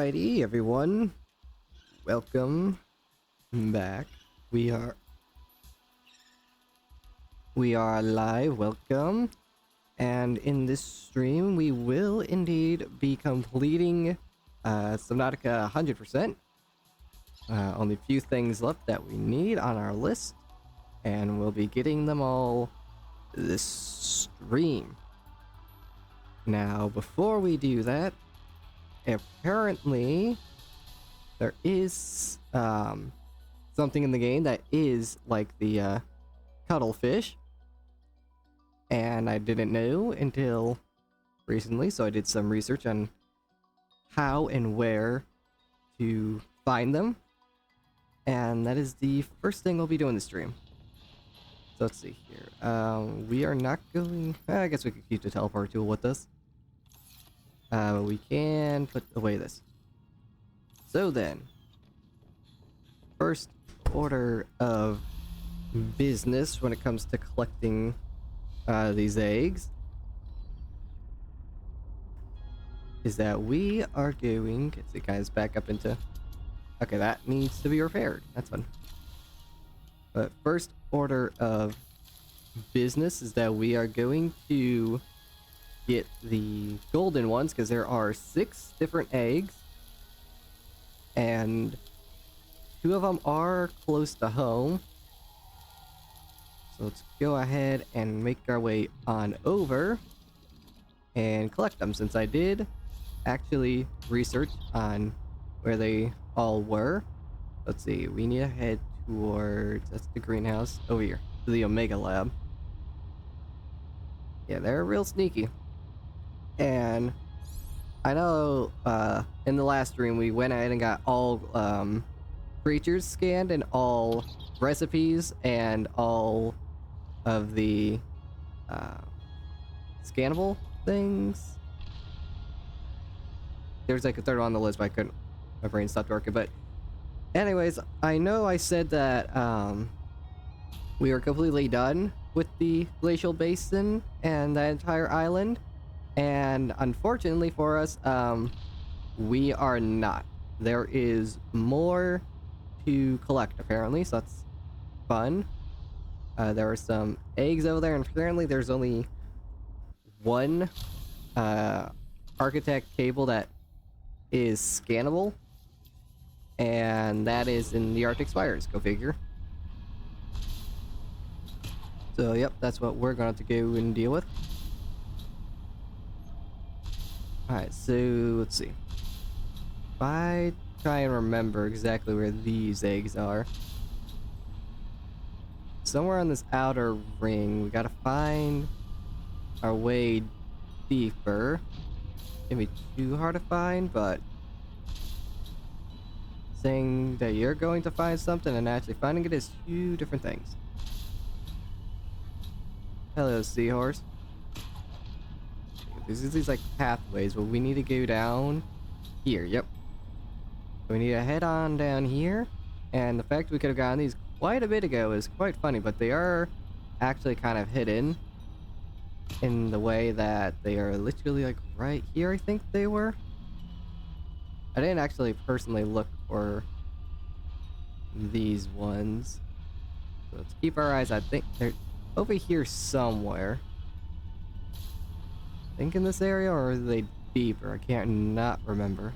Alrighty, everyone. Welcome back. We are live. Welcome. And in this stream, we will indeed be completing Subnautica 100%. Only a few things left that we need on our list, and we'll be getting them all this stream. Now, before we do that, apparently there is something in the game that is like the cuttlefish, and I didn't know until recently, so I did some research on how and where to find them, and that is the first thing we'll be doing this stream. So let's see here. We are not going... I guess we could keep the teleport tool with us. We can put away this. So then, first order of business when it comes to collecting these eggs is that we are going... Let's see, guys, back up into... Okay, that needs to be repaired. That's fun. But first order of business is that we are going to get the golden ones, because there are 6 different eggs, and 2 of them are close to home. So let's go ahead and make our way on over and collect them, since I did actually research on where they all were. Let's see, we need to head towards... That's the greenhouse over here, to the Omega Lab. Yeah, they're real sneaky. And I know in the last stream we went ahead and got all creatures scanned and all recipes and all of the scannable things. There's like a third one on the list, but I couldn't... My brain stopped working. But anyways, I know I said that we were completely done with the glacial basin and that entire island, and unfortunately for us, we are not. There is more to collect apparently, so that's fun. There are some eggs over there, and apparently there's only one architect cable that is scannable, and that is in the Arctic Spires. Go figure. So yep, that's what we're going to go and deal with. Alright, so let's see. If I try and remember exactly where these eggs are. Somewhere on this outer ring, we gotta find our way deeper. Can't be too hard to find, but saying that you're going to find something and actually finding it is 2 different things. Hello, seahorse. There's these like pathways, but we need to go down here. Yep. So we need to head on down here, and the fact we could have gotten these quite a bit ago is quite funny, but they are actually kind of hidden in the way that they are literally like right here. I think they were. I didn't actually personally look for these ones, so let's keep our eyes. I think they're over here somewhere. I think in this area, or are they deeper? I can't not remember.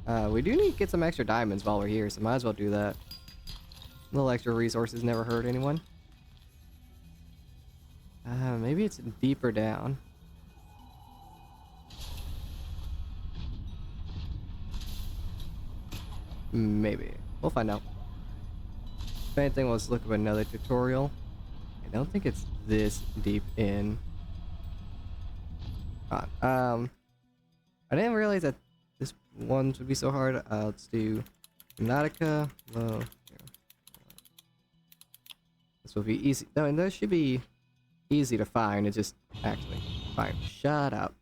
We do need to get some extra diamonds while we're here, so might as well do that. A little extra resources never hurt anyone. Maybe it's deeper down. Maybe. We'll find out. If anything, let's look up another tutorial. I don't think it's this deep in. I didn't realize that this one would be so hard. Let's do Subnautica. Low. This will be easy. No, and those should be easy to find. It's just actually fine. Shut up.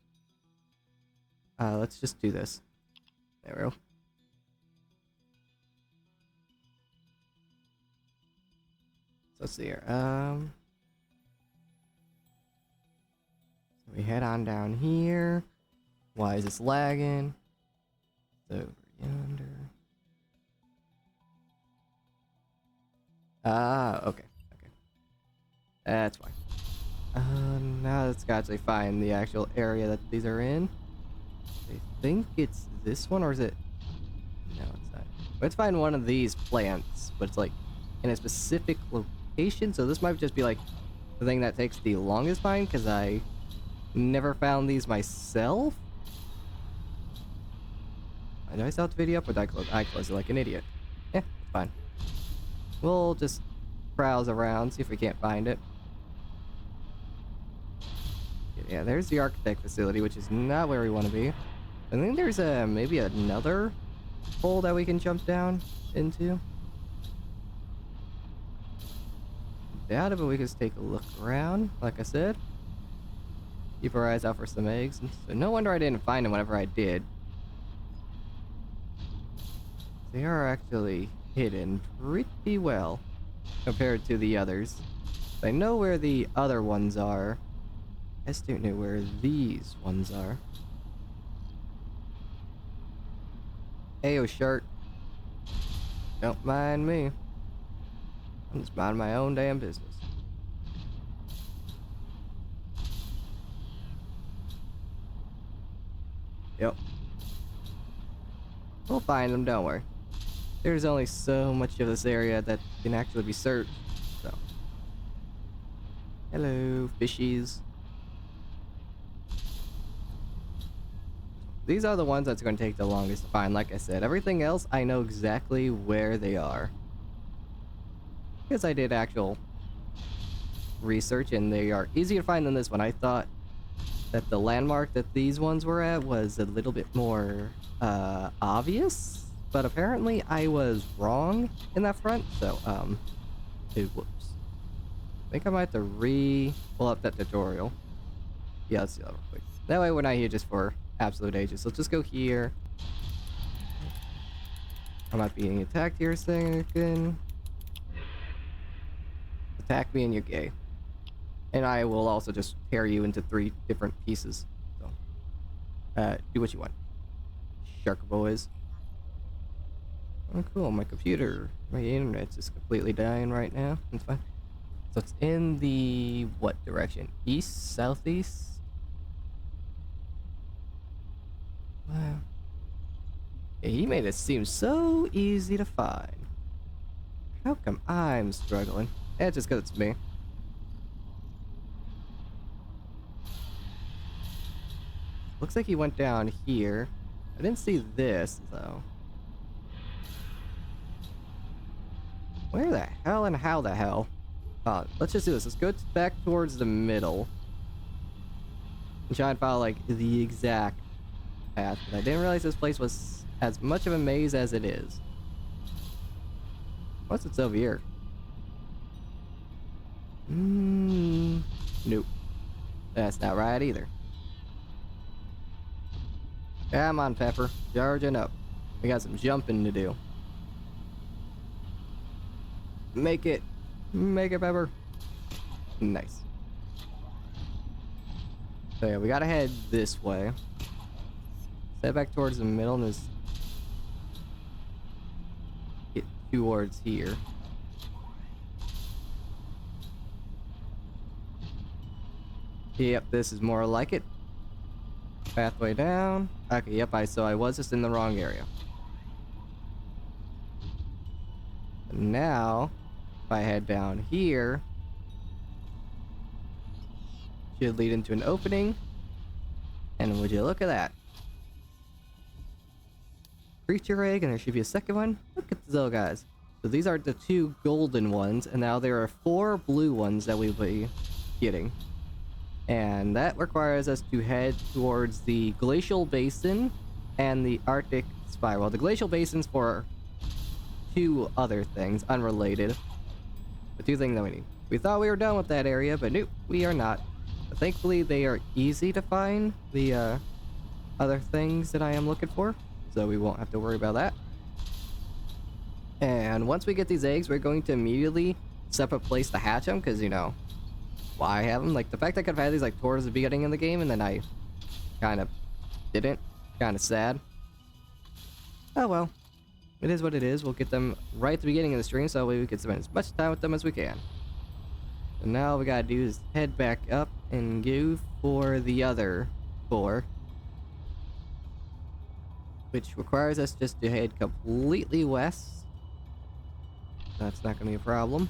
Let's just do this. There we go. So let's see here. We head on down here. Why is this lagging? It's over yonder. Ah, okay. Okay. That's fine. Now let's actually find the actual area that these are in. I think it's this one, or is it? No, it's not. Let's find one of these plants, but it's like in a specific location. So this might just be like the thing that takes the longest to find, because I never found these myself. Did I start the video up, or did I close it like an idiot? Yeah, it's fine. We'll just browse around, see if we can't find it. Yeah, there's the architect facility, which is not where we want to be. I think there's maybe another hole that we can jump down into. Doubt it, but we can just take a look around, like I said. Keep our eyes out for some eggs. So no wonder I didn't find them whenever I did. They are actually hidden pretty well compared to the others. I know where the other ones are. I just don't know where these ones are. Ayo, shark. Don't mind me. I'm just minding my own damn business. Yep. We'll find them, don't worry. There's only so much of this area that can actually be searched, so. Hello, fishies. These are the ones that's going to take the longest to find, like I said. Everything else, I know exactly where they are. Because I did actual research, and they are easier to find than this one. I thought that the landmark that these ones were at was a little bit more obvious. But apparently I was wrong in that front, so, whoops. I think I might have to pull up that tutorial. Yeah, let's do that real quick. That way we're not here just for absolute ages. So let's just go here. I'm not being attacked here, again. Attack me and you're gay. And I will also just tear you into 3 different pieces. So, do what you want. Shark boys. Oh, cool. My computer, my internet's just completely dying right now. It's fine. So it's in the what direction? East? Southeast? Wow. Yeah, he made it seem so easy to find. How come I'm struggling? Yeah, just because it's me. Looks like he went down here. I didn't see this, though. Where the hell and how the hell? Let's just do this. Let's go back towards the middle. And try and follow, like, the exact path. But I didn't realize this place was as much of a maze as it is. What's it over here? Nope. That's not right either. Come on, Pepper. Charging up. We got some jumping to do. Make it. Make it, Pepper. Nice. So yeah, we gotta head this way. Head back towards the middle and just get towards here. Yep, this is more like it. Pathway down. Okay, yep, so I was just in the wrong area. Now, if I head down here, should lead into an opening. And would you look at that? Creature egg, and there should be a second one. Look at those guys. So these are the 2 golden ones, and now there are 4 blue ones that we'll be getting. And that requires us to head towards the glacial basin and the Arctic spiral. The glacial basin's for 2 other things, unrelated. The 2 things that we need. We thought we were done with that area, but nope, we are not. But thankfully, they are easy to find, the other things that I am looking for, so we won't have to worry about that. And once we get these eggs, we're going to immediately set up a place to hatch them, because, you know, why have them? Like, the fact I could have had these, like, towards the beginning of the game, and then I kind of didn't. Kind of sad. Oh well. It is what it is. We'll get them right at the beginning of the stream so we can spend as much time with them as we can. So now all we gotta do is head back up and go for the other 4. Which requires us just to head completely west. That's not gonna be a problem.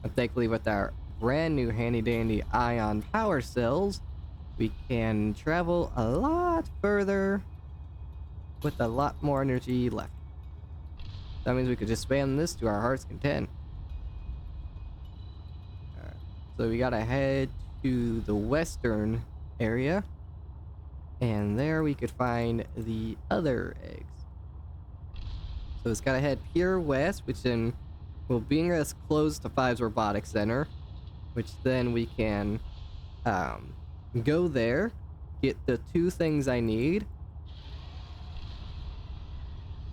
And thankfully with our brand new handy dandy ion power cells, we can travel a lot further with a lot more energy left. That means we could just spam this to our heart's content. Alright, so we gotta head to the western area. And there we could find the other eggs. So it's gotta head pure west, which then will bring us close to Five's Robotics Center. Which then we can go there, get the 2 things I need,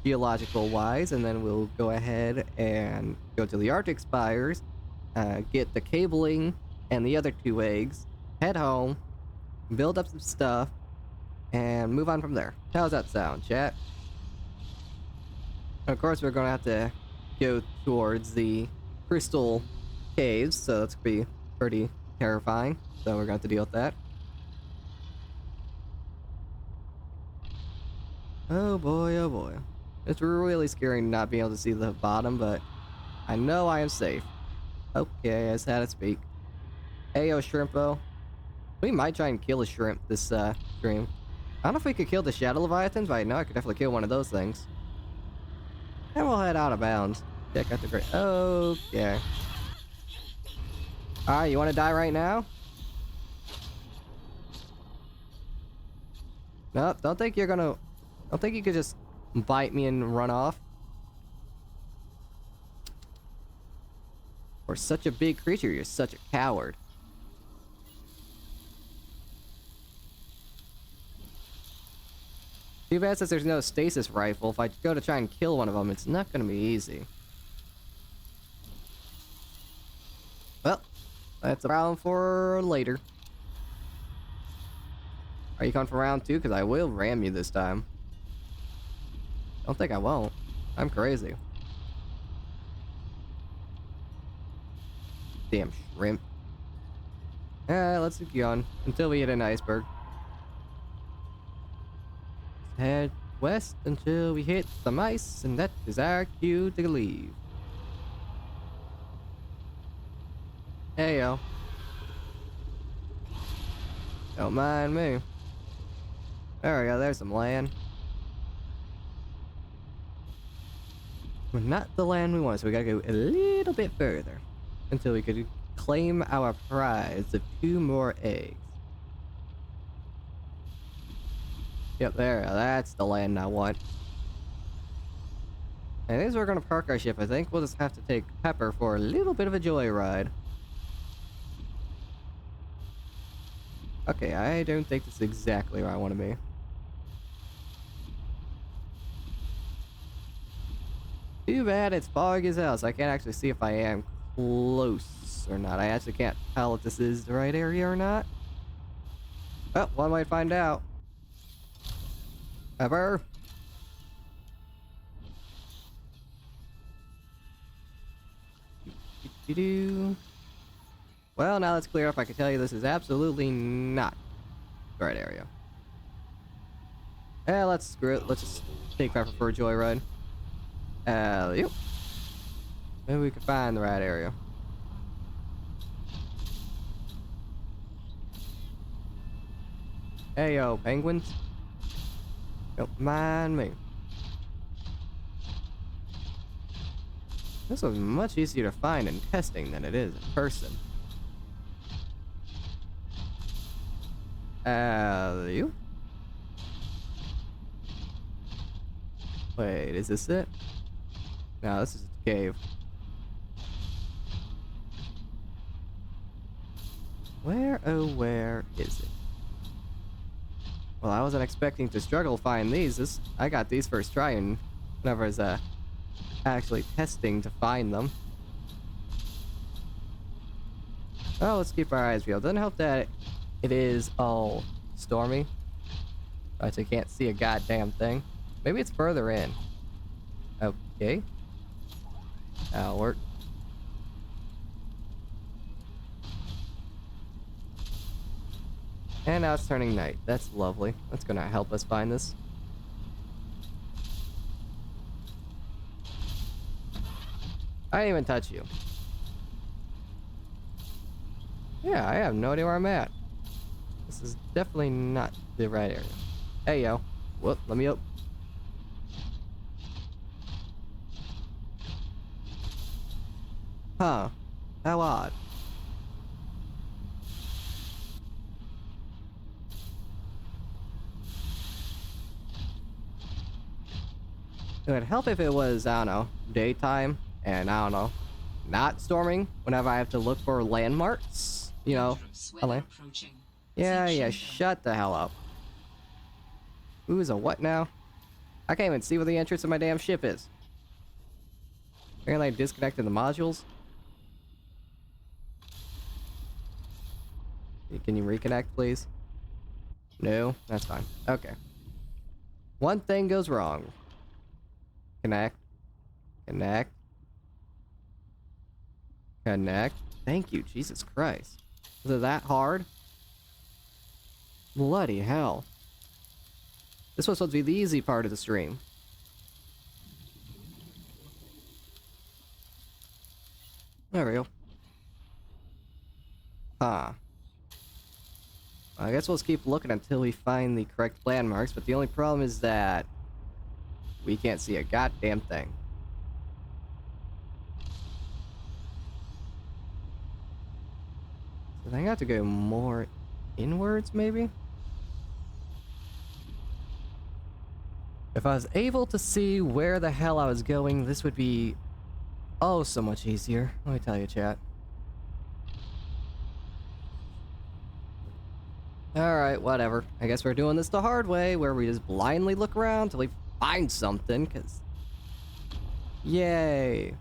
geological wise, and then we'll go ahead and go to the Arctic Spires, get the cabling and the other 2 eggs, head home, build up some stuff, and move on from there. How's that sound, chat? Of course, we're gonna have to go towards the crystal caves, so that's gonna be pretty terrifying. So we're gonna have to deal with that. Oh boy, oh boy. It's really scary not being able to see the bottom, but I know I am safe. Okay, I just had to speak. Ayo, Shrimpo. We might try and kill a shrimp this stream. I don't know if we could kill the Shadow Leviathans, but I know I could definitely kill one of those things. And we'll head out of bounds. Check out the great. Okay. Alright, you want to die right now? No, don't think you're gonna... Don't think you could just bite me and run off. For such a big creature, you're such a coward. Too bad since there's no stasis rifle. If I go to try and kill one of them, it's not gonna be easy. Well, that's a problem for later. Are you coming for round 2? Because I will ram you this time. Don't think I won't. I'm crazy. Damn shrimp. Let's keep going until we hit an iceberg. Head west until we hit some ice, and that is our cue to leave. Hey yo. Don't mind me. There we go, there's some land. But not the land we want, so we gotta go a little bit further until we could claim our prize of 2 more eggs. Yep, that's the land I want. And as we're gonna park our ship, I think we'll just have to take Pepper for a little bit of a joyride. Okay, I don't think this is exactly where I want to be. Too bad it's foggy as hell, so I can't actually see if I am close or not. I actually can't tell if this is the right area or not. Well, one way to find out. Ever. Well, now that's clear up. I can tell you this is absolutely not the right area. Let's screw it. Let's just take Pepper for a joyride. Yep. Maybe we can find the right area. Hey yo, penguins. Don't mind me. This was much easier to find in testing than it is in person. You? Wait, is this it? No, this is a cave. Where, oh, where is it? Well, I wasn't expecting to struggle to find these. I got these first try, and whenever I was actually testing to find them. Oh, let's keep our eyes peeled. Doesn't help that it is all stormy. But I can't see a goddamn thing. Maybe it's further in. Okay. That'll work. And now it's turning night. That's lovely. That's gonna help us find this. I didn't even touch you. Yeah, I have no idea where I'm at. This is definitely not the right area. Hey, yo. Whoop, let me up. Huh. How odd. It would help if it was, I don't know, daytime, and I don't know, not storming whenever I have to look for landmarks. You know, yeah, shut the hell up. Ooh, is a what now? I can't even see where the entrance of my damn ship is. Apparently I disconnected the modules. Can you reconnect, please? No, that's fine. Okay. One thing goes wrong. Connect. Connect. Connect. Thank you, Jesus Christ. Is it that hard? Bloody hell. This was supposed to be the easy part of the stream. There we go. Huh. I guess we'll just keep looking until we find the correct landmarks, but the only problem is that we can't see a goddamn thing. So I think I have to go more inwards, maybe? If I was able to see where the hell I was going, this would be oh so much easier. Let me tell you, chat. Alright, whatever. I guess we're doing this the hard way, where we just blindly look around till we find something, because... Yay!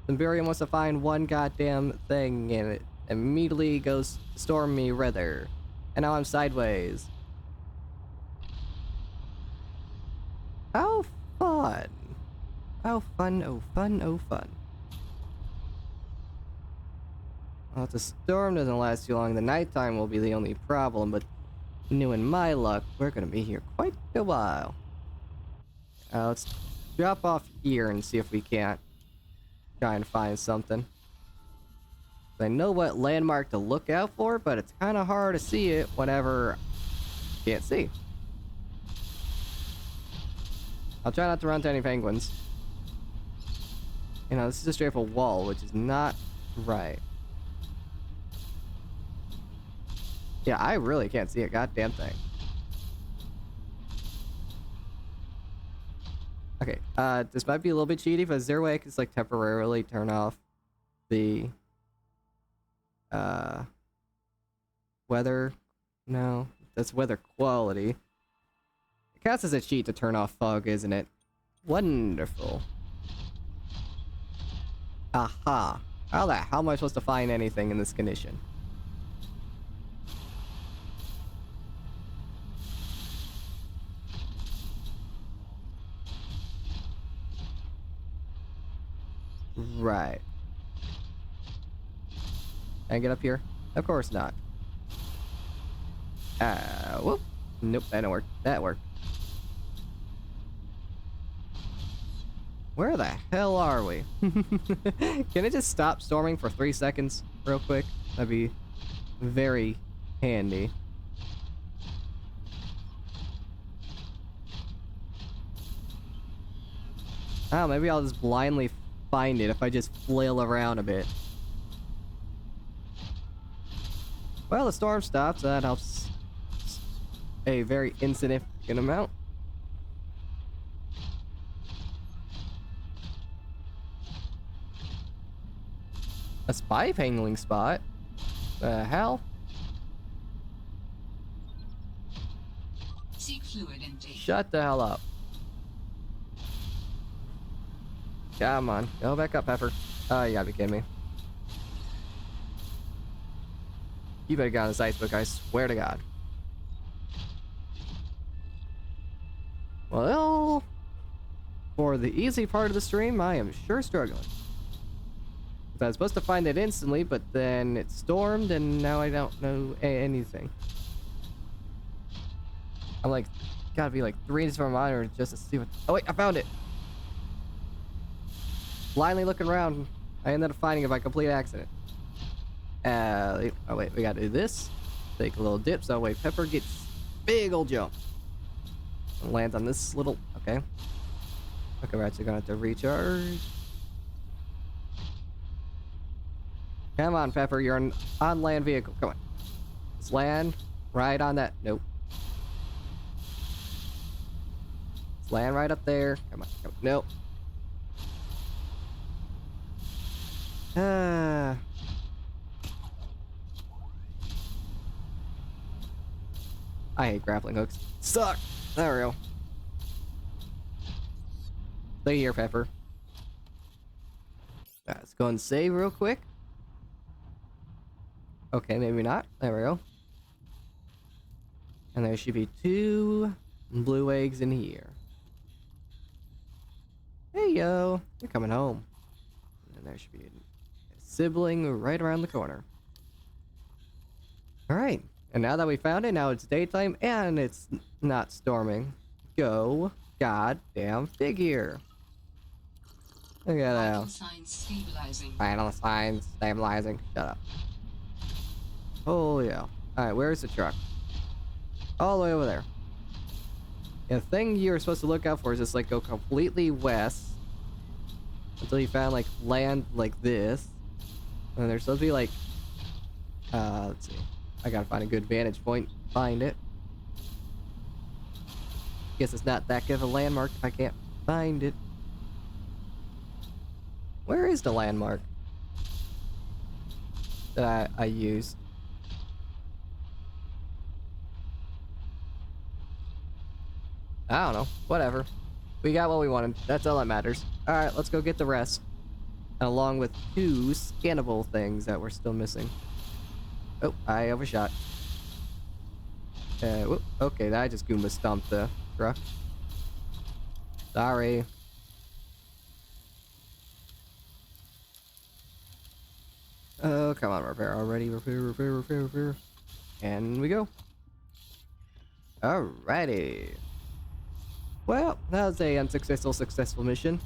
Simberium wants to find one goddamn thing, and it immediately goes to storm me rather. And now I'm sideways. How fun! Oh fun, oh fun, oh fun. Well, if the storm doesn't last too long, the nighttime will be the only problem, but knowing my luck, we're gonna be here quite a while. Let's drop off here and see if we can't try and find something. I know what landmark to look out for, but it's kind of hard to see it whenever I can't see. I'll try not to run into any penguins. You know, this is a straight up a wall, which is not right. Yeah, I really can't see a goddamn thing. Okay, this might be a little bit cheaty, but is there a way I can just, like, temporarily turn off the, weather? No, that's weather quality. It counts as a cheat to turn off fog, isn't it? Wonderful. Aha. How am I supposed to find anything in this condition? Right. Can I get up here? Of course not. Whoop. Nope, that didn't work. That worked. Where the hell are we? Can it just stop storming for 3 seconds real quick? That'd be very handy. Oh, maybe I'll just blindly find it if I just flail around a bit. Well, the storm stopped, so that helps a very insignificant amount. A spy angling spot? The hell? Seek fluid intake. Shut the hell up. Come on, go back up, Pepper. Oh, you gotta be kidding me. You better get on this ice book, I swear to God. Well, for the easy part of the stream, I am sure struggling. I was supposed to find it instantly, but then it stormed, and now I don't know anything. I'm like, gotta be like 3 inches from my monitor just to see what. Oh wait, I found it. Blindly looking around, I ended up finding it by complete accident. Oh wait, we gotta do this. Take a little dip, so wait, Pepper gets big old jump. And lands on this little. Okay. Okay, we're actually gonna have to recharge. Come on, Pepper, you're an on-land vehicle. Come on. Let's land right on that. Nope. Let's land right up there. Come on. Come on. Nope. I hate grappling hooks. Suck! There we go. Stay here, Pepper. Right, let's go and save real quick. Okay, maybe not. There we go. And there should be 2 blue eggs in here. Hey, yo. You're coming home. And there should be a sibling right around the corner. Alright. And now that we found it, now it's daytime and it's not storming. Go goddamn figure. Look at that. Vital signs stabilizing. Vital signs stabilizing. Shut up. Oh yeah. Alright, where's the truck? All the way over there. The thing you're supposed to look out for is just like go completely west until you found like land like this. And there's supposed to be like let's see. I gotta find a good vantage point. Find it. Guess it's not that good of a landmark if I can't find it. Where is the landmark that I used? I don't know. Whatever. We got what we wanted. That's all that matters. Alright, let's go get the rest. Along with 2 scannable things that we're still missing. Oh, I overshot. Whoop. Okay, I just Goomba stomped the truck. Sorry. Oh, come on, repair already. Repair. And we go. Alrighty. Well, that was a successful mission.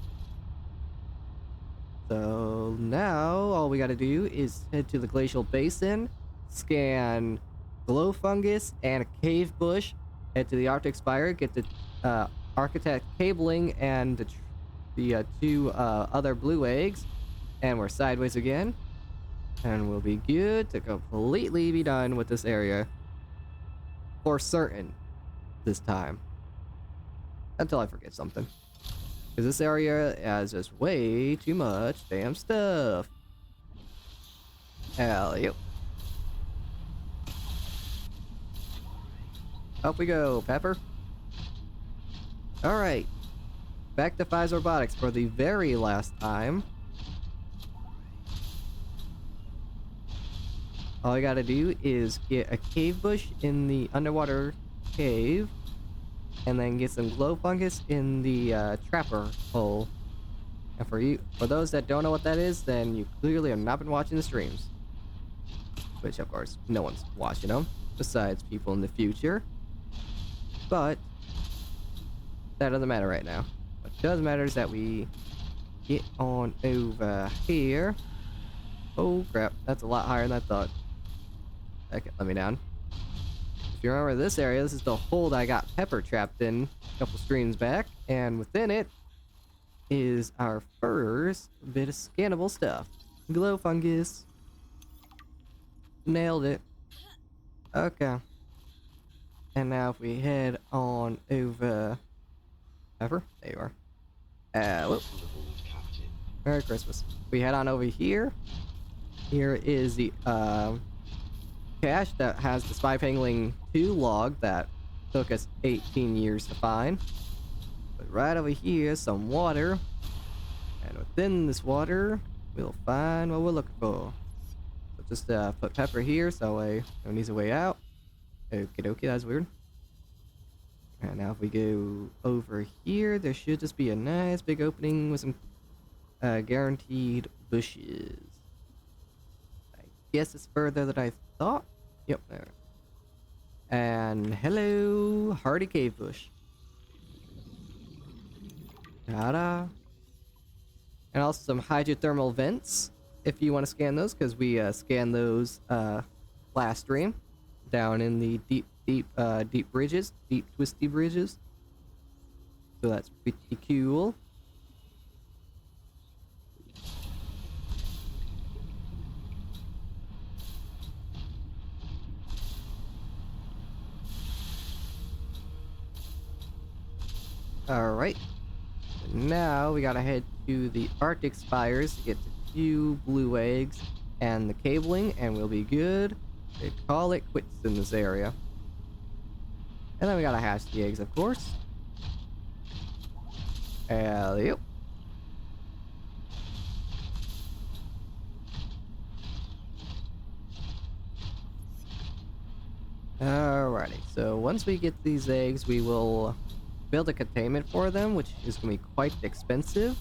So now all we gotta do is head to the glacial basin, scan glow fungus and a cave bush, head to the Arctic Spire, get the architect cabling and the 2 other blue eggs, and we're sideways again, and we'll be good to completely be done with this area for certain this time, until I forget something. Because this area has just way too much damn stuff. Hell yep. Up we go, Pepper. Alright. Back to Fives Robotics for the very last time. All I gotta do is get a cave bush in the underwater cave. And then get some glow fungus in the trapper hole. And for those that don't know what that is, then you clearly have not been watching the streams. Which, of course, no one's watching them, besides people in the future. But that doesn't matter right now. What does matter is that we get on over here. Oh crap, that's a lot higher than I thought. Okay, let me down. If you remember this area, this is the hole that I got Pepper trapped in a couple streams back, and within it is our first bit of scannable stuff. Glow fungus. Nailed it. Okay. And now if we head on over... Pepper? There you are. Whoop. Merry Christmas. We head on over here. Here is the, cache that has the Spy Pangling 2 log that took us 18 years to find. But right over here is some water. And within this water, we'll find what we're looking for. So just put Pepper here so no one needs a way out. Okie dokie, that's weird. And now if we go over here, there should just be a nice big opening with some guaranteed bushes. I guess it's further than I thought. Yep, there. And hello, hardy cave bush. Ta-da. And also some hydrothermal vents, if you want to scan those, because we scanned those last stream down in the deep bridges, deep twisty bridges. So that's pretty cool. Alright. Now we gotta head to the Arctic Spires to get a few blue eggs and the cabling, and we'll be good to call it quits in this area. And then we gotta hatch the eggs, of course. Yep. Alrighty, so once we get these eggs, we will build a containment for them, which is going to be quite expensive.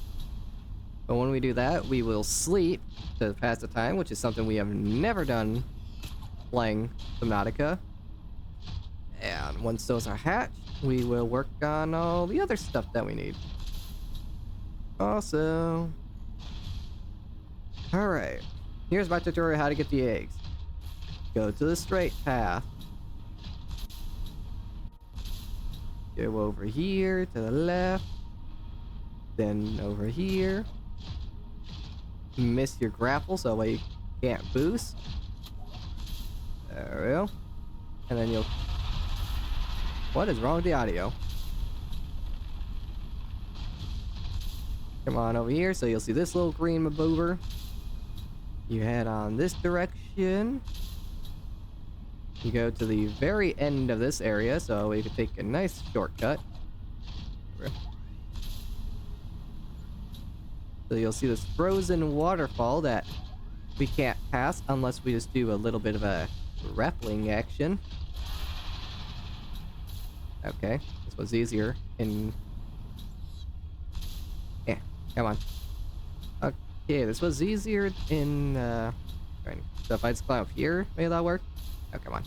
But when we do that, we will sleep to pass the time, which is something we have never done playing Subnautica. And once those are hatched, we will work on all the other stuff that we need. Also, alright, here's my tutorial how to get the eggs. Go to the straight path. Go over here to the left, then over here. Miss your grapple so that way you can't boost. There we go. And then you'll... What is wrong with the audio? Come on over here so you'll see this little green mover. You head on this direction. You go to the very end of this area so we can take a nice shortcut. So you'll see this frozen waterfall that we can't pass unless we just do a little bit of a grappling action. Okay, this was easier in... Yeah, come on. Okay, this was easier in... So if I just climb up here, maybe that'll work? Oh, come on.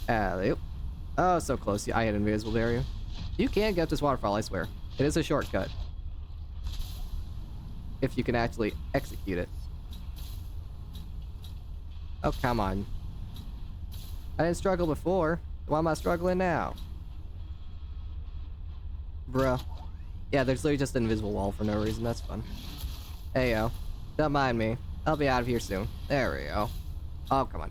Yep. Oh, so close. I had an invisible barrier. You can get up this waterfall, I swear. It is a shortcut. If you can actually execute it. Oh, come on. I didn't struggle before. Why am I struggling now? Bruh. Yeah, there's literally just an invisible wall for no reason. That's fun. Hey, yo. Don't mind me. I'll be out of here soon. There we go. Oh, come on.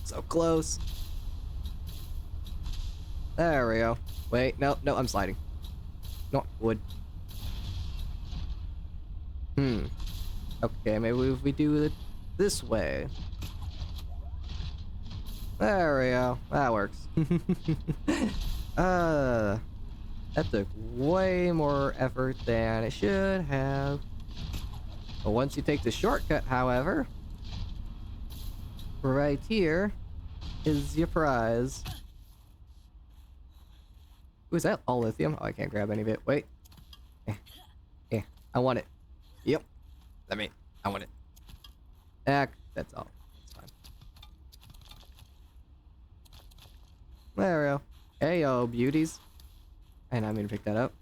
So close. There we go. Wait, no, I'm sliding. Not wood. Okay, maybe if we do it this way. There we go. That works. That took way more effort than it should have. But once you take the shortcut, however, right here is your prize. Ooh, is that all lithium? Oh, I can't grab any of it. Wait. Yeah, I want it. Yep. I want it. That's all. That's fine. There we go. Hey, yo, beauties. And I'm gonna pick that up.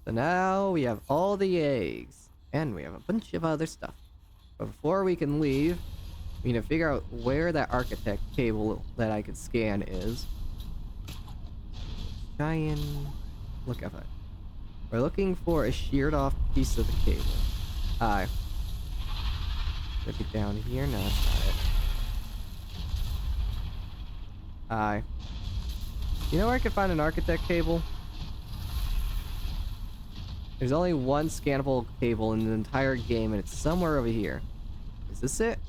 So now we have all the eggs. And we have a bunch of other stuff. But before we can leave, we need to figure out where that architect cable that I could scan is. Try and look up it. We're looking for a sheared off piece of the cable. Aye. Look it down here. No, that's not it. Aye. You know where I could find an architect cable? There's only one scannable cable in the entire game, and it's somewhere over here. Is this it?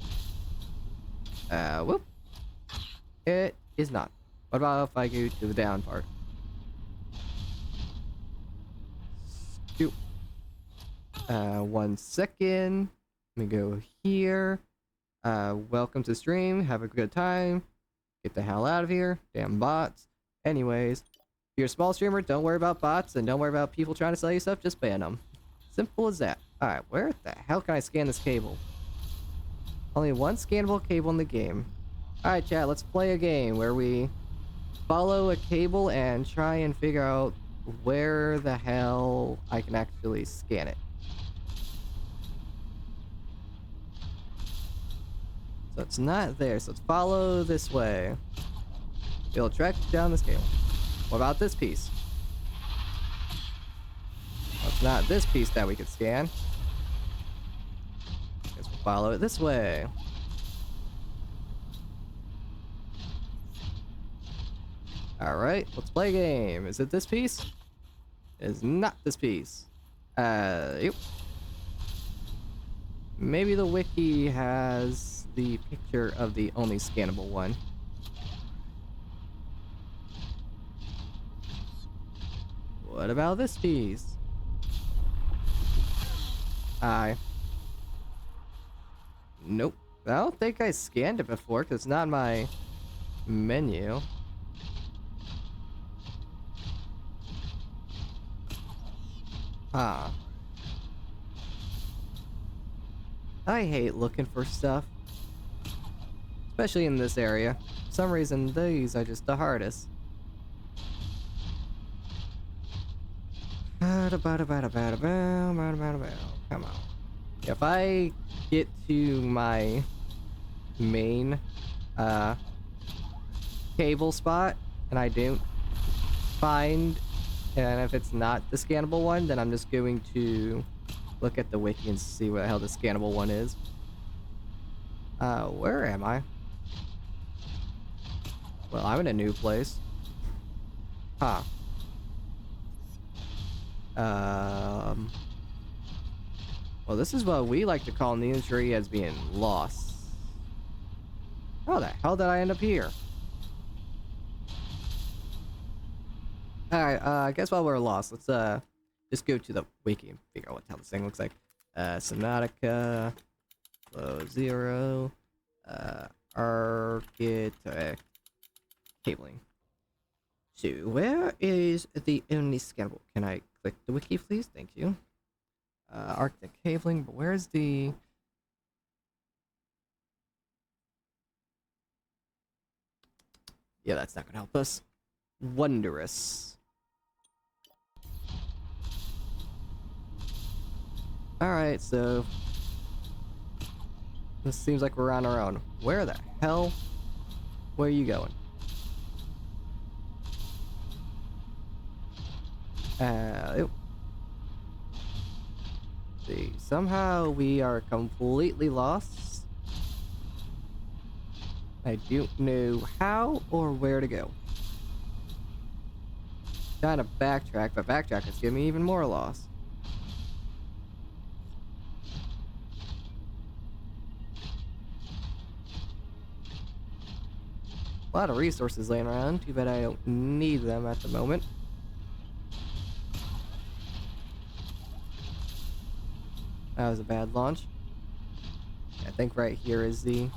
Whoop. It is not. What about if I go to the down part? Scoop. 1 second. Let me go here. Welcome to stream. Have a good time. Get the hell out of here. Damn bots. Anyways, if you're a small streamer, don't worry about bots and don't worry about people trying to sell you stuff. Just ban them. Simple as that. Alright, where the hell can I scan this cable? Only one scannable cable in the game. Alright, chat, let's play a game where we follow a cable and try and figure out where the hell I can actually scan it. So it's not there, so let's follow this way. It'll track down this cable. What about this piece? Well, it's not this piece that we could scan. Guess we'll follow it this way. Alright, let's play a game. Is it this piece? It is not this piece. Yep. Maybe the wiki has the picture of the only scannable one. What about this piece? Nope. I don't think I scanned it before because it's not in my menu. Ah. I hate looking for stuff. Especially in this area. For some reason, these are just the hardest. Come on. If I get to my main cable spot and I don't find, and if it's not the scannable one, then I'm just going to look at the wiki and see what the hell the scannable one is. Where am I? Well, I'm in a new place. Huh. Well, this is what we like to call in the industry as being lost. How the hell did I end up here? Alright, I guess while we're lost, let's just go to the wiki and figure out what the hell this thing looks like. Subnautica, Flow 0, architect, cabling. So, where is the only scannable? Can I click the wiki, please? Thank you. Arctic cabling, but where's the... Yeah, that's not gonna help us. Wondrous. Alright, so... this seems like we're on our own. Where the hell? Where are you going? Ew. See, somehow we are completely lost. I don't know how or where to go. Trying to backtrack, but backtrack is giving me even more lost. A lot of resources laying around. Too bad I don't need them at the moment. That was a bad launch. I think right here is the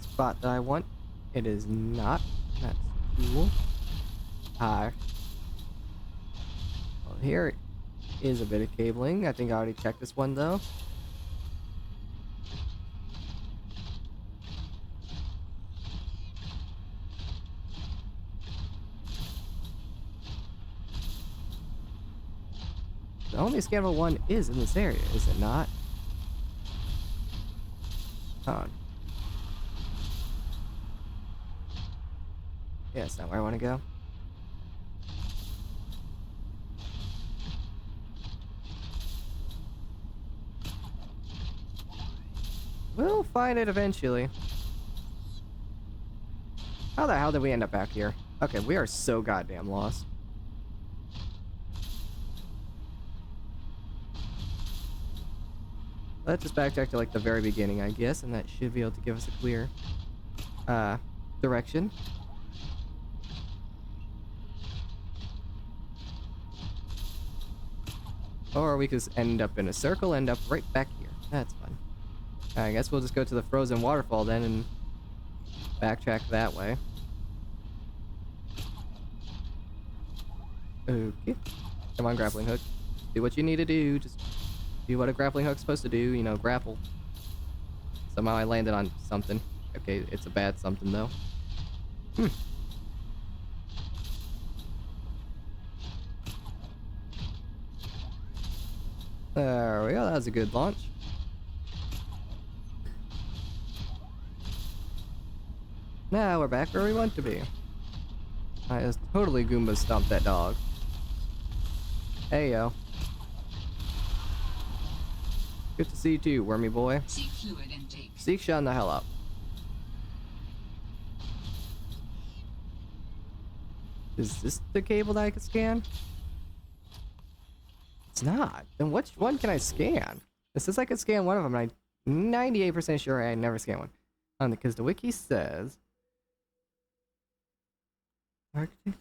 spot that I want. It is not. That's cool. Well, here is a bit of cabling. I think I already checked this one though. The only scannable one is in this area, is it not? Hold on. Yeah, that's not where I want to go. We'll find it eventually. How the hell did we end up back here? Okay, we are so goddamn lost. Let's just backtrack to like the very beginning, I guess, and that should be able to give us a clear direction. Or we could just end up in a circle, end up right back here. That's fun. I guess we'll just go to the frozen waterfall then and backtrack that way. Okay. Come on, grappling hook. Do what you need to do. Just do what a grappling hook's supposed to do. You know, grapple. Somehow I landed on something. Okay, it's a bad something, though. There we go. That was a good launch. Now we're back where we want to be. I just totally Goomba stomped that dog. Hey, yo. Good to see you too, wormy boy. Seek fluid intake. Seek shun the hell up. Is this the cable that I can scan? It's not. Then which one can I scan? It says I can scan one of them, and I'm 98% sure I never scan one. Because the wiki says... Architect's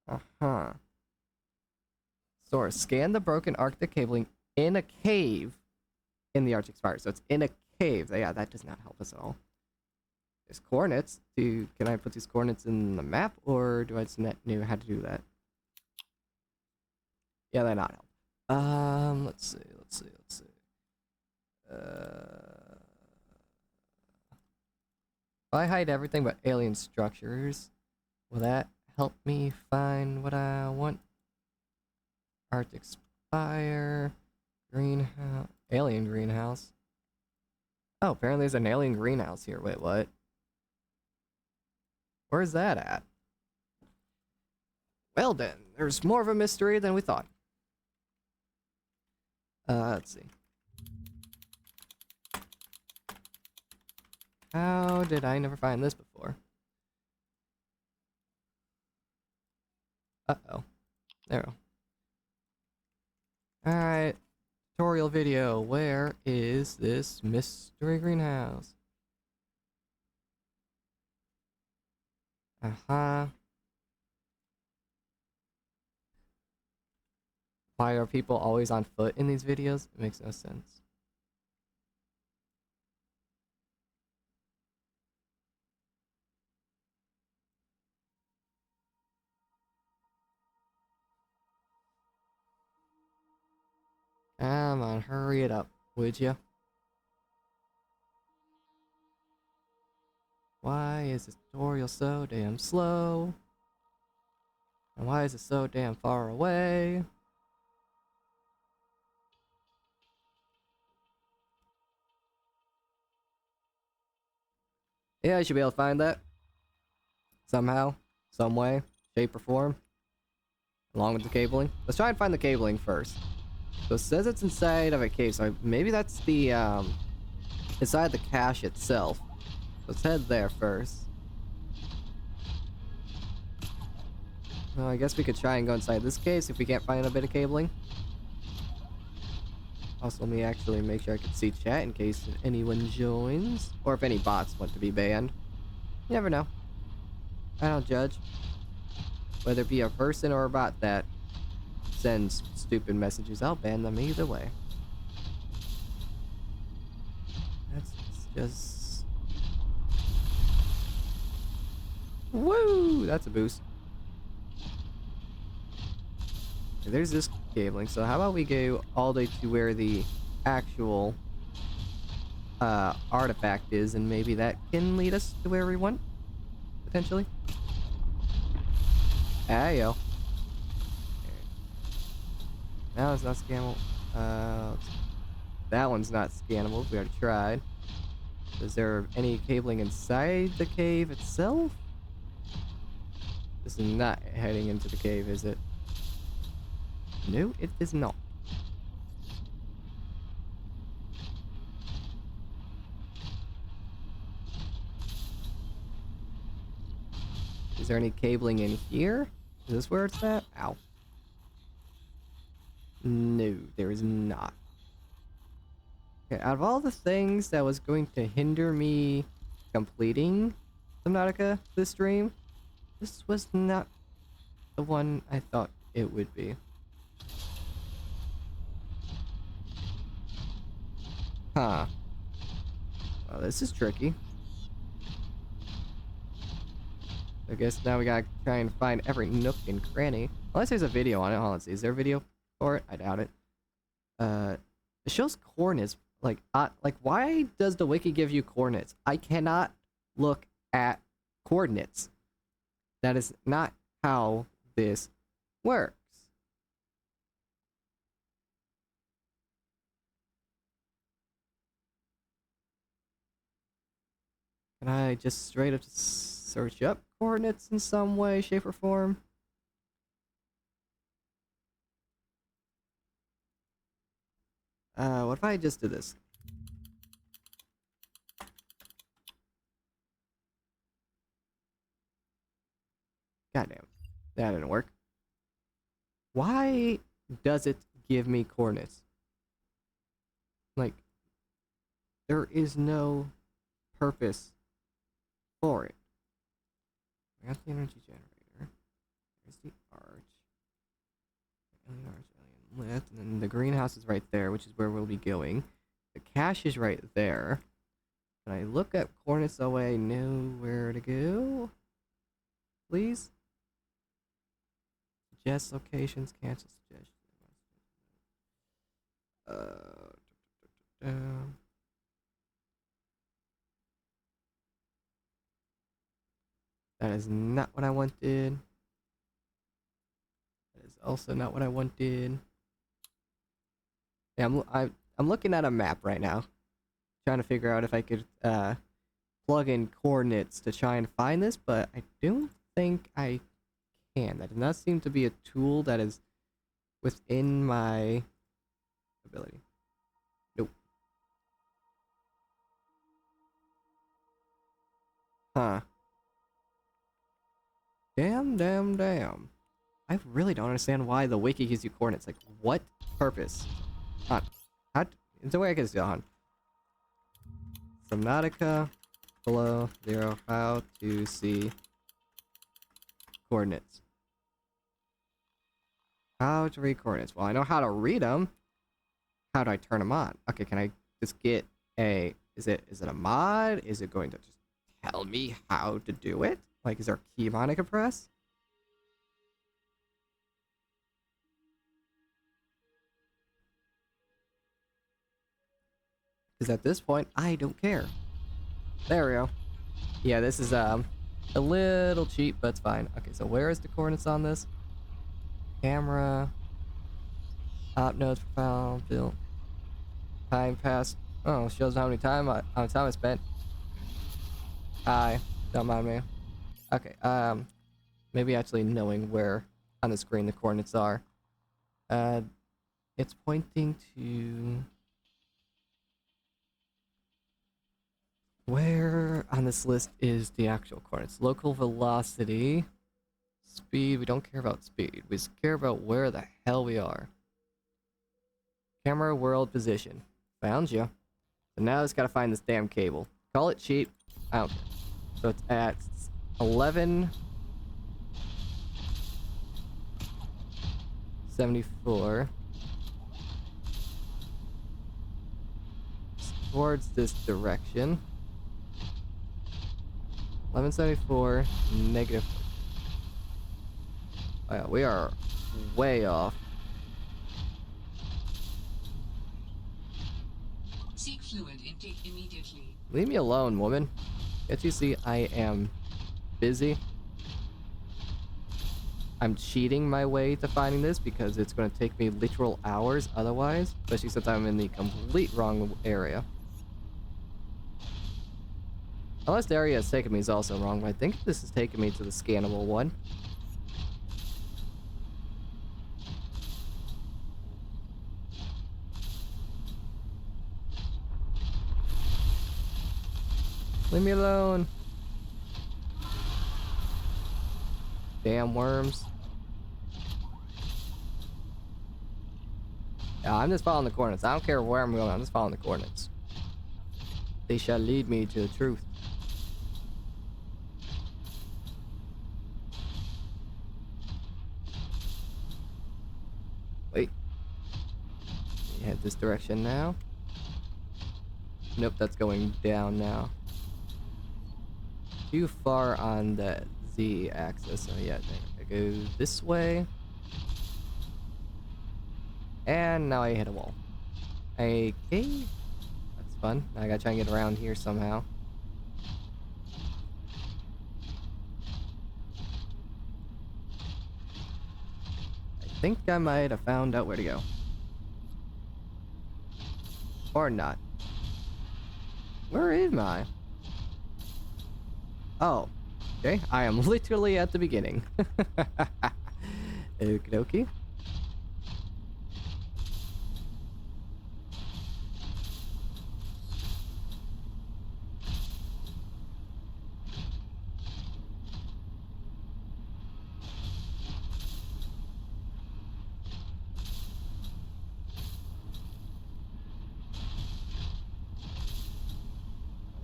Uh-huh. Source. Scan the broken Arctic cabling in a cave in the Arctic Spire. So it's in a cave. Yeah, that does not help us at all. There's coordinates. Can I put these coordinates in the map, or do I just know how to do that? Yeah, they're not help. Let's see. If I hide everything but alien structures, will that help me find what I want? Arctic Spire, greenhouse, alien greenhouse. Oh, apparently there's an alien greenhouse here. Wait, what? Where's that at? Well then, there's more of a mystery than we thought. Let's see. How did I never find this before? Uh-oh. There we go. Alright. Tutorial video. Where is this mystery greenhouse? Uh-huh. Why are people always on foot in these videos? It makes no sense. Come on, hurry it up, would you? Why is this tutorial so damn slow? And why is it so damn far away? Yeah, I should be able to find that. Somehow, some way, shape or form. Along with the cabling. Let's try and find the cabling first. So it says it's inside of a cave, so maybe that's the, inside the cache itself. Let's head there first. Well, I guess we could try and go inside this cave, see if we can't find a bit of cabling. Also, let me actually make sure I can see chat in case anyone joins. Or if any bots want to be banned. You never know. I don't judge. Whether it be a person or a bot that sends stupid messages, I'll ban them either way. That's just... Woo! That's a boost. Okay, there's this cabling, so how about we go all the way to where the actual artifact is, and maybe that can lead us to where we want, potentially. Ayo. Now it's not scannable. That one's not scannable. We already tried. Is there any cabling inside the cave itself? This is not heading into the cave, is it? No, it is not. Is there any cabling in here? Is this where it's at? Ow. No, there is not. Okay, out of all the things that was going to hinder me completing Subnautica this stream. This was not the one I thought it would be. Huh. Well, this is tricky. I guess now we gotta try and find every nook and cranny. Unless there's a video on it. Hold on, let's see. Is there a video for it? I doubt it. It shows coordinates. Like, why does the wiki give you coordinates? I cannot look at coordinates. That is not how this works. Can I just straight up search up coordinates in some way, shape, or form? What if I just do this? Goddamn. That didn't work. Why does it give me coordinates? Like, there is no purpose for it. I got the energy generator. There's the arch. Alien arch, alien lift. And then the greenhouse is right there, which is where we'll be going. The cache is right there. Can I look at coordinates so I know where to go? Please? Suggest locations, cancel suggestions. That is not what I wanted. That is also not what I wanted. Yeah, I'm looking at a map right now, trying to figure out if I could plug in coordinates to try and find this, but I don't think I can. That does not seem to be a tool that is within my ability. Nope. Huh. Damn. I really don't understand why the wiki gives you coordinates. Like, what purpose? How? Is there a way I can see on? Subnautica below 0. How to see coordinates. How to read coordinates. Well, I know how to read them. How do I turn them on? Okay, can I just get a... Is it a mod? Is it going to just tell me how to do it? Like, is there a key I can press? Because at this point, I don't care. There we go. Yeah, this is a little cheap, but it's fine. Okay, so where is the coordinates on this? Camera. Op nodes profile built. Time passed. Oh, shows how many time I spent. Hi, don't mind me. Okay, maybe actually knowing where on the screen the coordinates are. It's pointing to... Where on this list is the actual coordinates? Local velocity. Speed, we don't care about speed. We just care about where the hell we are. Camera world position. Found you. So now I just gotta find this damn cable. Call it cheap. I don't care. So it's at 1174. Towards this direction. 1174 negative. Oh yeah, we are way off. Seek fluid intake immediately. Leave me alone, woman. Can't you see I am busy? I'm cheating my way to finding this because it's going to take me literal hours otherwise, especially since I'm in the complete wrong area. Unless the area it's taking me is also wrong, but I think this is taking me to the scannable one. Leave me alone. Damn worms. Yeah, I'm just following the coordinates. I don't care where I'm going, I'm just following the coordinates. They shall lead me to the truth. Wait. Head this direction now. Nope, that's going down now. Too far on the Z axis. So yeah, I go this way. And now I hit a wall. Okay. That's fun. Now I gotta try and get around here somehow. I think I might have found out where to go. Or not. Where am I? Oh. Okay, I am literally at the beginning. Okie dokie.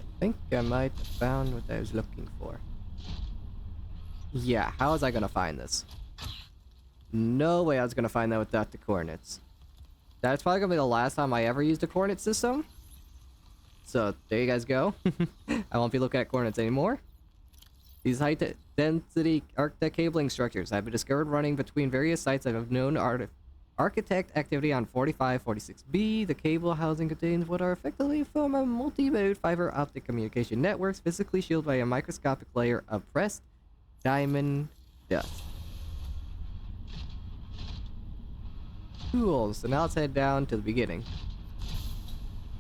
I think I might have found what I was looking for. Yeah, how was I gonna find this? No way I was gonna find that without the coordinates. That's probably gonna be the last time I ever used a coordinate system. So, there you guys go. I won't be looking at coordinates anymore. These high-density Arctic cabling structures have been discovered running between various sites that have known architect activity on 4546B. The cable housing contains what are effectively from a multi-mode fiber optic communication networks physically shielded by a microscopic layer of pressed diamond dust. Cool, so now let's head down to the beginning.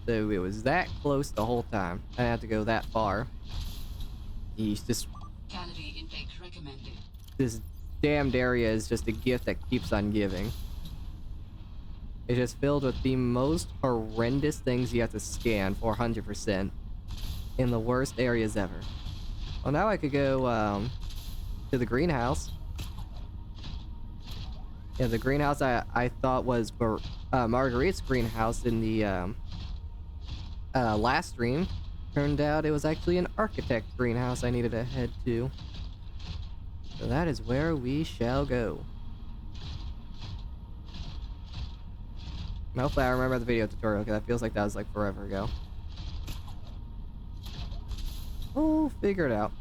So it was that close the whole time. I didn't have to go that far. Yeesh, Calorie intake recommended. this damned area is just a gift that keeps on giving. It's just filled with the most horrendous things you have to scan 400% in the worst areas ever. Well, now I could go to the greenhouse. Yeah, the greenhouse I thought was Marguerite's greenhouse in the last stream. Turned out it was actually an architect greenhouse I needed to head to. So that is where we shall go. Hopefully I remember the video tutorial, because that feels like that was like forever ago. We'll figure it out.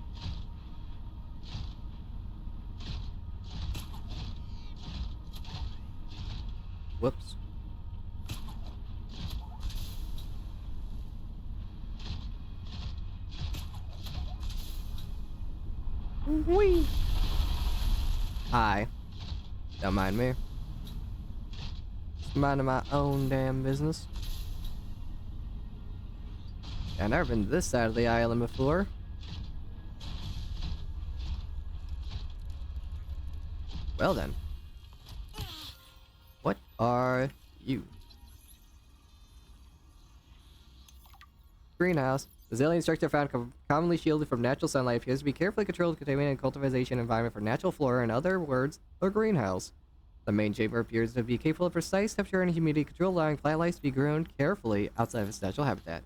Whoops. Whee! Hi. Don't mind me. Just minding my own damn business. I've never been to this side of the island before. Well then. What are you? Greenhouse. The alien structure found commonly shielded from natural sunlight appears to be carefully controlled containment and cultivation environment for natural flora. In other words, a greenhouse. The main chamber appears to be capable of precise temperature and humidity control, allowing plant life to be grown carefully outside of its natural habitat.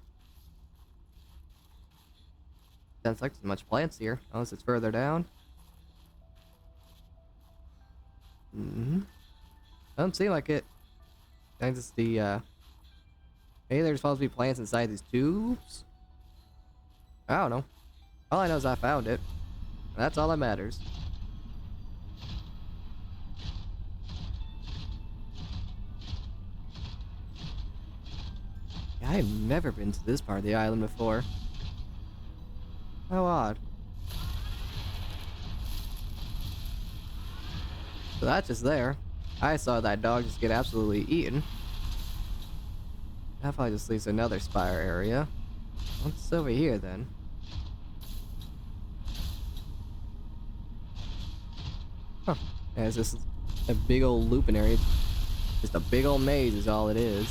Sounds like there's much plants here, unless it's further down. Doesn't seem like it. I think it's the, maybe there's supposed to be plants inside these tubes? I don't know. All I know is I found it. That's all that matters. Yeah, I've never been to this part of the island before. How odd. So that's just there. I saw that dog just get absolutely eaten. That probably just leads to another spire area. What's over here then? Huh. Yeah, it's just a big old looping area. Just a big old maze is all it is.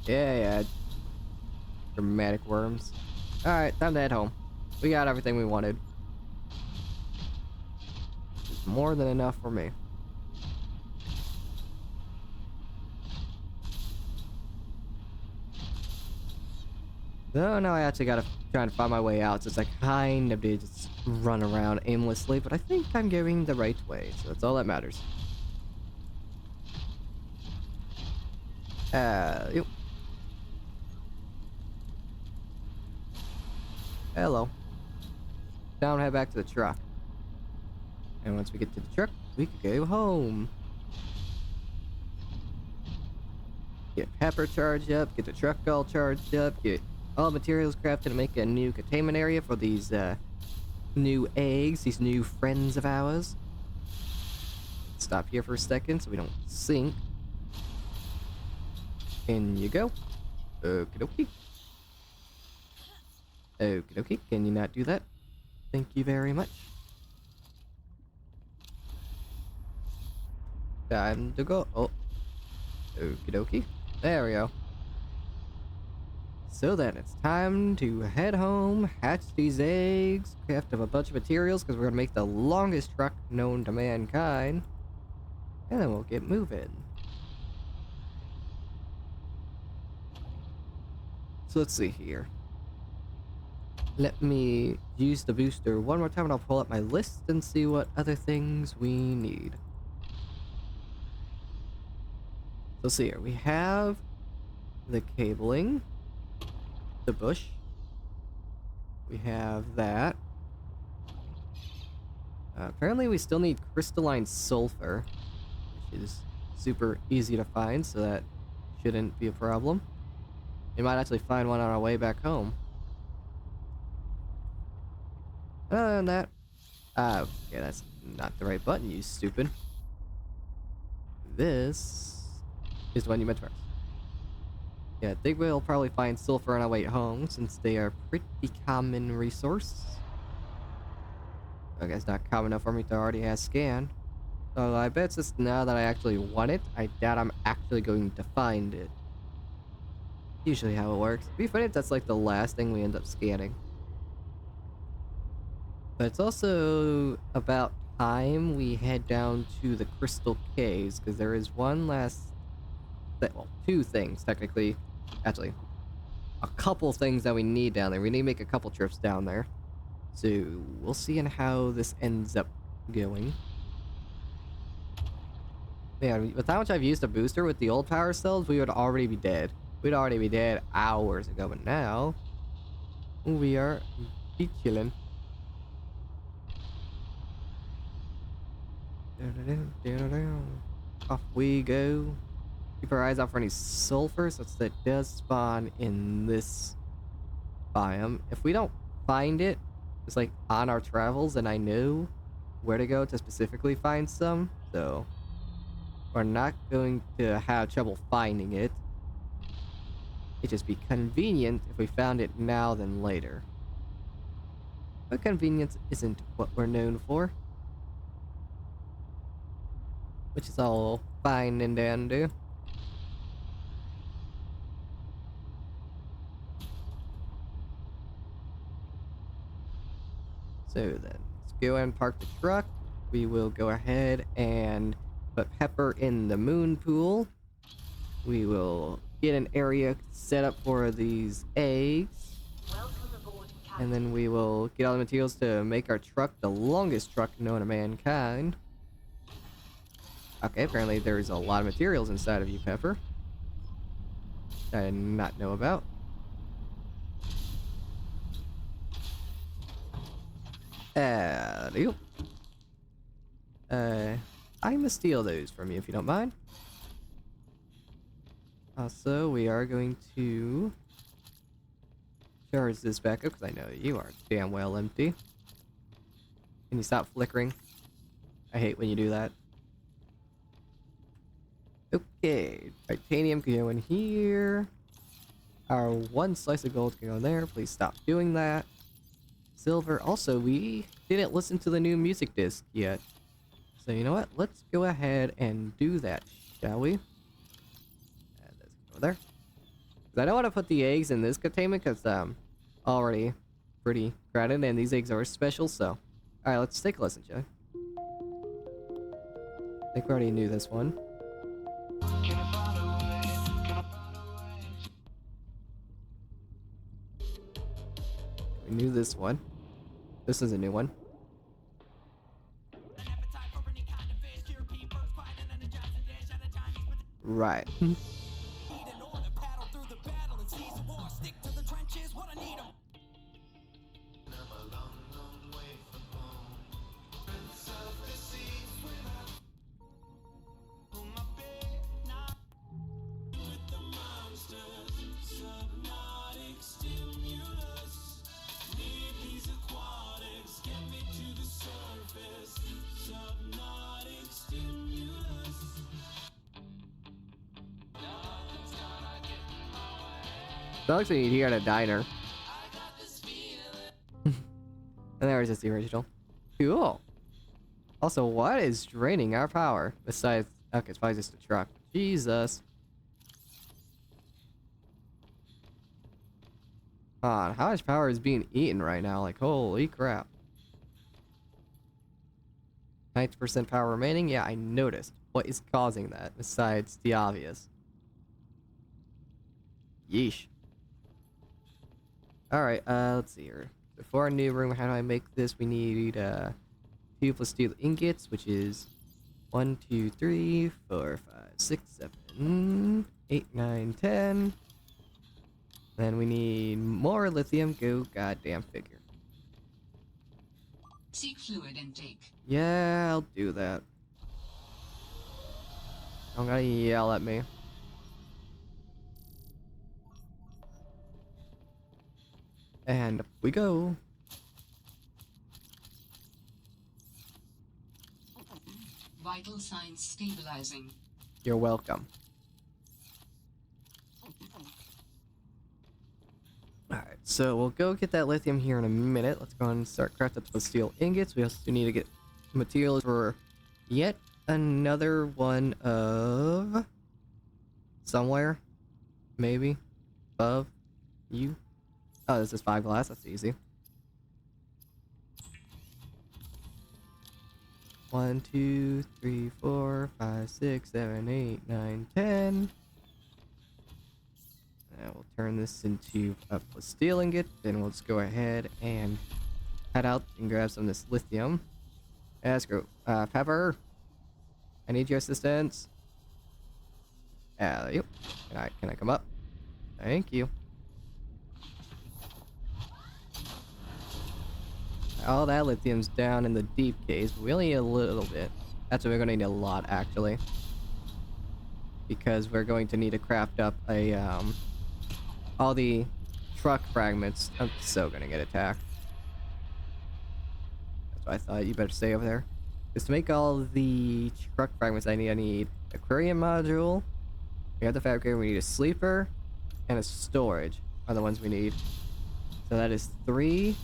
Yeah. Dramatic worms. Alright, time to head home. We got everything we wanted. It's more than enough for me. So now I actually gotta try and find my way out, since I kind of did just run around aimlessly, but I think I'm going the right way, so that's all that matters. Yep. Hello. Now head back to the truck. And once we get to the truck, we can go home. Get Pepper charged up, get the truck all charged up, get all materials crafted to make a new containment area for these new eggs, these new friends of ours. Stop here for a second so we don't sink. In you go. Okie dokie. Okie dokie. Can you not do that? Thank you very much. Time to go. Oh. Okie dokie. There we go. So then it's time to head home, hatch these eggs, craft up a bunch of materials because we're going to make the longest truck known to mankind. And then we'll get moving. So let's see here. Let me use the booster one more time and I'll pull up my list and see what other things we need. So let's see here. We have the cabling, the bush. We have that. Apparently we still need crystalline sulfur, which is super easy to find, so that shouldn't be a problem. We might actually find one on our way back home. Other than that, yeah, that's not the right button, you stupid. This is the one you meant first. Yeah, I think we'll probably find sulfur on our way home, since they are pretty common resource. I guess not common enough for me to already have scan. So I bet it's just now that I actually want it, I doubt I'm actually going to find it. Usually how it works. It'd be funny if that's like the last thing we end up scanning. But it's also about time we head down to the Crystal Caves, because there is one last... well, two things, technically. Actually, a couple things that we need down there. We need to make a couple trips down there. So, we'll see how this ends up going. Yeah, with how much I've used a booster with the old power cells, we would already be dead. We'd already be dead hours ago, but now we are chilling. Off we go. Keep our eyes out for any sulfur, since that does spawn in this biome. If we don't find it, it's like on our travels, and I know where to go to specifically find some, so we're not going to have trouble finding it. It'd just be convenient if we found it now than later. But convenience isn't what we're known for. Which is all fine and dandy. So then, let's go and park the truck. We will go ahead and put Pepper in the moon pool. We will get an area set up for these eggs. And then we will get all the materials to make our truck the longest truck known to mankind. Okay, apparently there's a lot of materials inside of you, Pepper. I did not know about. Deal. I'm gonna steal those from you if you don't mind. Also, we are going to charge this back up because I know you are damn well empty. Can you stop flickering? I hate when you do that. Okay, titanium can go in here. Our one slice of gold can go in there. Please stop doing that. Silver. Also, we didn't listen to the new music disc yet. So you know what? Let's go ahead and do that, shall we? Let's go there. 'Cause I don't want to put the eggs in this containment because already pretty crowded and these eggs are special. So, all right, let's take a listen, shall we? I think we already knew this one. We knew this one. This is a new one. Right. Dogs we need here at a diner. And there was just the original. Cool. Also, what is draining our power? Besides, okay, it's probably just a truck. Jesus. On, how much power is being eaten right now? Like, holy crap. 90% power remaining? Yeah, I noticed. What is causing that besides the obvious? Yeesh. Alright, let's see here. So for our new room, how do I make this? We need 2 plus steel ingots, which is 1, 2, 3, 4, 5, 6, 7, 8, 9, 10. Then we need more lithium. Go goddamn figure. Seek fluid intake. Yeah, I'll do that. Don't gotta yell at me. And up we go. Vital signs stabilizing. You're welcome. Alright, so we'll go get that lithium here in a minute. Let's go and start crafting up some steel ingots. We also need to get materials for yet another one of... somewhere. Maybe. Above. You. Oh, this is 5 glass. That's easy. 1, 2, 3, 4, 5, 6, 7, 8, 9, 10. And we'll turn this into a steel ingot. Then we'll just go ahead and head out and grab some of this lithium. Let's go. Pepper, I need your assistance. Yep. Can I come up? Thank you. All that lithium's down in the deep caves, but we only need a little bit. That's what we're going to need a lot, actually. Because we're going to need to craft up a, all the truck fragments. I'm so going to get attacked. That's why I thought you better stay over there. Because to make all the truck fragments I need aquarium module. We have the fabricator, we need a sleeper, and a storage are the ones we need. So that is 3.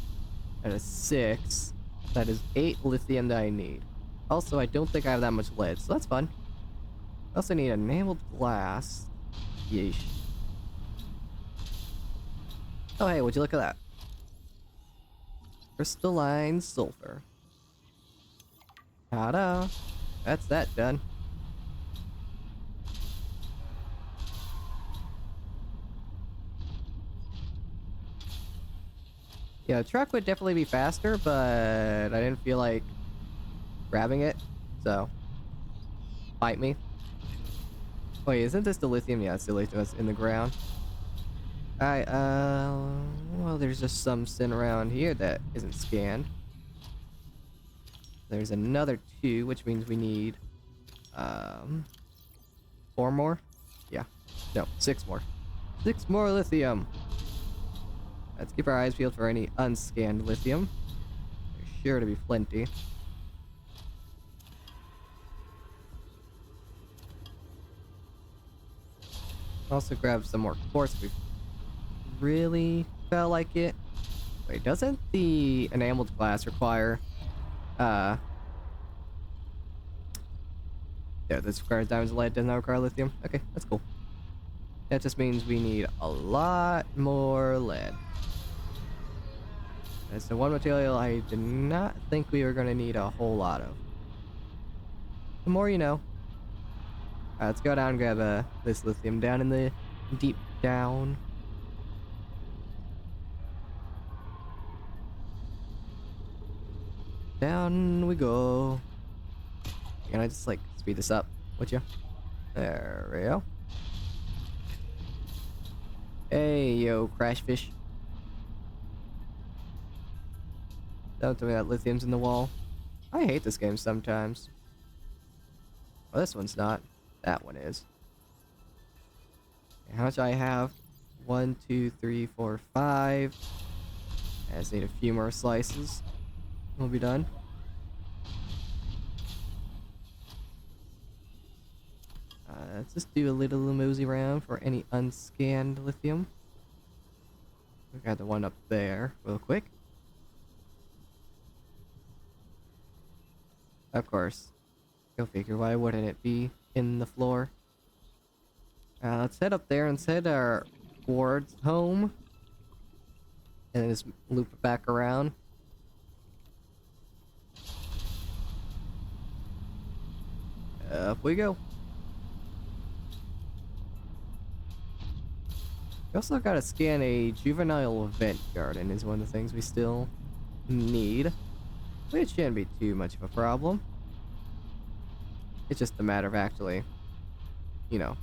That is 6. That is 8 lithium that I need. Also, I don't think I have that much lead, so that's fun. I also need enameled glass. Yeesh. Oh, hey, would you look at that? Crystalline sulfur. Ta-da! That's that done. Yeah, the truck would definitely be faster, but I didn't feel like grabbing it, so fight me. Wait, isn't this the lithium? Yeah, it's the lithium that's in the ground. Alright, well, there's just some sitting around here that isn't scanned. There's another 2, which means we need, 4 more? Yeah. No, 6 more. 6 more lithium! Let's keep our eyes peeled for any unscanned lithium. There's sure to be plenty. Also grab some more quartz if we really felt like it. Wait, doesn't the enameled glass require yeah, this requires diamonds and lead, does not require lithium? Okay, that's cool. That just means we need a lot more lead. That's the one material I did not think we were going to need a whole lot of. The more you know. Alright, let's go down and grab this lithium down in the deep down. Down we go. Can I just like speed this up, would you? There we go. Hey, yo, crash fish. Don't tell me that lithium's in the wall. I hate this game sometimes. Well, this one's not. That one is. Okay, how much I have? 1, 2, 3, 4, 5. I just need a few more slices. We'll be done. Let's just do a little mosey around for any unscanned lithium. We got the one up there real quick. Of course. Go figure, why wouldn't it be in the floor? Let's head up there and head our towards home. And then just loop it back around. Up we go. We also gotta scan a juvenile vent garden is one of the things we still need. Which shouldn't be too much of a problem. It's just a matter of actually, you know,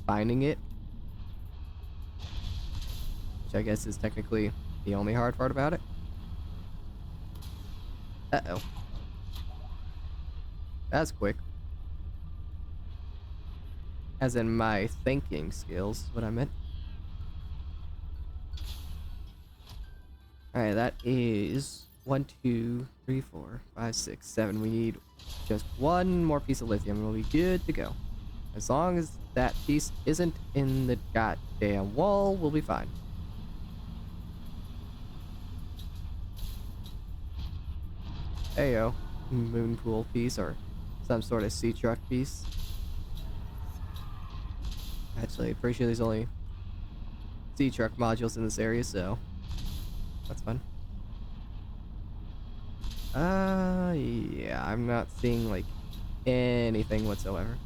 finding it. Which I guess is technically the only hard part about it. Uh-oh. That's quick. As in my thinking skills, is what I meant. Alright, that is 1, 2, 3, 4, 5, 6, 7. We need just one more piece of lithium and we'll be good to go. As long as that piece isn't in the goddamn wall, we'll be fine. Heyo. Moon pool piece or some sort of sea truck piece. Actually, pretty sure there's only sea truck modules in this area, so that's fun. Yeah, I'm not seeing like anything whatsoever.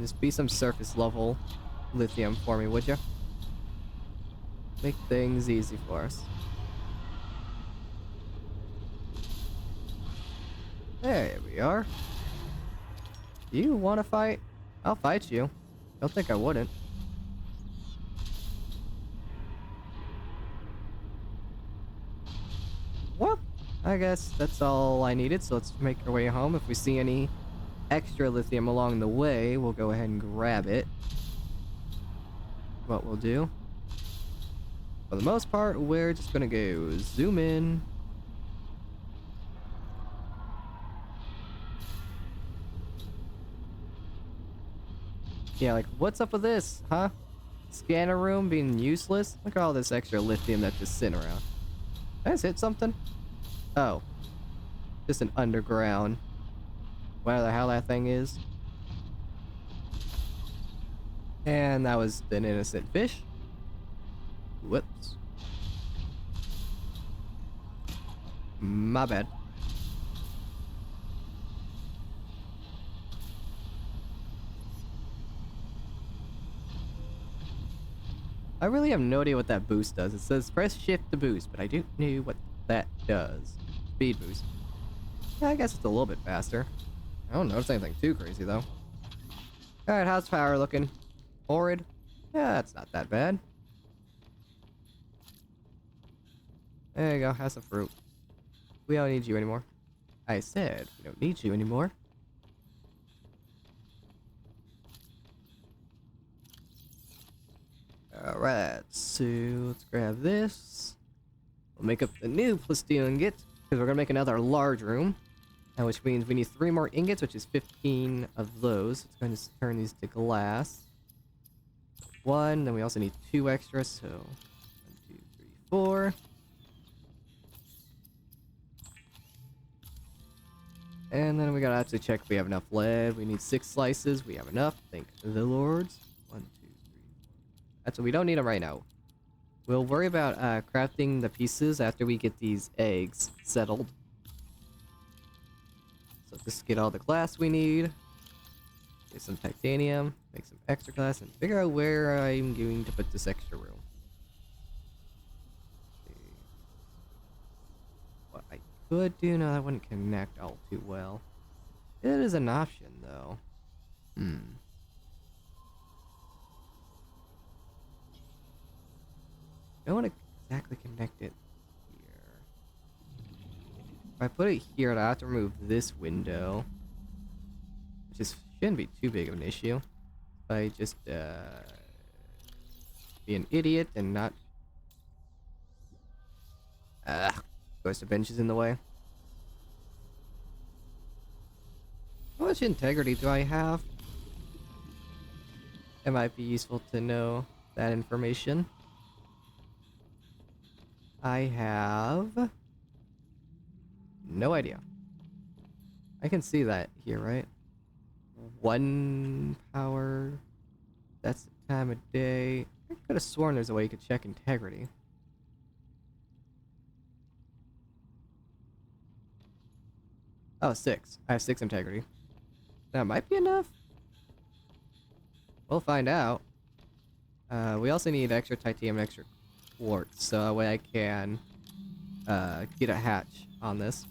Just be some surface level lithium for me, would you? Make things easy for us. There we are. You want to fight? I'll fight you. Don't think I wouldn't. Well, I guess that's all I needed, so let's make our way home. If we see any extra lithium along the way, we'll go ahead and grab it. What we'll do. For the most part, we're just gonna go zoom in. Yeah, like, what's up with this, huh? Scanner room being useless? Look at all this extra lithium that's just sitting around. Did I just hit something? Oh. Just an underground. Whatever the hell that thing is. And that was an innocent fish. Whoops. My bad. I really have no idea what that boost does. It says press shift to boost, but I don't know what that does. Speed boost. Yeah, I guess it's a little bit faster. I don't notice anything too crazy though. Alright, how's power looking? Horrid? Yeah, it's not that bad. There you go, have some fruit. We don't need you anymore. I said we don't need you anymore. Alright, so let's grab this. We'll make up the new plasteel ingot, because we're going to make another large room. Which means we need 3 more ingots, which is 15 of those. It's going to turn these to glass. 1, then we also need 2 extra, so 1, 2, 3, 4. And then we gotta actually check if we have enough lead. We need 6 slices. We have enough. Thank the lords. 1, 2, 3, 4. That's what we don't need them right now. We'll worry about crafting the pieces after we get these eggs settled. So just get all the glass we need. Get some titanium. Make some extra glass and figure out where I'm going to put this extra room. What I could do, no, that wouldn't connect all too well. It is an option, though. I don't want to exactly connect it here. If I put it here, I have to remove this window, which is, shouldn't be too big of an issue. If I just be an idiot and not goes to benches in the way. How much integrity do I have? It might be useful to know that information. I have no idea. I can see that here, right? 1 power. That's the time of day. I could have sworn there's a way you could check integrity. Oh, 6. I have 6 integrity. That might be enough. We'll find out. We also need extra titanium and extra quartz, so that way I can get a hatch on this.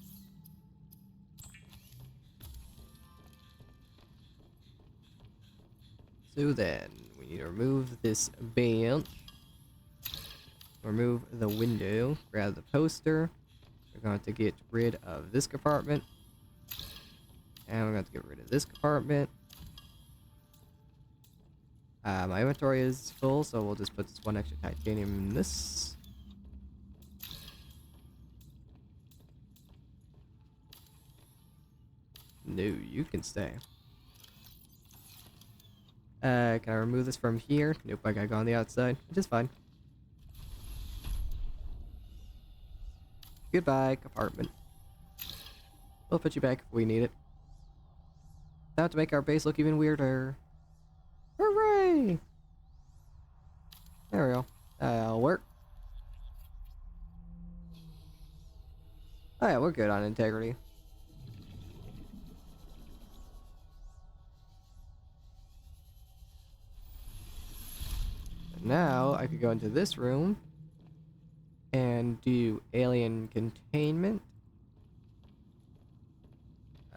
So then, we need to remove this bench. Remove the window. Grab the poster. We're going to get rid of this compartment. And we're going to get rid of this compartment. My inventory is full, so we'll just put this 1 extra titanium in this. No, you can stay. Can I remove this from here? Nope, I gotta go on the outside, which is fine. Goodbye, compartment. We'll put you back if we need it. Now to make our base look even weirder. Hooray! There we go. That'll work. Oh yeah, we're good on integrity. Now I could go into this room and do alien containment.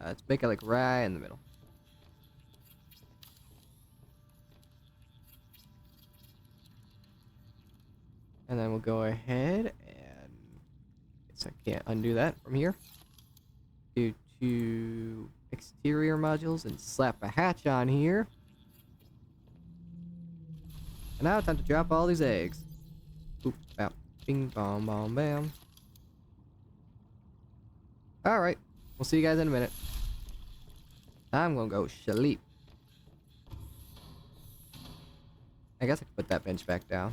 Let's make it like right in the middle. And then we'll go ahead and guess I can't undo that from here. Do 2 exterior modules and slap a hatch on here. And now time to drop all these eggs. Boop, bam, bing, bom, bom, bam. Alright, we'll see you guys in a minute. I'm gonna go sleep. I guess I could put that bench back down.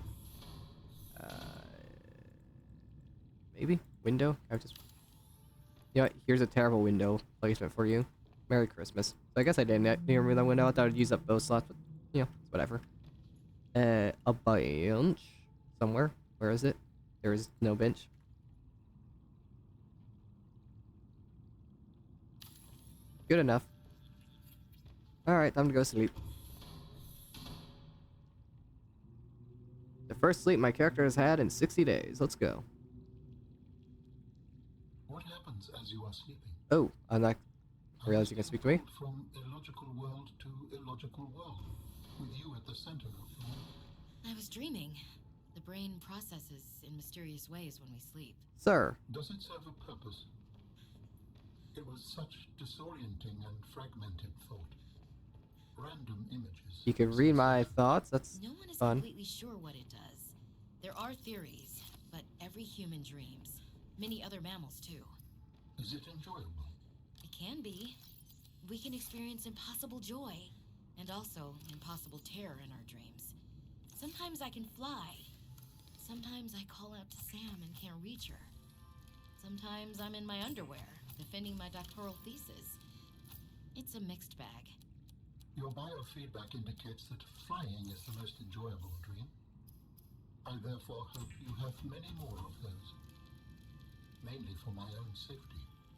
Maybe? Window? I just... You know what? Here's a terrible window placement for you. Merry Christmas. So I guess I didn't remove that window. I thought I'd use up those slots, but, you know, it's whatever. A bench. Somewhere. Where is it? There is no bench. Good enough. Alright, time to go sleep. The first sleep my character has had in 60 days. Let's go. What happens as you are sleeping? Oh, I'm not... I realize you can speak to me. From illogical world to illogical world, with you at the center of the world. I was dreaming. The brain processes in mysterious ways when we sleep. Sir. Does it serve a purpose? It was such disorienting and fragmented thought. Random images. You can read my thoughts. That's No one is fun. completely sure what it does. There are theories, but every human dreams. Many other mammals too. Is it enjoyable? It can be. We can experience impossible joy, and also impossible terror in our dreams. Sometimes I can fly. Sometimes I call out to Sam and can't reach her. Sometimes I'm in my underwear, defending my doctoral thesis. It's a mixed bag. Your biofeedback indicates that flying is the most enjoyable dream. I therefore hope you have many more of those. Mainly for my own safety.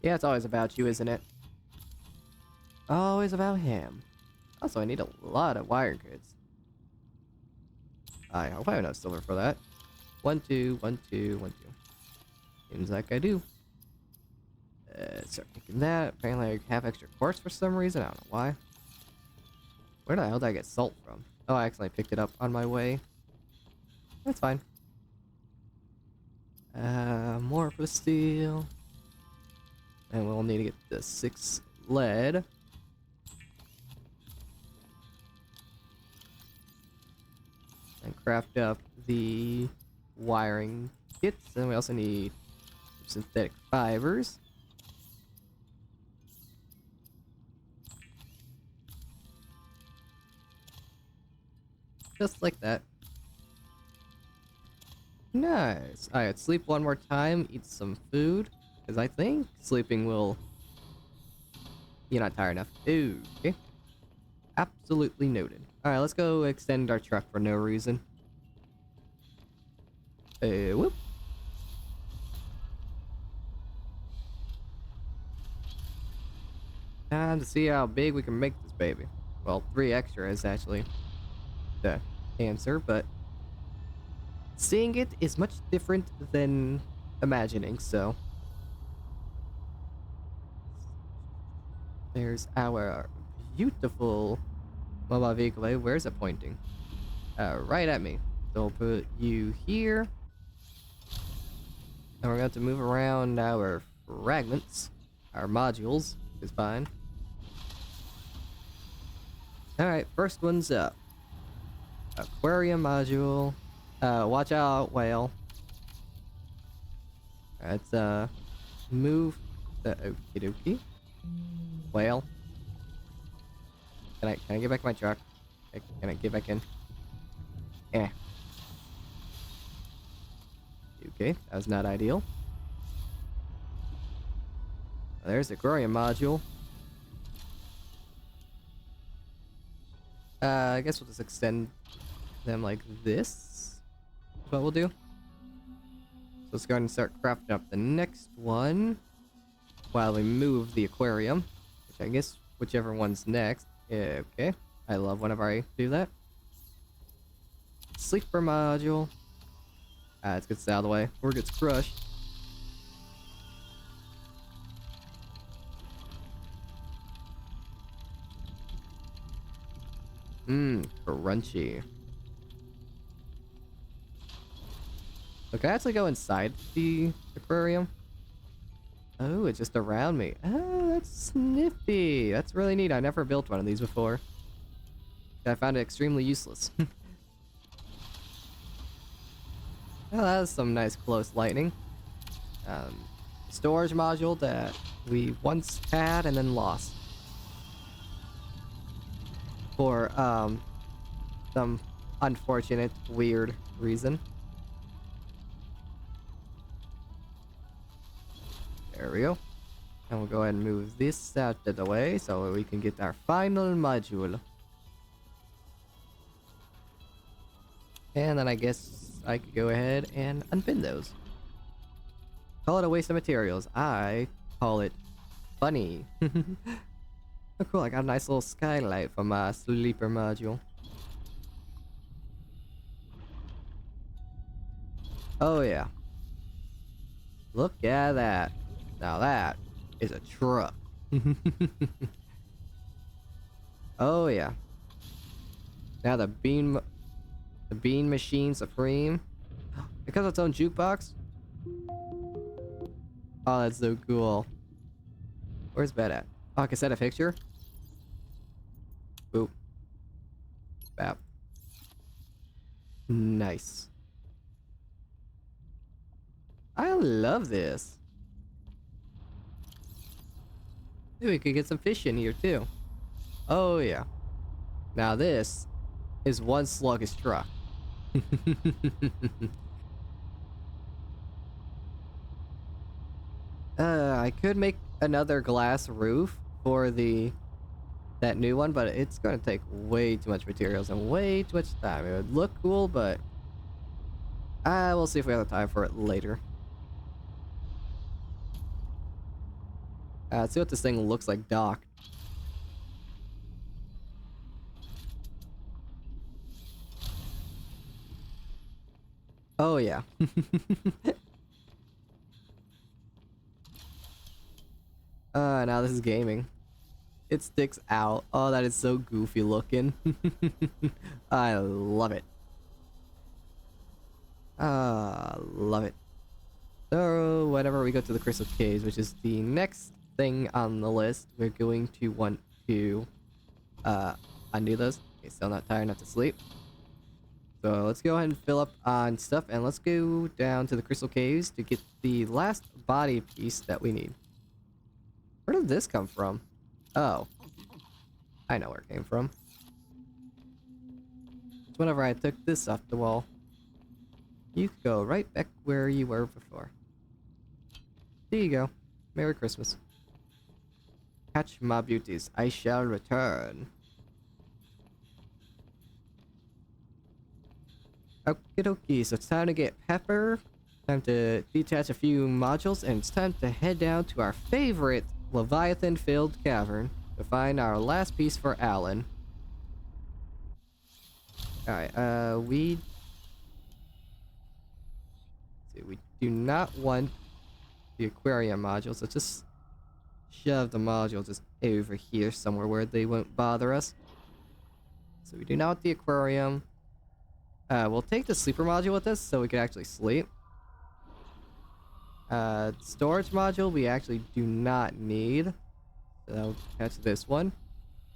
Yeah, it's always about you, isn't it? Always about him. Also, I need a lot of wire grids. I hope I have enough silver for that. 1, 2, 1, 2, 1, 2. Seems like I do. Start making that. Apparently I have extra quartz for some reason. I don't know why. Where the hell did I get salt from? Oh, I accidentally picked it up on my way. That's fine. More for steel. And we'll need to get the 6 lead. And craft up the wiring kits. And we also need some synthetic fibers. Just like that. Nice. Alright, sleep one more time, eat some food. Because I think sleeping will... You're not tired enough. Ooh, okay. Absolutely noted. Alright, let's go extend our truck for no reason. Whoop. Time to see how big we can make this baby. Well, 3 extra is actually the answer, but seeing it is much different than imagining, so. There's our beautiful mobile vehicle. Where's it pointing? Right at me. So we'll put you here. And we're going to move around our fragments. Our modules is fine. Alright, first one's up. Aquarium module. Watch out, whale. Let's move the okie dokie. Whale. Can I get back in my truck? Can I get back in? Eh. Okay, that was not ideal. There's the aquarium module. I guess we'll just extend them like this. That's what we'll do. So let's go ahead and start crafting up the next one while we move the aquarium, which I guess whichever one's next. Yeah, okay. I love whenever I do that. Sleeper module. Let's get this out of the way before it gets crushed. Crunchy. So can I actually go inside the aquarium? Oh, it's just around me. Oh, that's nifty. That's really neat. I never built one of these before. I found it extremely useless. Well, that was some nice close lightning. Storage module that we once had and then lost. For, some unfortunate, weird reason. There we go. And we'll go ahead and move this out of the way so we can get our final module. And then I guess I could go ahead and unpin those. Call it a waste of materials. I call it funny. Oh cool, I got a nice little skylight for my sleeper module. Oh yeah. Look at that. Now that is a truck. Oh yeah. Now the bean machine supreme. It comes with its own jukebox. Oh, that's so cool. Where's bed at? Oh, I can set a picture. Boop. Bap. Nice. I love this. Maybe we could get some fish in here too. Oh yeah. Now this is one sluggish truck. I could make another glass roof for that new one, but it's going to take way too much materials and way too much time. It would look cool, but we'll see if we have the time for it later. Let's see what this thing looks like docked. Oh yeah. Now this is gaming. It sticks out. Oh, that is so goofy looking. I love it. Love it. So, whenever we go to the Crystal Caves, which is the next thing on the list, we're going to want to undo those. Okay, still not tired enough to sleep. So let's go ahead and fill up on stuff, and let's go down to the Crystal Caves to get the last body piece that we need. Where did this come from? Oh. I know where it came from. whenever I took this off the wall, you could go right back where you were before. There you go. Merry Christmas. Catch my beauties, I shall return. Okie dokie, so it's time to get Pepper. Time to detach a few modules, and it's time to head down to our favorite Leviathan-filled cavern to find our last piece for Alan. Alright, we do not want the aquarium modules. Let's just shove the module just over here somewhere where they won't bother us. So we do not want the aquarium. We'll take the sleeper module with us so we can actually sleep. Storage module we actually do not need. So that's this one.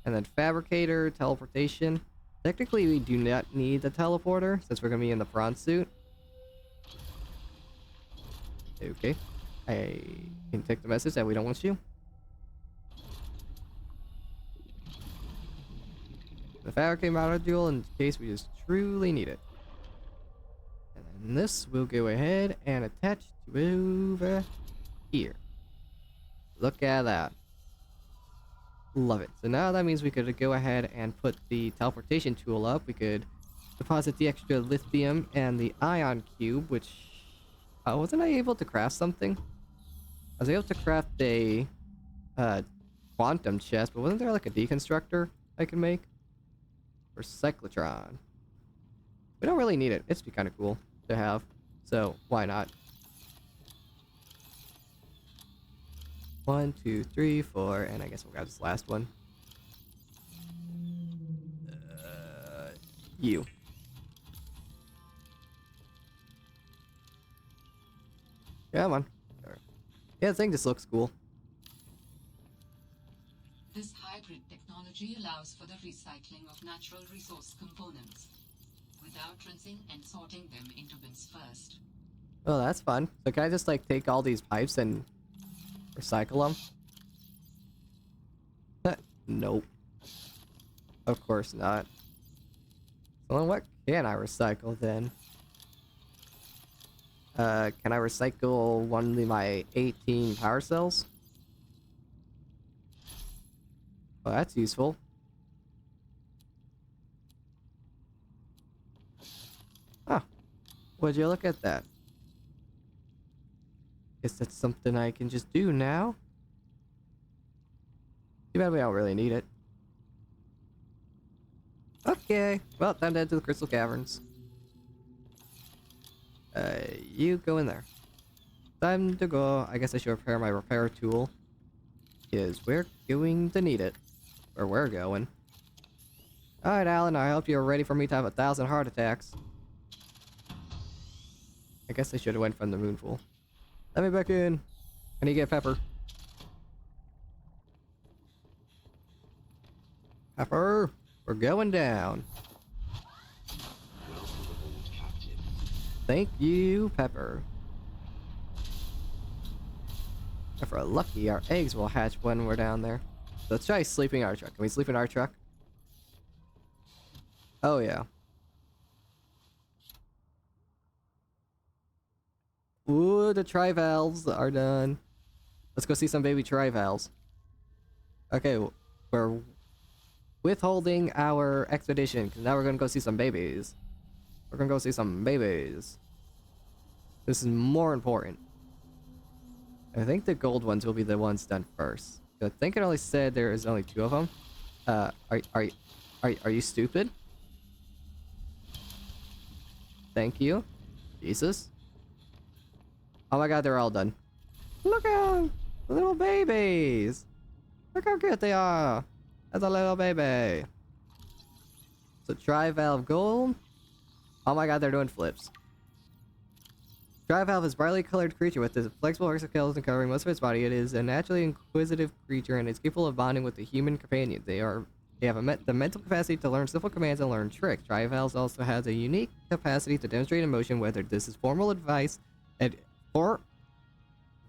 And then fabricator, teleportation. Technically we do not need the teleporter since we're going to be in the prawn suit. Okay. I can take the message that we don't want you. The fabricate module in case we just truly need it. And then this we'll go ahead and attach to over here. Look at that. Love it. So now that means we could go ahead and put the teleportation tool up. We could deposit the extra lithium and the ion cube, which... wasn't I able to craft something? I was able to craft a quantum chest, but wasn't there like a deconstructor I can make? Or cyclotron. We don't really need it. It'd be kind of cool to have. So, why not? 1, 2, 3, 4, and I guess we'll grab this last one. You. Come on. Yeah, the thing just looks cool. This hybrid technology allows for the recycling of natural resource components, without rinsing and sorting them into bins first. Oh, that's fun. So can I just like take all these pipes and recycle them? Nope. Of course not. So then what can I recycle then? Can I recycle one of my 18 power cells? Oh, that's useful. Huh. Would you look at that? Guess that's something I can just do now. Too bad we don't really need it. Okay. Well, time to head to the Crystal Caverns. You go in there. Time to go. I guess I should repair my repair tool. Because we're going to need it. Where we're going. Alright, Alan, I hope you're ready for me to have 1,000 heart attacks. I guess I should have went from the moon pool. Let me back in. I need to get Pepper. Pepper, we're going down. Thank you, Pepper. If we're lucky, our eggs will hatch when we're down there. Let's try sleeping in our truck. Can we sleep in our truck? Oh, yeah. Ooh, the trivalves are done. Let's go see some baby trivalves. Okay, we're withholding our expedition, because now we're going to go see some babies. We're going to go see some babies. This is more important. I think the gold ones will be the ones done first. I think it only said there is only 2 of them. Are you stupid? Thank you. Jesus. Oh my god, they're all done. Look at the little babies. Look how cute they are. That's a little baby. So trivalve gold. Oh my god, they're doing flips. Trivalve is a brightly colored creature with a flexible exoskeleton covering most of its body. It is a naturally inquisitive creature and is capable of bonding with the human companion. They have the mental capacity to learn simple commands and learn tricks. Trivalve also has a unique capacity to demonstrate emotion, whether this is formal advice or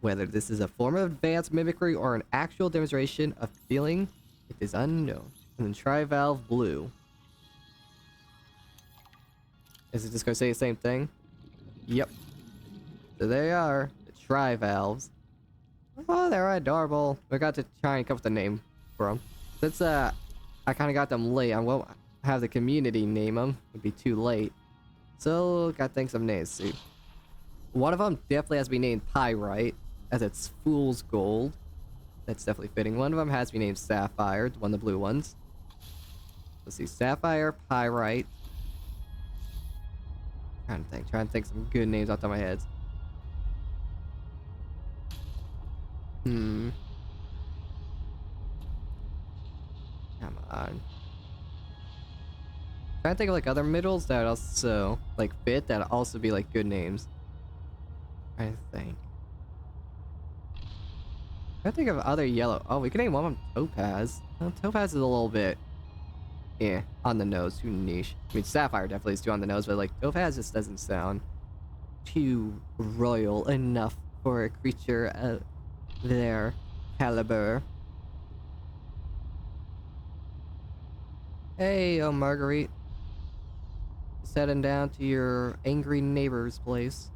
whether this is a form of advanced mimicry or an actual demonstration of feeling, it is unknown. And then Trivalve Blue. Is it just gonna say the same thing? Yep. So there they are, the trivalves. Oh, they're adorable. I got to try and come up with a name for them. Since I kind of got them late, I won't have the community name them. It'd be too late. So got to think some names too. One of them definitely has to be named Pyrite, as it's fool's gold. That's definitely fitting. One of them has to be named Sapphire, one of the blue ones. Let's see, Sapphire, Pyrite. Trying to think some good names off the top of my head. Come on. Trying to think of like other middles that also like fit that also be like good names. I think. I think of other yellow. Oh, we can name one of them Topaz. Well, Topaz is a little bit, on the nose, too niche. I mean, Sapphire definitely is too on the nose, but like Topaz just doesn't sound too royal enough for a creature of their caliber. Hey, oh Marguerite. Just heading down to your angry neighbor's place.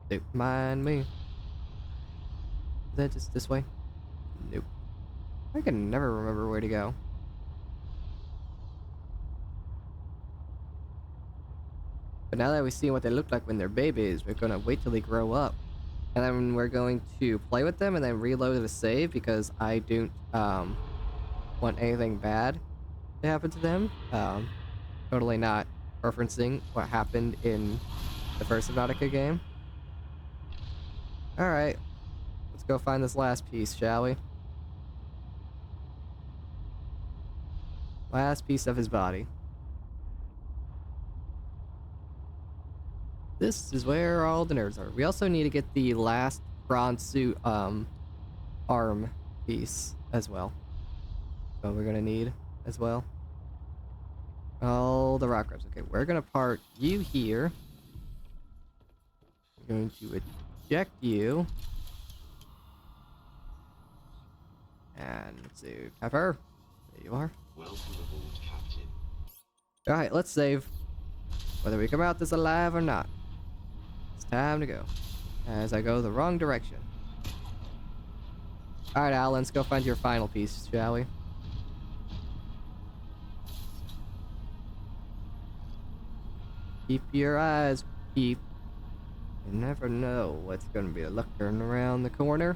Don't mind me. Is that just this way? Nope. I can never remember where to go. But now that we've seen what they look like when they're babies, we're gonna wait till they grow up. And then we're going to play with them and then reload the save because I don't want anything bad to happen to them. Totally not referencing what happened in the first Subnautica game. Alright. Let's go find this last piece, shall we? Last piece of his body. This is where all the nerds are. We also need to get the last bronze suit arm piece as well. So we're gonna need as well. All the rock grabs. Okay, we're gonna park you here. We're going to eject you. And let's see, Pepper. There you are. Welcome aboard, Captain. Alright, let's save. Whether we come out this alive or not. It's time to go. As I go the wrong direction. Alright, Al, let's go find your final piece, shall we? Keep your eyes peep. You never know what's gonna be lurking around the corner.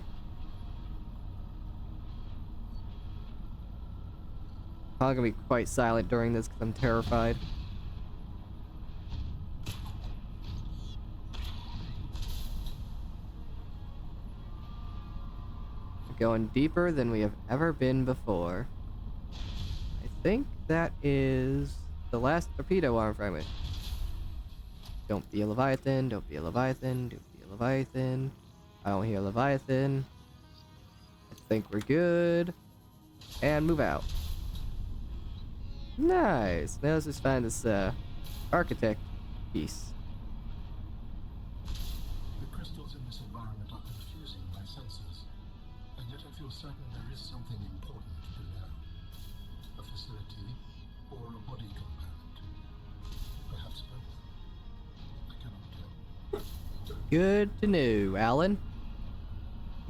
I'm gonna be quite silent during this because I'm terrified. We're going deeper than we have ever been before. I think that is the last torpedo arm fragment. Don't be a Leviathan, don't be a Leviathan, don't be a Leviathan. I don't hear Leviathan. I think we're good. And move out. Nice. Now let's just find this architect piece. The crystals in this environment are confusing my senses, and yet I feel certain there is something important below. A facility or a body component. Perhaps both. I cannot tell. Good to know, Alan.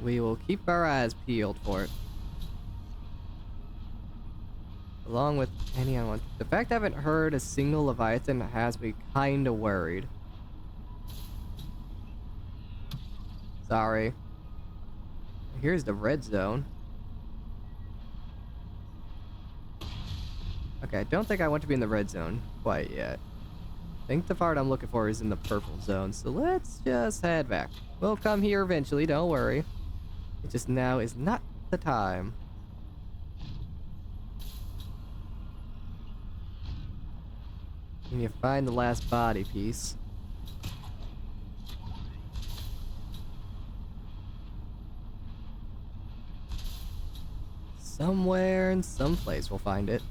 We will keep our eyes peeled for it. Along with any other one. The fact I haven't heard a single Leviathan has me kinda worried. Sorry. Here's the red zone. Okay, I don't think I want to be in the red zone quite yet. I think the part I'm looking for is in the purple zone, so let's just head back. We'll come here eventually, don't worry. It just now is not the time. And you find the last body piece. Somewhere in some place we'll find it.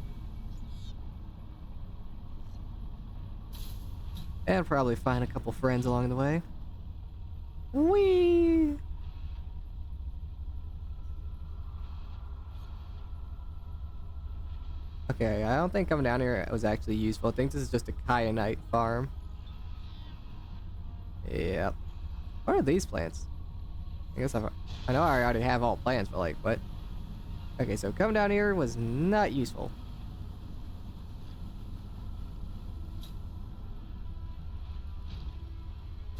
And probably find a couple friends along the way. Whee! Okay, I don't think coming down here was actually useful. I think this is just a kyanite farm. Yep. What are these plants? I guess I know I already have all plants, but like, what? Okay, so coming down here was not useful.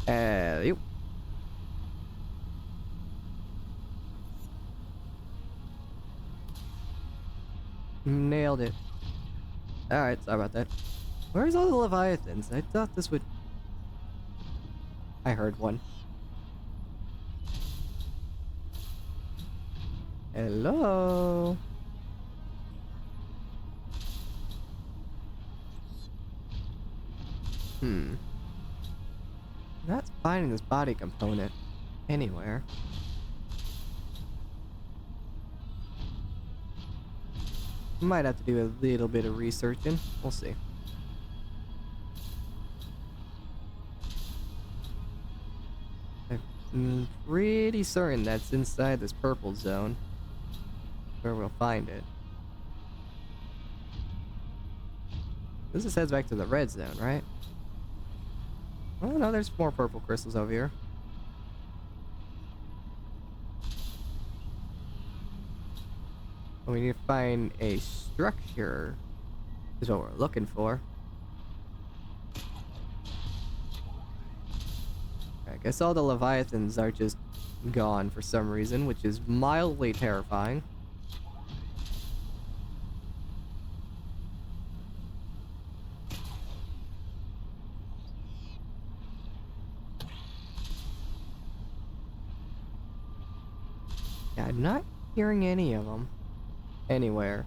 You. Nailed it. Alright, sorry about that. Where's all the Leviathans? I thought this would... I heard one. Hello? Not finding this body component anywhere. Might have to do a little bit of researching. We'll see. I'm pretty certain that's inside this purple zone where we'll find it. This just heads back to the red zone, right? Oh no, there's more purple crystals over here. We need to find a structure, is what we're looking for. I guess all the Leviathans are just gone for some reason, which is mildly terrifying. Yeah, I'm not hearing any of them anywhere.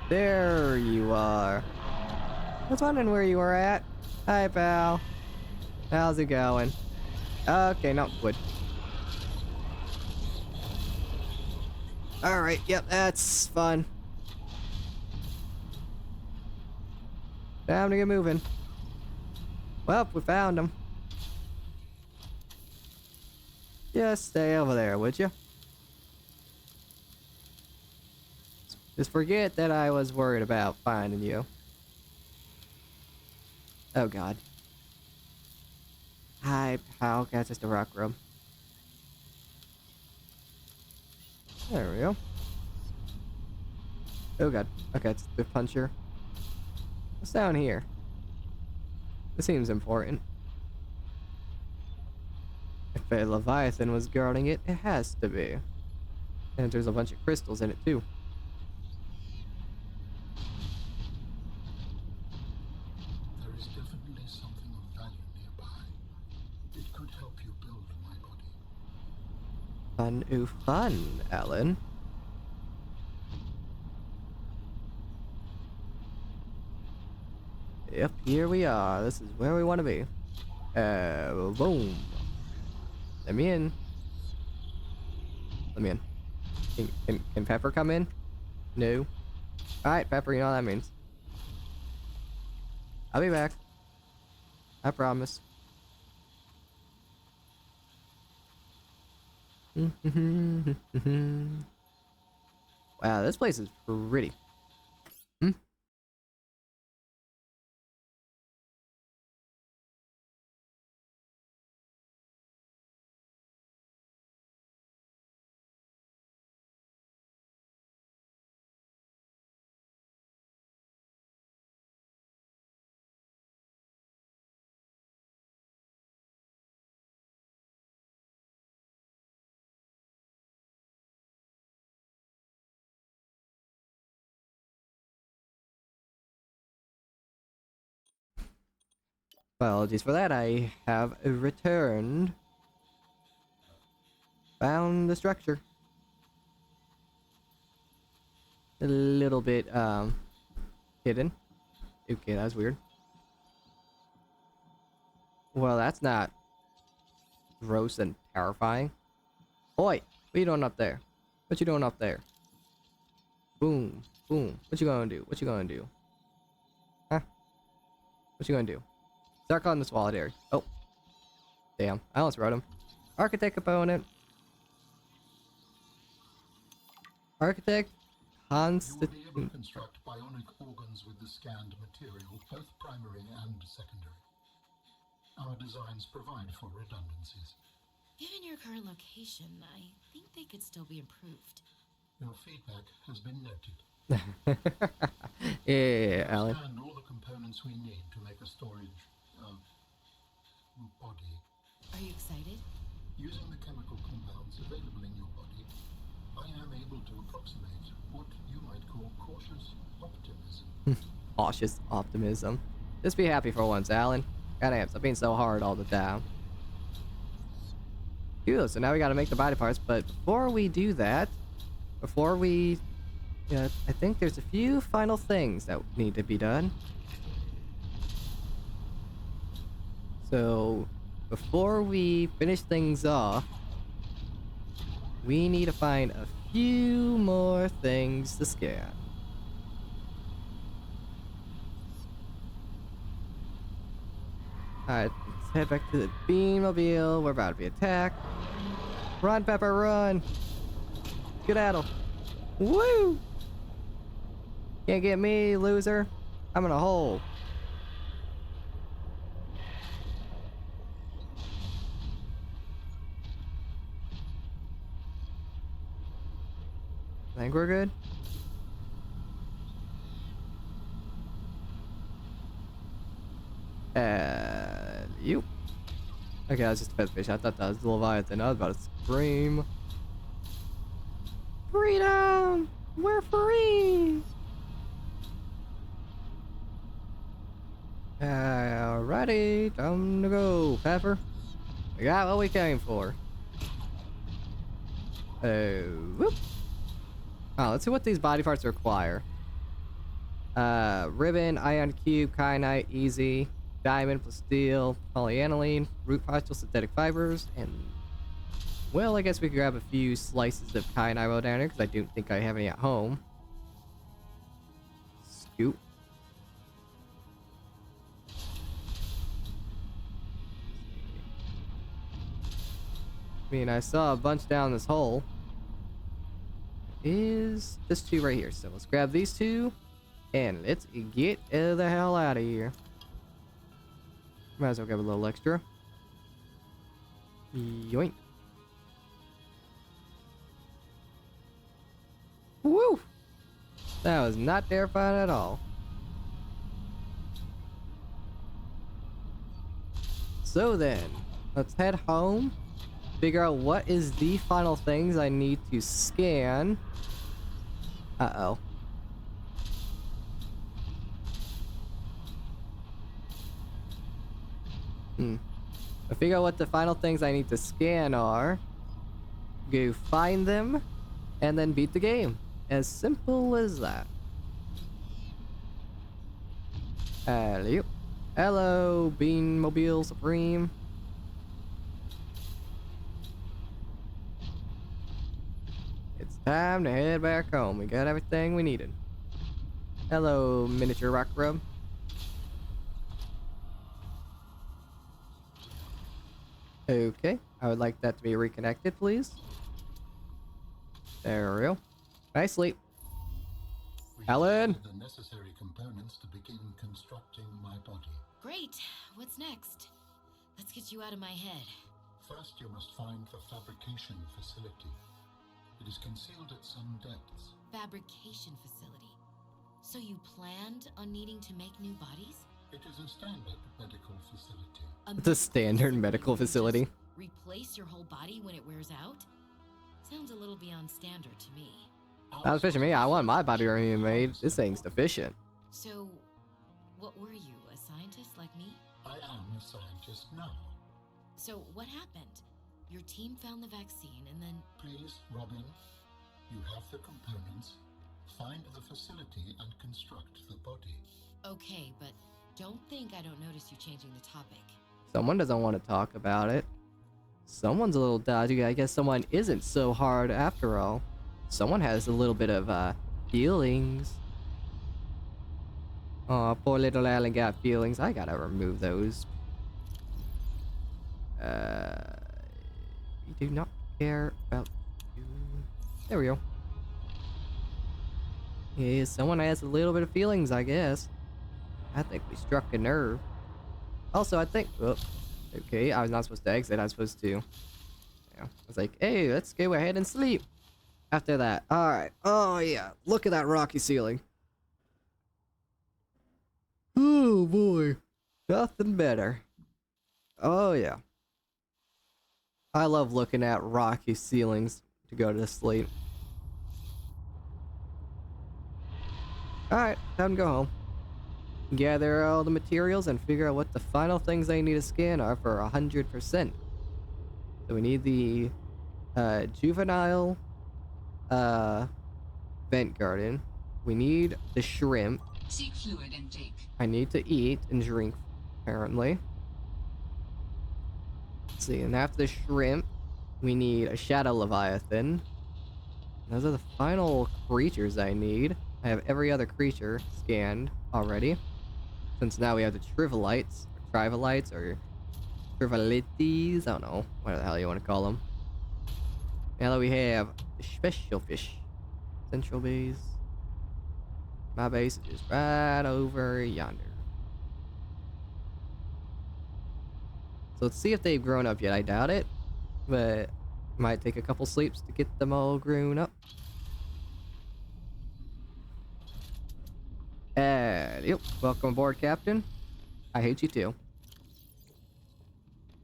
There you are. I was wondering where you were at. Hi, pal. How's it going? Okay, no, wood. Alright, yep, that's fun. Time to get moving. Well, we found him. Just stay over there, would you? Just forget that I was worried about finding you. Oh god. Hi, pal. Okay, it's just a rock room. There we go. Oh god. Okay, it's the puncher. What's down here? This seems important. If a Leviathan was guarding it, it has to be. And there's a bunch of crystals in it too. There is definitely something of value nearby. It could help you build my body. Fun, ooh, fun, Alan. Yep, here we are. This is where we want to be. Boom. Let me in. Let me in. Can Pepper come in? No. Alright, Pepper, you know what that means. I'll be back. I promise. Wow, this place is pretty. Apologies for that. I have returned. Found the structure. A little bit hidden. Okay, that's weird. Well, that's not gross and terrifying. Oi, what you doing up there? What you doing up there? Boom, boom. What you gonna do? What you gonna do? Huh? What you gonna do? Start calling this wallet area. Oh. Damn, I almost wrote him. Architect component. Architect You will be able to Constitute. construct bionic organs with the scanned material, both primary and secondary. Our designs provide for redundancies. Given your current location, I think they could still be improved. Your feedback has been noted. Yeah, We've Alan. scanned all the components we need to make a storage body. Are you excited? Using the chemical compounds available in your body, I am able to approximate what you might call cautious optimism. Cautious optimism. Just be happy for once, Alan. Goddamn, stop being so hard all the time. Cool, so now we gotta make the body parts, but before we do that, before we... I think there's a few final things that need to be done. So, before we finish things off, we need to find a few more things to scan. Alright, let's head back to the Beanmobile. We're about to be attacked. Run, Pepper, run! Skedaddle! Woo! Can't get me, loser. I'm in a hole. I think we're good. You. Okay, I was just a fed fish. I thought that was the Leviathan. I was about to scream. Freedom! We're free! Alrighty, time to go, Pepper. We got what we came for. Whoop. Oh, let's see what these body parts require. Ribbon, ion cube, kyanite, easy, diamond plus steel, polyaniline, root particle, synthetic fibers, and... Well, I guess we could grab a few slices of kyanite down here, because I don't think I have any at home. Scoop. I mean, I saw a bunch down this hole. Is this two right here. So let's grab these two and let's get the hell out of here. Might as well grab a little extra. Yoink. Woo! That was not terrifying at all. So then, let's head home. Figure out what is the final things I need to scan. Uh-oh. I figure out what the final things I need to scan are. Go find them. And then beat the game. As simple as that. Hello. Hello, Beanmobile Supreme. It's time to head back home. We got everything we needed. Hello, miniature rock grub. Okay, I would like that to be reconnected, please. There we go. Nice sleep. We Alan? have the necessary components to begin constructing my body. Great. What's next? Let's get you out of my head. First, you must find the fabrication facility. It is concealed at some depths. Fabrication facility. So you planned on needing to make new bodies? It is a standard medical facility. It's a standard medical facility. Replace your whole body when it wears out? Sounds a little beyond standard to me. Not efficient me. I want my body being made. This thing's deficient. So, what were you, a scientist like me? I am a scientist now. So, what happened? Your team found the vaccine and then... Please, Robin, you have the components. Find the facility and construct the body. Okay, but don't think I don't notice you changing the topic. Someone doesn't want to talk about it. Someone's a little dodgy. I guess someone isn't so hard after all. Someone has a little bit of, feelings. Aw, poor little Alan got feelings. I gotta remove those. We do not care about you. There we go. Yeah, someone has a little bit of feelings, I guess. I think we struck a nerve. Also, I think... Oh, okay, I was not supposed to exit. I was supposed to... Yeah, I was like, hey, let's go ahead and sleep. After that. Alright. Oh, yeah. Look at that rocky ceiling. Oh, boy. Nothing better. Oh, yeah. I love looking at rocky ceilings to go to sleep. Alright, time to go home. Gather all the materials and figure out what the final things I need to scan are for 100%. So we need the juvenile vent garden. We need the shrimp. Seek fluid intake. I need to eat and drink, apparently. Let's see, and after the shrimp, we need a shadow leviathan. Those are the final creatures I need. I have every other creature scanned already. Since now we have the trivolites, or trivolites, I don't know, what the hell you want to call them. Now we have the special fish. Central base. My base is just right over yonder. So let's see if they've grown up yet. I doubt it, but might take a couple sleeps to get them all grown up. And yep, welcome aboard, Captain. I hate you too.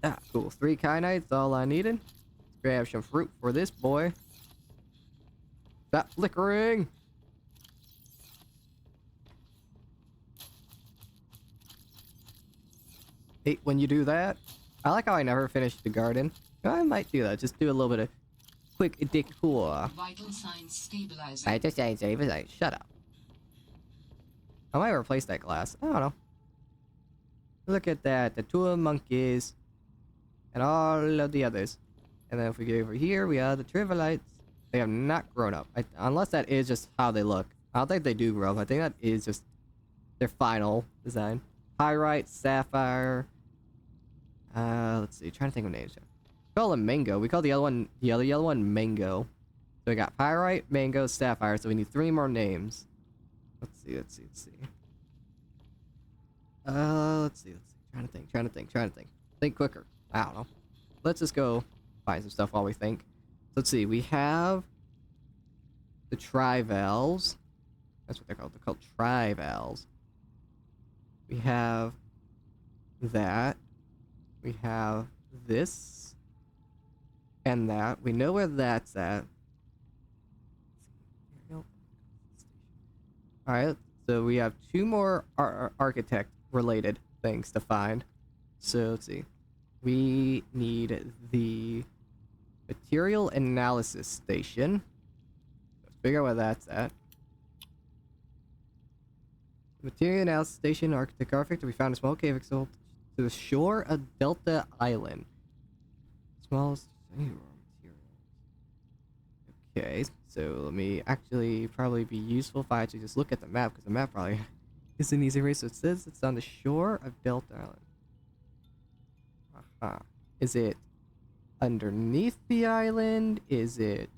Ah, cool. 3 kinites, all I needed. Let's grab some fruit for this boy. Stop flickering! Hate when you do that. I like how I never finished the garden. I might do that. Just do a little bit of quick decor. Vital signs stabilizing. I just ain't stabilizing. Shut up. I might replace that glass. I don't know. Look at that. The 2 monkeys. And all of the others. And then if we go over here, we have the trivolites. They have not grown up. Unless that is just how they look. I don't think they do grow up. I think that is just their final design. Pyrite, sapphire. Let's see. Trying to think of names. We call them mango. We call the other yellow one mango. So we got pyrite, mango, sapphire. So we need 3 more names. Let's see. Let's see. Trying to think. Think quicker. I don't know. Let's just go find some stuff while we think. Let's see. We have the trivals. That's what they're called. They're called trivals. We have that. We have this. And that. We know where that's at. Alright, so we have 2 more architect related things to find. So let's see. We need the material analysis station. Let's figure out where that's at. Material analysis station, architect. We found a small cave exalt to the shore of Delta Island. Smallest material. Okay, so let me actually probably be useful if I actually just look at the map, because the map probably is an easy way. So it says it's on the shore of Delta Island. Is it underneath the island? Is it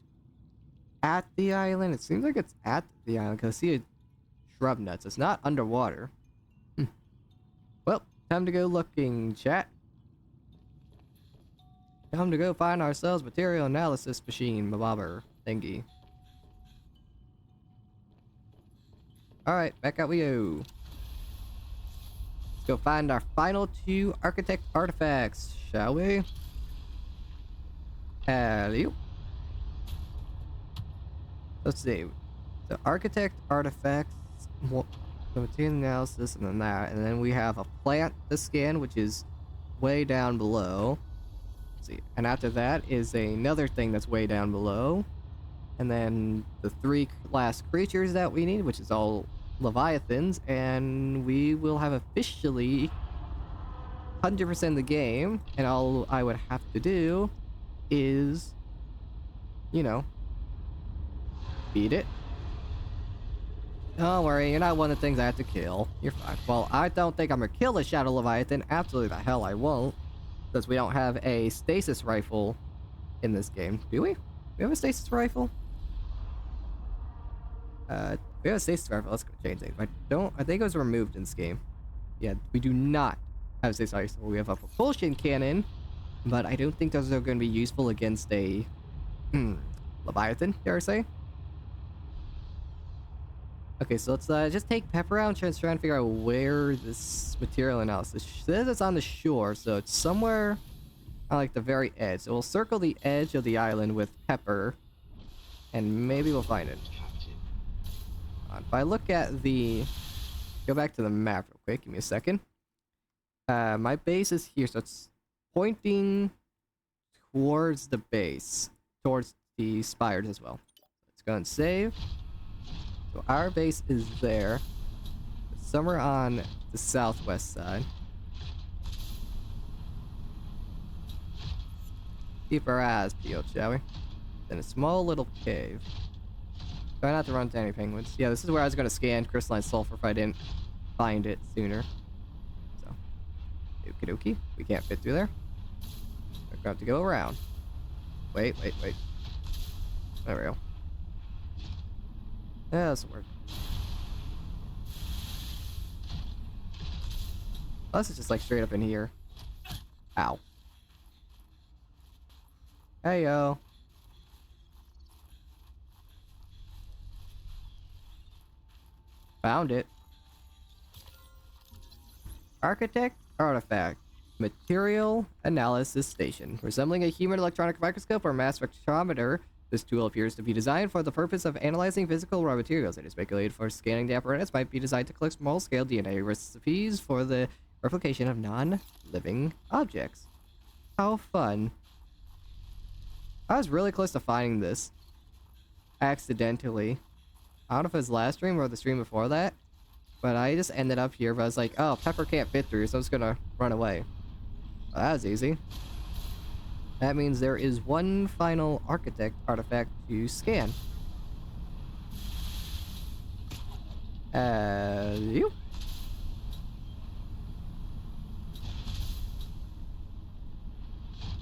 at the island? It seems like it's at the island, because I see a shrub nuts. It's not underwater. Well, time to go looking, chat. Time to go find ourselves material analysis machine, bobber thingy. Alright, back out we go. Let's go find our final 2 architect artifacts, shall we? Hello. Let's see. The architect artifacts, the material analysis, and then that. And then we have a plant to scan, which is way down below. Let's see. And after that is another thing that's way down below. And then the 3 last creatures that we need, which is all leviathans. And we will have officially 100% the game. And all I would have to do is, you know, beat it. Don't worry, you're not one of the things I have to kill. You're fine. Well, I don't think I'm gonna kill a Shadow Leviathan. Absolutely the hell I won't. Because we don't have a stasis rifle in this game. Do we? We have a stasis rifle? We have a safe survival. Let's go change things. I think it was removed in this game. Yeah, we do not have a safe survival. We have a propulsion cannon, but I don't think those are going to be useful against a Leviathan, dare I say. Okay, so let's just take Pepper out and try and figure out where this material analysis says it's on the shore, so it's somewhere on like the very edge. So we'll circle the edge of the island with Pepper, and maybe we'll find it. If I look at the... Go back to the map real quick, give me a second. My base is here, so it's pointing towards the base, towards the spires as well. Let's go and save. So our base is there. It's somewhere on the southwest side. Keep our eyes peeled, shall we? Then a small little cave. Try not to run into any penguins. Yeah, this is where I was going to scan crystalline sulfur if I didn't find it sooner. So, okie dokie. We can't fit through there. We're going to have to go around. Wait. There we go. Yeah, this will work. Oh, this is just like straight up in here. Ow. Hey, yo. Found it. Architect artifact. Material analysis station. Resembling a human electronic microscope or mass spectrometer, this tool appears to be designed for the purpose of analyzing physical raw materials. It is speculated for scanning the apparatus might be designed to collect small-scale DNA recipes for the replication of non-living objects. How fun. I was really close to finding this. Accidentally. I don't know if it was last stream or the stream before that, but I just ended up here, but I was like, oh, Pepper can't fit through, so I'm just gonna run away. Well, that was easy. That means there is one final architect artifact to scan. You?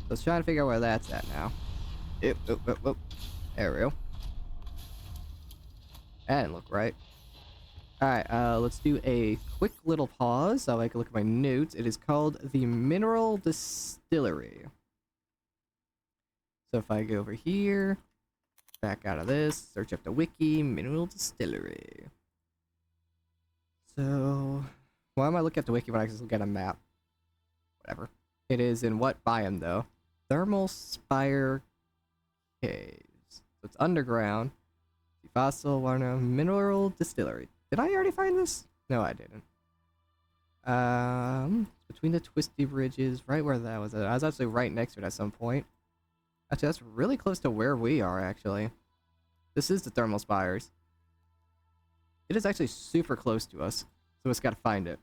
Let's try and figure out where that's at now. Yep. There we go. That didn't look right. Alright, let's do a quick little pause so I can look at my notes. It is called the Mineral Distillery. So if I go over here, back out of this, search up the wiki, Mineral Distillery. So, why am I looking at the wiki when I can just look at a map? Whatever. It is in what biome though? Thermal Spire Caves. So it's underground. Fossil water mineral distillery. Did I already find this? No, I didn't. Between the twisty bridges, right where that was. I was actually right next to it at some point. Actually, that's really close to where we are, actually. This is the thermal spires. It is actually super close to us, so it's gotta find it.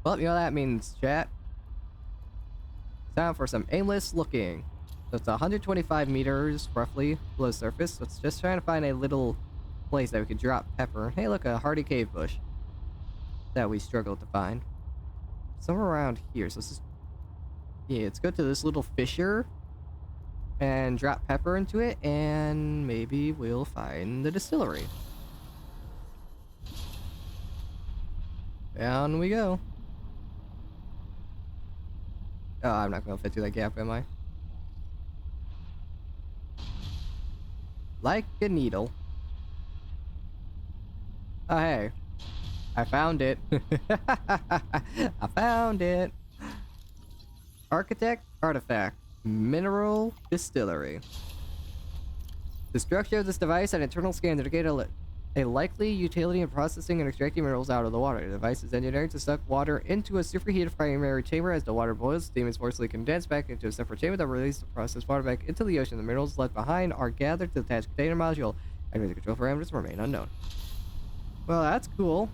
Well, you know what that means, chat. Time for some aimless looking. So it's 125 meters, roughly, below surface. So it's just trying to find a little place that we could drop Pepper. Hey, look, a hardy cave bush. That we struggled to find. Somewhere around here. So let's let's go to this little fissure. And drop Pepper into it. And maybe we'll find the distillery. Down we go. Oh, I'm not going to fit through that gap, am I? Like a needle. Oh, hey. I found it. I found it. Architect artifact. Mineral distillery. The structure of this device and internal scan indicate a likely utility in processing and extracting minerals out of the water. The device is engineered to suck water into a superheated primary chamber. As the water boils, steam is forcibly condensed back into a separate chamber that releases the processed water back into the ocean. The minerals left behind are gathered to the attached container module. Activate the control parameters remain unknown. Well, that's cool.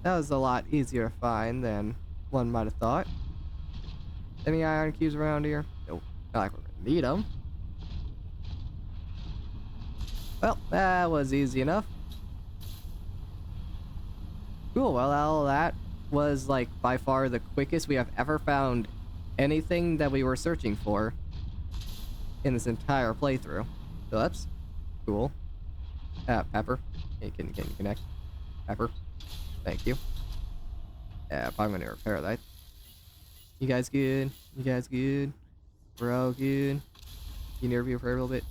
That was a lot easier to find than one might have thought. Any iron cubes around here? Nope. Not like we're gonna need them. Well, that was easy enough. Cool, well, that was like by far the quickest we have ever found anything that we were searching for in this entire playthrough. So that's Cool. Pepper. Can you connect? Pepper. Thank you. Yeah, if I'm gonna repair that. You guys good? You guys good? We're all good. You near me for a little bit?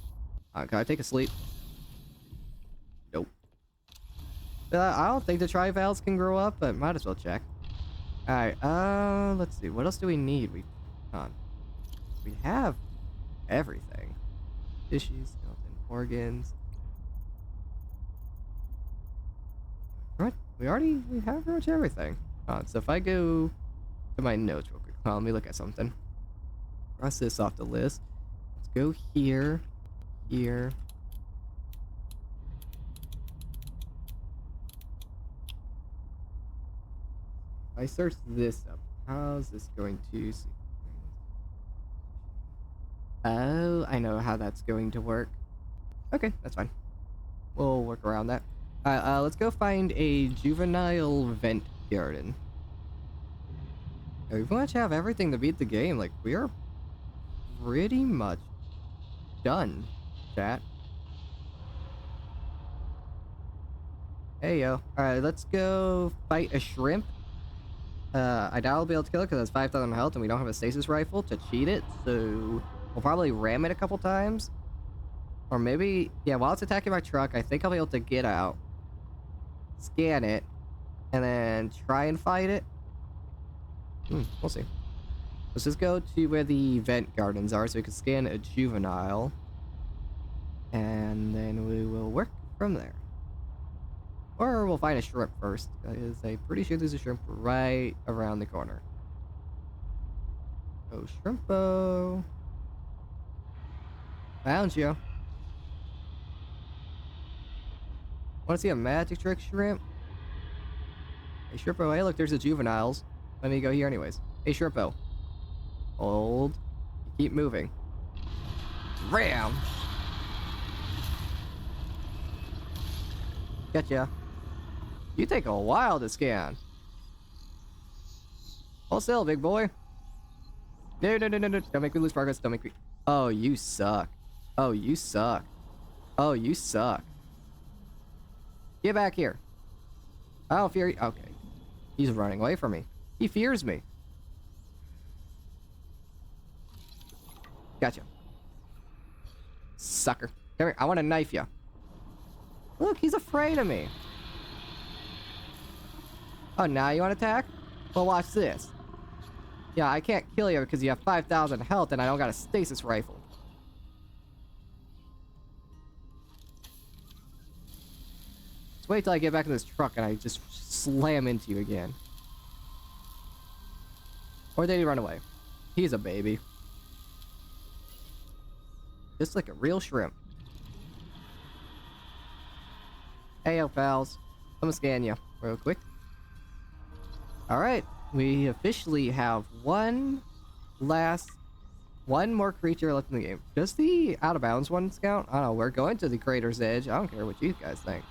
Can I take a sleep? Nope. I don't think the tri-valves can grow up, but might as well check. Alright, let's see. What else do we need? We have everything. Tissues, skeleton, organs. What? We have pretty much everything. So if I go to my notes real quick. Let me look at something. Cross this off the list. Let's go here. Here. If I search this up, how's this going to see? Oh, I know how that's going to work. Okay, that's fine. We'll work around that. Alright, let's go find a juvenile vent garden. We pretty much have everything to beat the game. Like, we are pretty much done, chat. Hey, yo. Alright, let's go fight a shrimp. I doubt I'll be able to kill it because it has 5,000 health and we don't have a stasis rifle to cheat it, so we'll probably ram it a couple times. Or maybe, yeah, while it's attacking my truck, I think I'll be able to get out, scan it, and then try and fight it. We'll see. Let's just go to where the vent gardens are so we can scan a juvenile. And then we will work from there. Or we'll find a shrimp first, because I'm pretty sure there's a shrimp right around the corner. Oh, shrimpo. Found you. Want to see a magic trick, shrimp? Hey, shrimpo, hey, look, there's the juveniles. Let me go here anyways. Hey, shrimpo. Hold. Keep moving. Ram! Gotcha. You take a while to scan. Hold still, big boy. No. Don't make me lose progress. Don't make me... Oh, you suck. Oh, you suck. Oh, you suck. Get back here. I don't fear you. Okay. He's running away from me. He fears me. Gotcha. Sucker. Come here. I want to knife you. Look, he's afraid of me. Oh, now you want to attack? Well, watch this. Yeah, I can't kill you because you have 5,000 health and I don't got a stasis rifle. Let's wait till I get back in this truck and I just slam into you again. Or did he run away? He's a baby. Just like a real shrimp. Hey, yo, pals. I'm gonna scan you real quick. Alright, we officially have one more creature left in the game. Just the out of bounds one, Scout? I don't know, we're going to the crater's edge. I don't care what you guys think.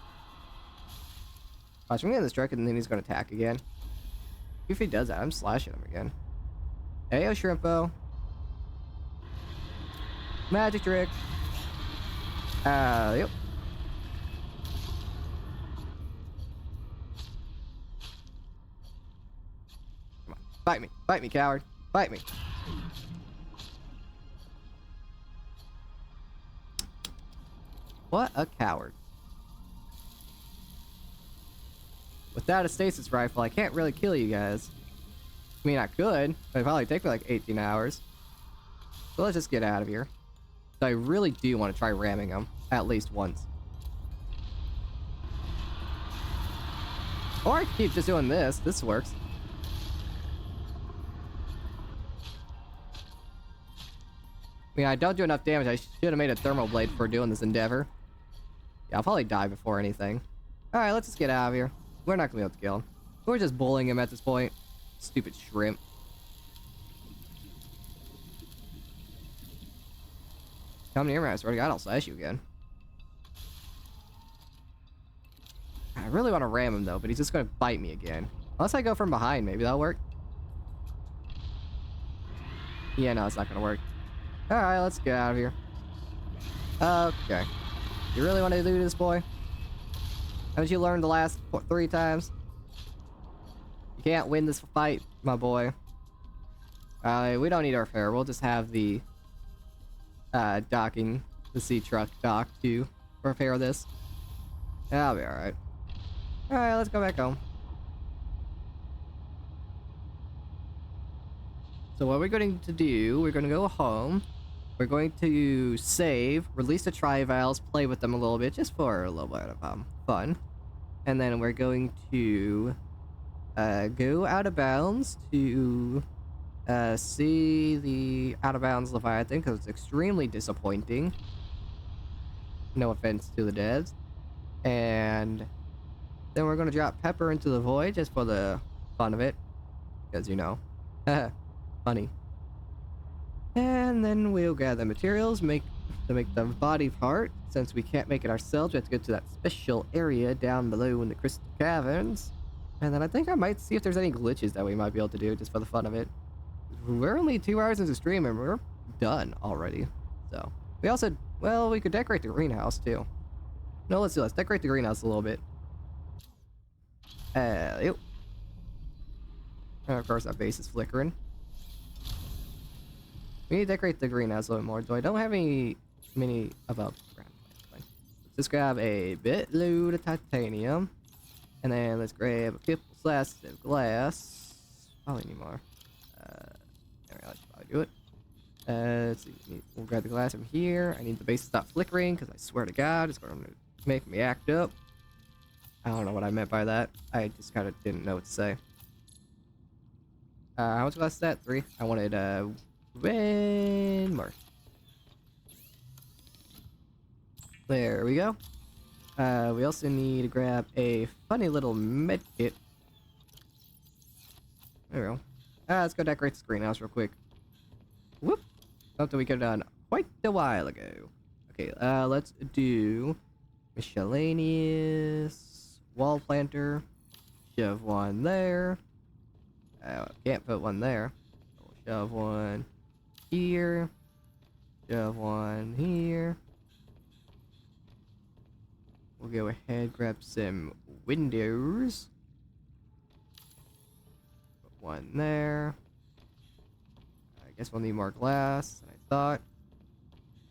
Watch me get in this truck and then he's gonna attack again. If he does that, I'm slashing him again. Hey, yo, shrimpo. Magic trick. Yep. Come on, bite me. Bite me, coward. Bite me. What a coward. Without a stasis rifle, I can't really kill you guys. I mean, I could, but it'd probably take me like 18 hours. So let's just get out of here. So I really do want to try ramming them at least once. Or I can keep just doing this. This works. I mean, I don't do enough damage. I should have made a thermal blade for doing this endeavor. Yeah, I'll probably die before anything. Alright, let's just get out of here. We're not gonna be able to kill him. We're just bullying him at this point. Stupid shrimp. Come near me, I swear to God, I'll slash you again. I really want to ram him though, but he's just gonna bite me again. Unless I go from behind, maybe that'll work. Yeah, no, it's not gonna work. Alright, let's get out of here. Okay. You really want to do this, boy? Haven't you learned the last 3 times? You can't win this fight, my boy. We don't need our fare. We'll just have the docking, the sea truck dock to repair this. I'll be alright. Alright, let's go back home. So what we're going to do, we're going to go home. We're going to save, release the trivials, play with them a little bit, just for a little bit of fun. And then we're going to go out of bounds to see the out of bounds Leviathan, because it's extremely disappointing. No offense to the devs. And then we're going to drop Pepper into the void just for the fun of it. Because, you know, funny. And then we'll gather materials, to make the body part. Since we can't make it ourselves, we have to go to that special area down below in the crystal caverns. And then I think I might see if there's any glitches that we might be able to do just for the fun of it. We're only 2 hours into stream and we're done already. So we also, well, we could decorate the greenhouse too. No, let's do this. Decorate the greenhouse a little bit. Yep. And of course, that base is flickering. We need to decorate the greenhouse a little bit more. Though I don't have many above ground plants. Let's just grab a bit load of titanium. And then let's grab a couple slices of glass. Probably need more. There we go, let's probably do it. Let's see. We'll grab the glass from here. I need the base to stop flickering because I swear to God, it's going to make me act up. I don't know what I meant by that. I just kind of didn't know what to say. How much glass is that? 3? I wanted, one more. There we go. We also need to grab a funny little med kit. There we go. Let's go decorate this greenhouse real quick. Whoop! Something we could have done quite a while ago. Okay, let's do miscellaneous wall planter. Shove one there. Can't put one there. We'll shove one here. Shove one here. We'll go ahead, grab some windows. Put one there. I guess we'll need more glass than I thought.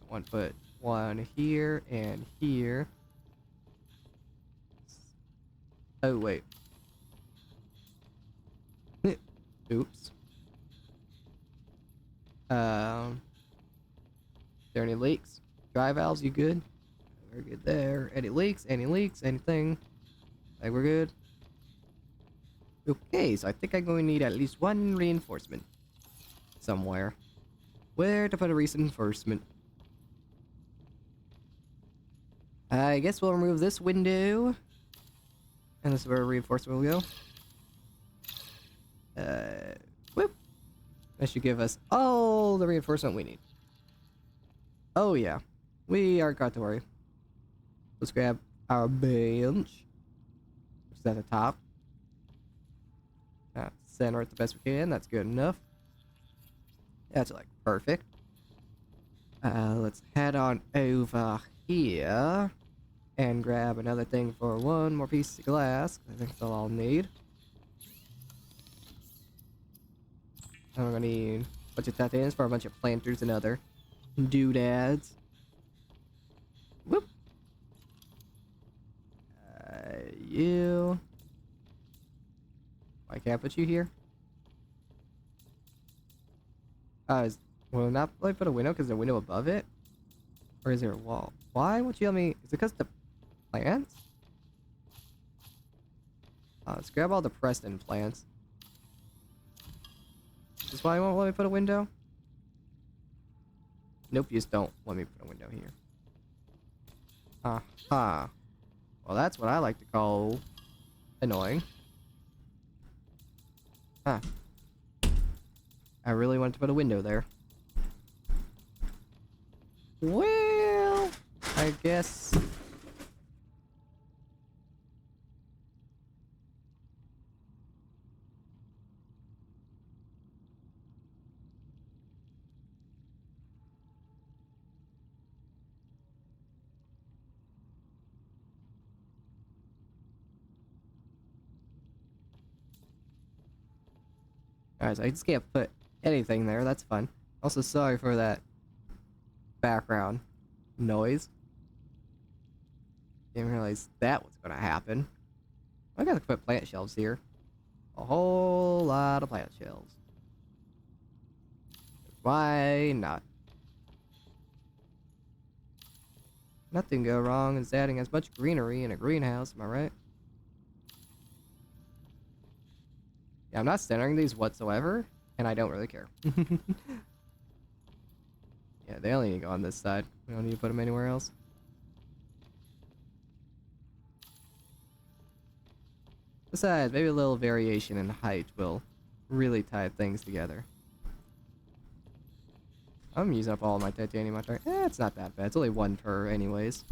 I want to put one here and here. Oh, wait. Oops. There any leaks? Dry valves, you good? We're good there. Any leaks? Any leaks? Anything? Like we're good? Okay, so I think I'm going to need at least one reinforcement. Somewhere. Where to put a reinforcement? I guess we'll remove this window. And this is where a reinforcement will go. Whoop. That should give us all the reinforcement we need. Oh yeah. We aren't got to worry. Let's grab our bench. Which is at the top. Center it the best we can. That's good enough. That's like perfect. Let's head on over here. And grab another thing for one more piece of glass. I think that's all I'll need. And we're gonna need a bunch of titaniums for a bunch of planters and other doodads. Whoop. You. I can't put you here. Will not really put a window because there's a window above it? Or is there a wall? Why won't you let me? Is it because the plants? Let's grab all the Preston plants. Is this why you won't let me put a window? Nope, you just don't let me put a window here. Aha. Well, that's what I like to call annoying. Huh. I really wanted to put a window there. Well, I guess... Alright, so I just can't put anything there. That's fun. Also, sorry for that background noise. Didn't realize that was gonna happen. I gotta put plant shelves here. A whole lot of plant shelves. Why not? Nothing go wrong is adding as much greenery in a greenhouse, am I right? Yeah, I'm not centering these whatsoever, and I don't really care. Yeah, they only need to go on this side. We don't need to put them anywhere else. Besides, maybe a little variation in height will really tie things together. I'm using up all my titanium out there. It's not that bad. It's only 1 per anyways.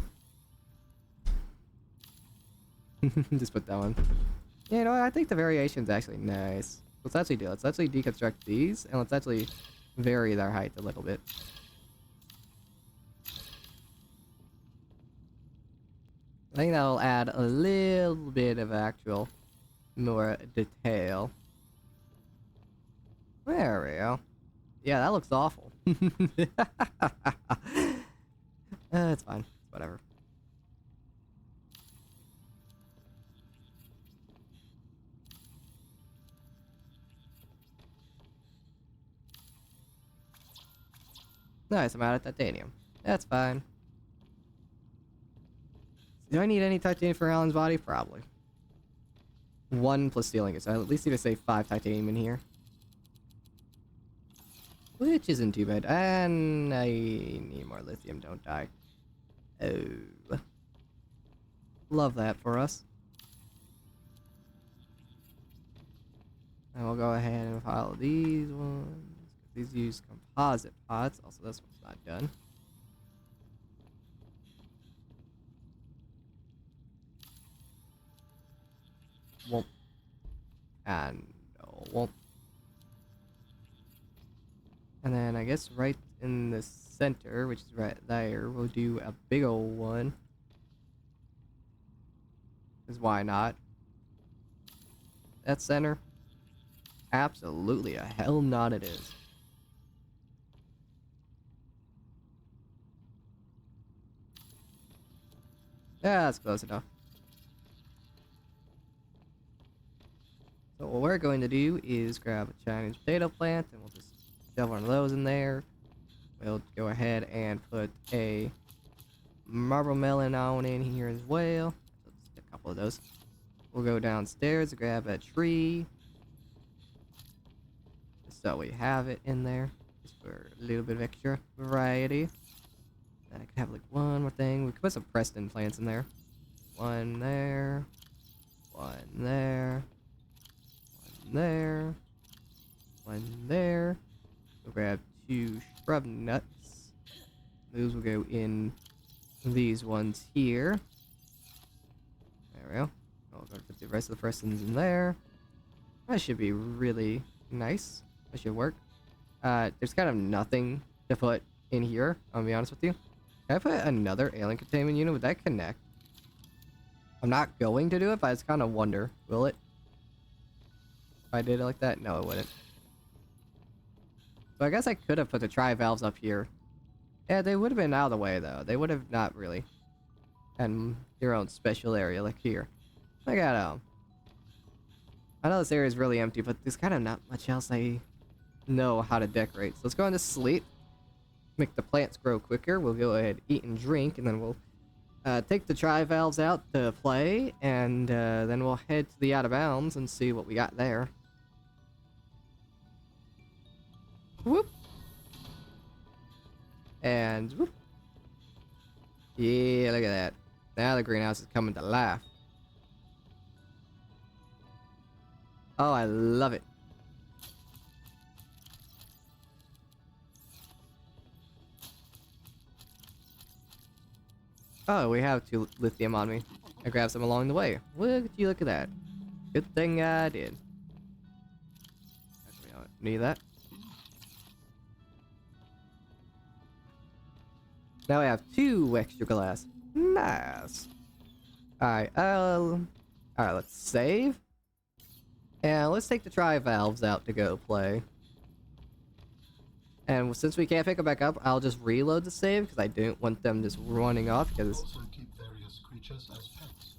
Just put that one. Yeah, you know what? I think the variation's actually nice. Let's actually do it. Let's actually deconstruct these, and let's actually vary their height a little bit. I think that'll add a little bit of actual more detail. There we go. Yeah, that looks awful. It's fine. Whatever. Nice, I'm out of titanium. That's fine. Do I need any titanium for Alan's body? Probably. 1 plus stealing it, so I at least need to save 5 titanium in here. Which isn't too bad. And I need more lithium, don't I? Oh. Love that for us. And we'll go ahead and follow these ones. These use composite pots. Also, this one's not done. Won't. And no, won't. And then I guess right in the center, which is right there, we'll do a big old one. Because why not? That center? Absolutely a hell not it is. Yeah, that's close enough. So what we're going to do is grab a Chinese potato plant, and we'll just shove one of those in there. We'll go ahead and put a marble melon on in here as well. So just a couple of those. We'll go downstairs, grab a tree. So we have it in there, just for a little bit of extra variety. And I could have like one more thing. We could put some Preston plants in there. One there. One there. One there. One there. We'll grab 2 shrub nuts. Those will go in these ones here. There we go. I'll go put the rest of the Prestons in there. That should be really nice. That should work. There's kind of nothing to put in here, I'll be honest with you. Can I put another alien containment unit? Would that connect? I'm not going to do it, but I just kind of wonder. Will it? If I did it like that? No, it wouldn't. So I guess I could have put the tri-valves up here. Yeah, they would have been out of the way, though. They would have not really had their own special area like here. I got, I know this area is really empty, but there's kind of not much else I know how to decorate. So let's go into sleep. Make the plants grow quicker. We'll go ahead, eat and drink, and then we'll take the tri-valves out to play, and then we'll head to the out of bounds and see what we got there. Whoop. And whoop. Yeah, look at that. Now the greenhouse is coming to life. Oh, I love it. Oh, we have 2 lithium on me. I grabbed some along the way. Look at that. Good thing I did. Actually, I don't need that. Now I have 2 extra glass. Nice. Alright, let's save. And let's take the tri-valves out to go play. And since we can't pick them back up, I'll just reload the save because I don't want them just running off. Because Also keep various creatures as pets.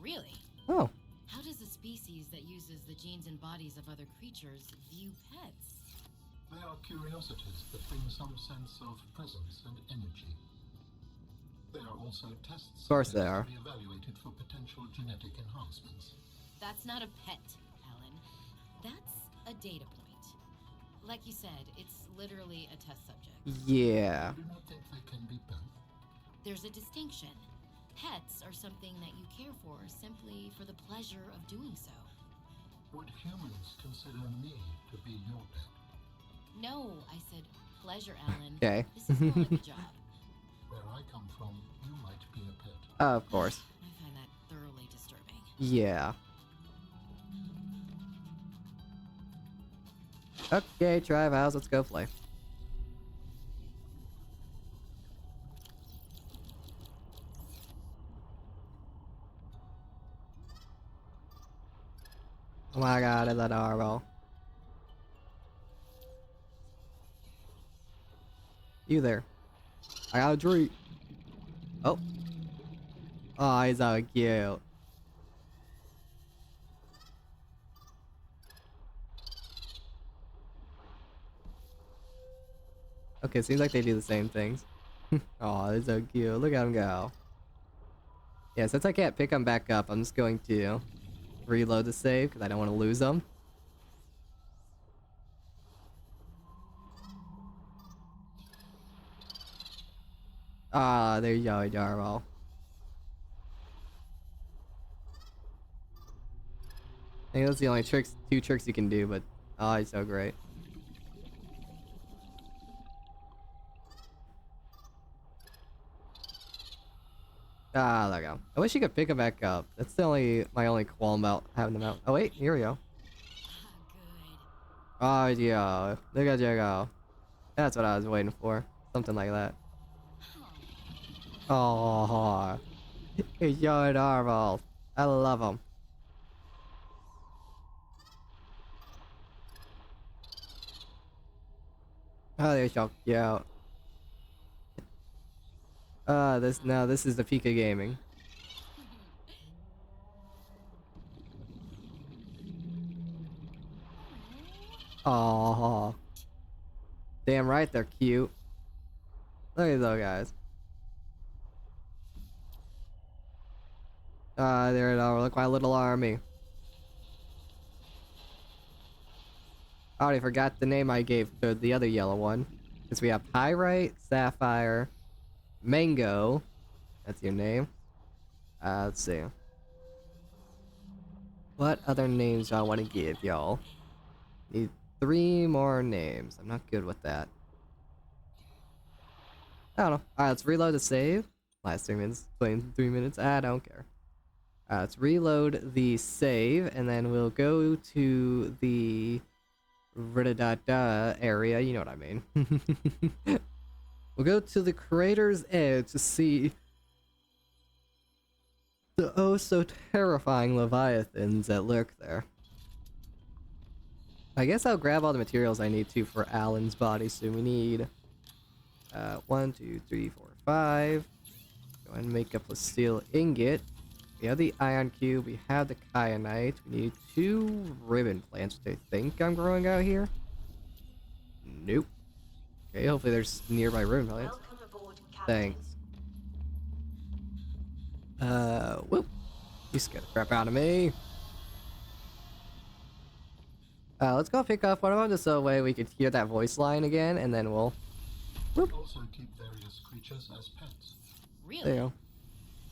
Really? oh, How does a species that uses the genes and bodies of other creatures view pets? They are curiosities that bring some sense of presence and energy. They are also test course they subjects are. to be evaluated for potential genetic enhancements. That's not a pet, Alan. That's a data point. Like you said, it's literally a test subject. yeah. I do not think they can be both. There's a distinction. Pets are something that you care for simply for the pleasure of doing so. Would humans consider me to be your pet? No, I said pleasure, Alan. Okay. This is more like a job. Where I come from, you might be a pet. Of course. I find that thoroughly disturbing. Yeah. Okay, tri-valves, let's go play. Oh my god, it's adorable. You there. I got a treat. Oh. Oh, he's so cute. Okay, seems like they do the same things. Oh, they're so cute. Look at him go. Yeah, since I can't pick them back up, I'm just going to reload the save because I don't want to lose them. Ah, there you go, Jarmo. I think that's the only two tricks you can do, but oh, he's so great. Ah, there we go. I wish you could pick him back up. That's my only qualm about having them out. Oh wait, here we go. Ah, Oh yeah, look at you go. That's what I was waiting for. Something like that. good. Oh, he's so adorable. I love him. Oh, they're so cute. This is the Pika Gaming. Oh, damn right they're cute. Look at those guys. There it are. Look, my little army. I already forgot the name I gave to the other yellow one. Because we have Pyrite, Sapphire, Mango. That's your name. Let's see. What other names do I want to give y'all? Need 3 more names. I'm not good with that. I don't know. Alright, let's reload the save. Last 3 minutes. Playing 3 minutes. I don't care. Let's reload the save, and then we'll go to the area. You know what I mean. We'll go to the Crater's Edge to see the oh so terrifying leviathans that lurk there. I guess I'll grab all the materials I need to for Alan's body. So we need 1, 2, 3, 4, 5. Go ahead and make up a steel ingot. We have the ion cube. We have the kyanite. We need 2 ribbon plants, which I think I'm growing out here. Nope. Okay, hopefully there's nearby ribbon plants. Thanks. Whoop. You scared the crap out of me. Let's go pick up one of them just so that way we could hear that voice line again, and then we'll... Whoop. Also keep various creatures as pets. Really? There you go.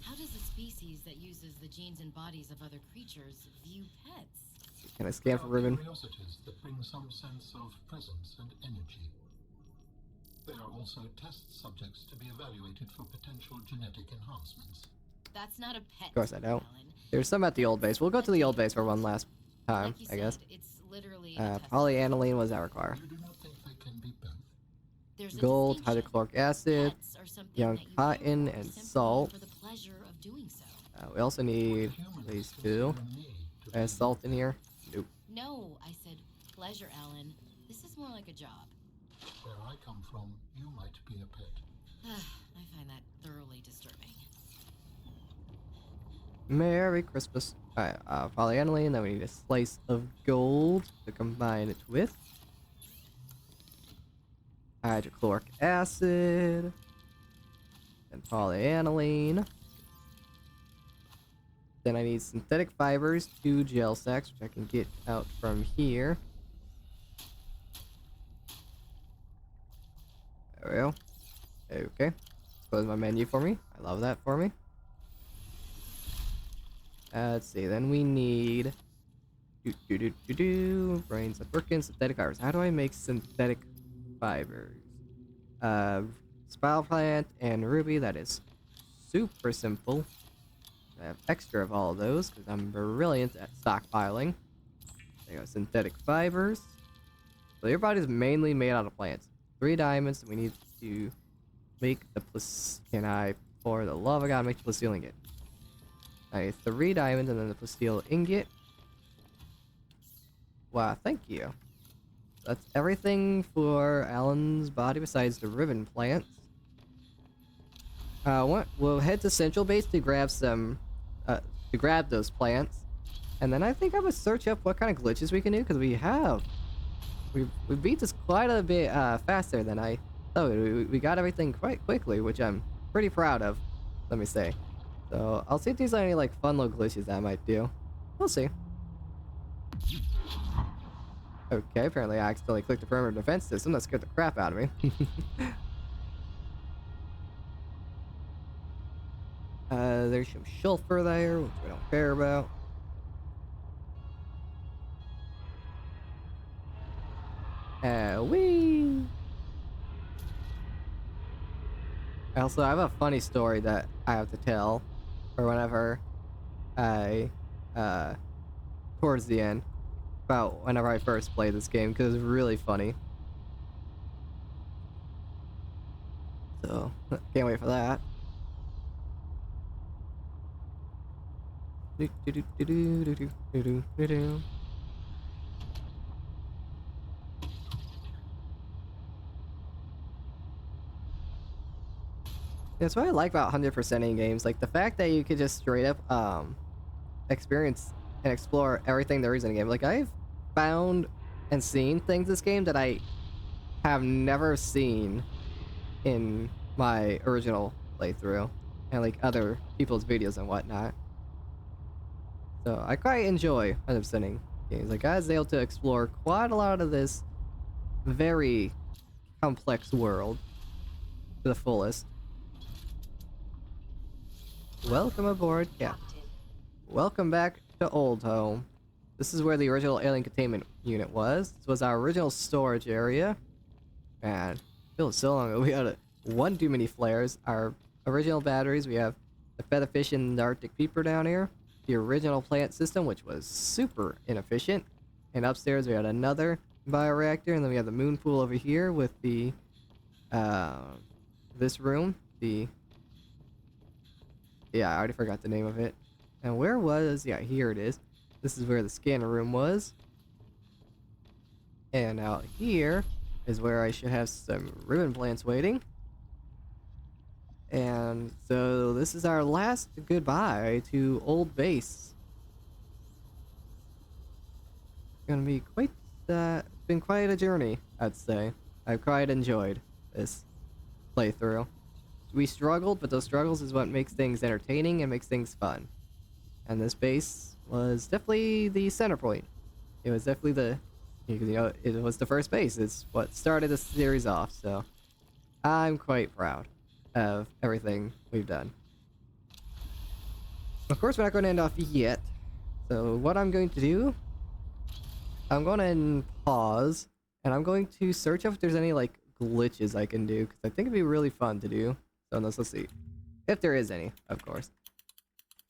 How does a species that uses the genes and bodies of other creatures view pets? Can I scan for ribbon? Curiosities that bring some sense of presence and energy. They are also test subjects to be evaluated for potential genetic enhancements. That's not a pet. Of course I don't. Alan. There's some at the old base. We'll go to the old base for one last time, Like you I guess. said, it's literally a test Polyaniline, what does that require? You do not think they can be both? There's a Gold, distinction. hydrochloric acid, Pets are something young that you cotton, care for and simply salt. For the pleasure of doing so. We also need Would humans these consider 2. me to be Salt in here? Nope. No, I said, pleasure, Alan. This is more like a job. Where I come from, you might be a pet. I find that thoroughly disturbing. Merry Christmas. Alright, polyaniline, then we need a slice of gold to combine it with. Hydrochloric acid. And polyaniline. Then I need synthetic fibers, 2 gel sacks, which I can get out from here. There we go. Okay. Close my menu for me. I love that for me. Let's see. Then we need... Brains not working. Synthetic fibers. How do I make synthetic fibers? Spiral plant and ruby. That is super simple. I have extra of all of those because I'm brilliant at stockpiling. There you go. Synthetic fibers. So your body's mainly made out of plants. 3 diamonds. We need to make the Can I, for the love of God, make the plasteel ingot? I need 3 diamonds and then the plasteel ingot. Wow, thank you. That's everything for Alan's body besides the ribbon plants. We'll head to Central Base to grab some, to grab those plants. And then I think I'm gonna search up what kind of glitches we can do, because we beat this quite a bit faster than I thought. We got everything quite quickly, which I'm pretty proud of, let me say. So I'll see if there's any like fun little glitches that I might do. We'll see. Okay, apparently I accidentally clicked the perimeter defense system. That scared the crap out of me. There's some sulfur there, which we don't care about. Wee! Also, I have a funny story that I have to tell for whenever I, towards the end, about whenever I first played this game, because it's really funny. So, can't wait for that. That's what I like about 100%ing games, like the fact that you could just straight up experience and explore everything there is in a game. Like I've found and seen things in this game that I have never seen in my original playthrough and like other people's videos and whatnot. So I quite enjoy 100%ing games. Like I was able to explore quite a lot of this very complex world to the fullest. Welcome aboard, Captain. Welcome back to Old Home. This is where the original alien containment unit was. This was our original storage area. Man, it feels so long ago. We had one too many flares. Our original batteries. We have the featherfish and the Arctic peeper down here. The original plant system, which was super inefficient. And upstairs we had another bioreactor, and then we have the moon pool over here with the this room. Yeah, I already forgot the name of it. And where was... Yeah, here it is. This is where the scanner room was. And out here is where I should have some ribbon plants waiting. And so this is our last goodbye to Old Base. Gonna be quite... been quite a journey, I'd say. I've quite enjoyed this playthrough. We struggled, but those struggles is what makes things entertaining and makes things fun. And this base was definitely the center point. It was definitely the, you know, it was the first base. It's what started the series off, so I'm quite proud of everything we've done. Of course, we're not going to end off yet. So what I'm going to do, I'm going to pause, and I'm going to search if there's any like glitches I can do, because I think it'd be really fun to do. So let's see. If there is any, of course.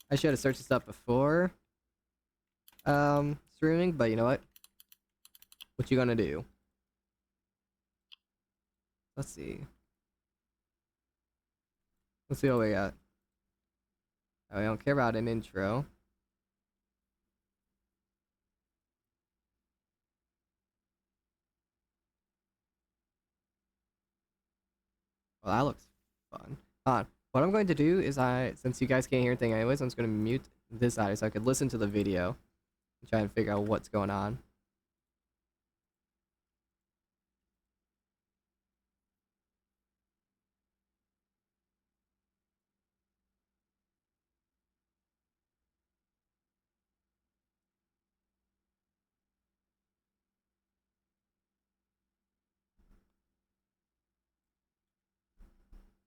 I should have searched this up before streaming, but you know what? What you gonna do? Let's see. Let's see what we got. Oh, we don't care about an intro. Well, that looks fun. What I'm going to do is since you guys can't hear anything anyways, I'm just going to mute this audio so I could listen to the video and try and figure out what's going on.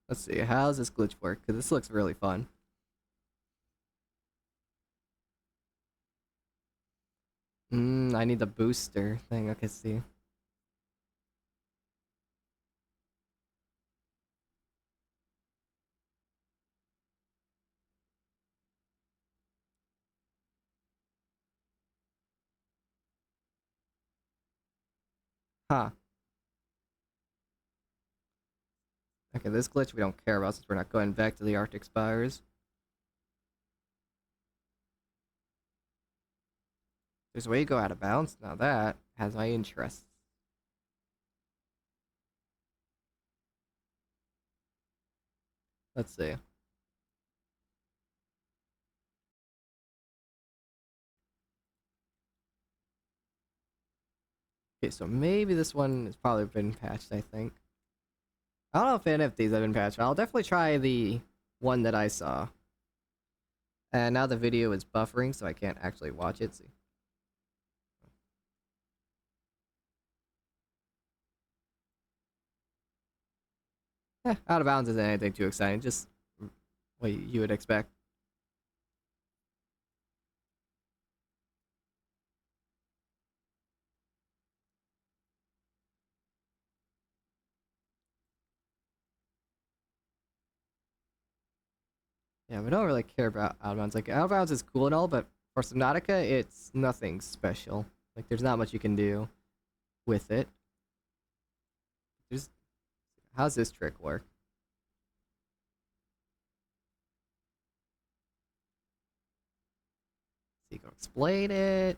Let's see, how does this glitch work? Because this looks really fun. I need the booster thing. Okay, see. Huh. Okay, this glitch we don't care about since we're not going back to the Arctic Spires. There's a way you go out of bounds. Now that has my interest. Let's see. Okay, so maybe this one has probably been patched, I think. I don't know if any of these have been patched, but I'll definitely try the one that I saw. And now the video is buffering, so I can't actually watch it. See. Out of bounds isn't anything too exciting, just what you would expect. Yeah, we don't really care about out of bounds. Like, out of bounds is cool and all, but for Subnautica, it's nothing special. Like, there's not much you can do with it. There's... How's this trick work? So you can explain it.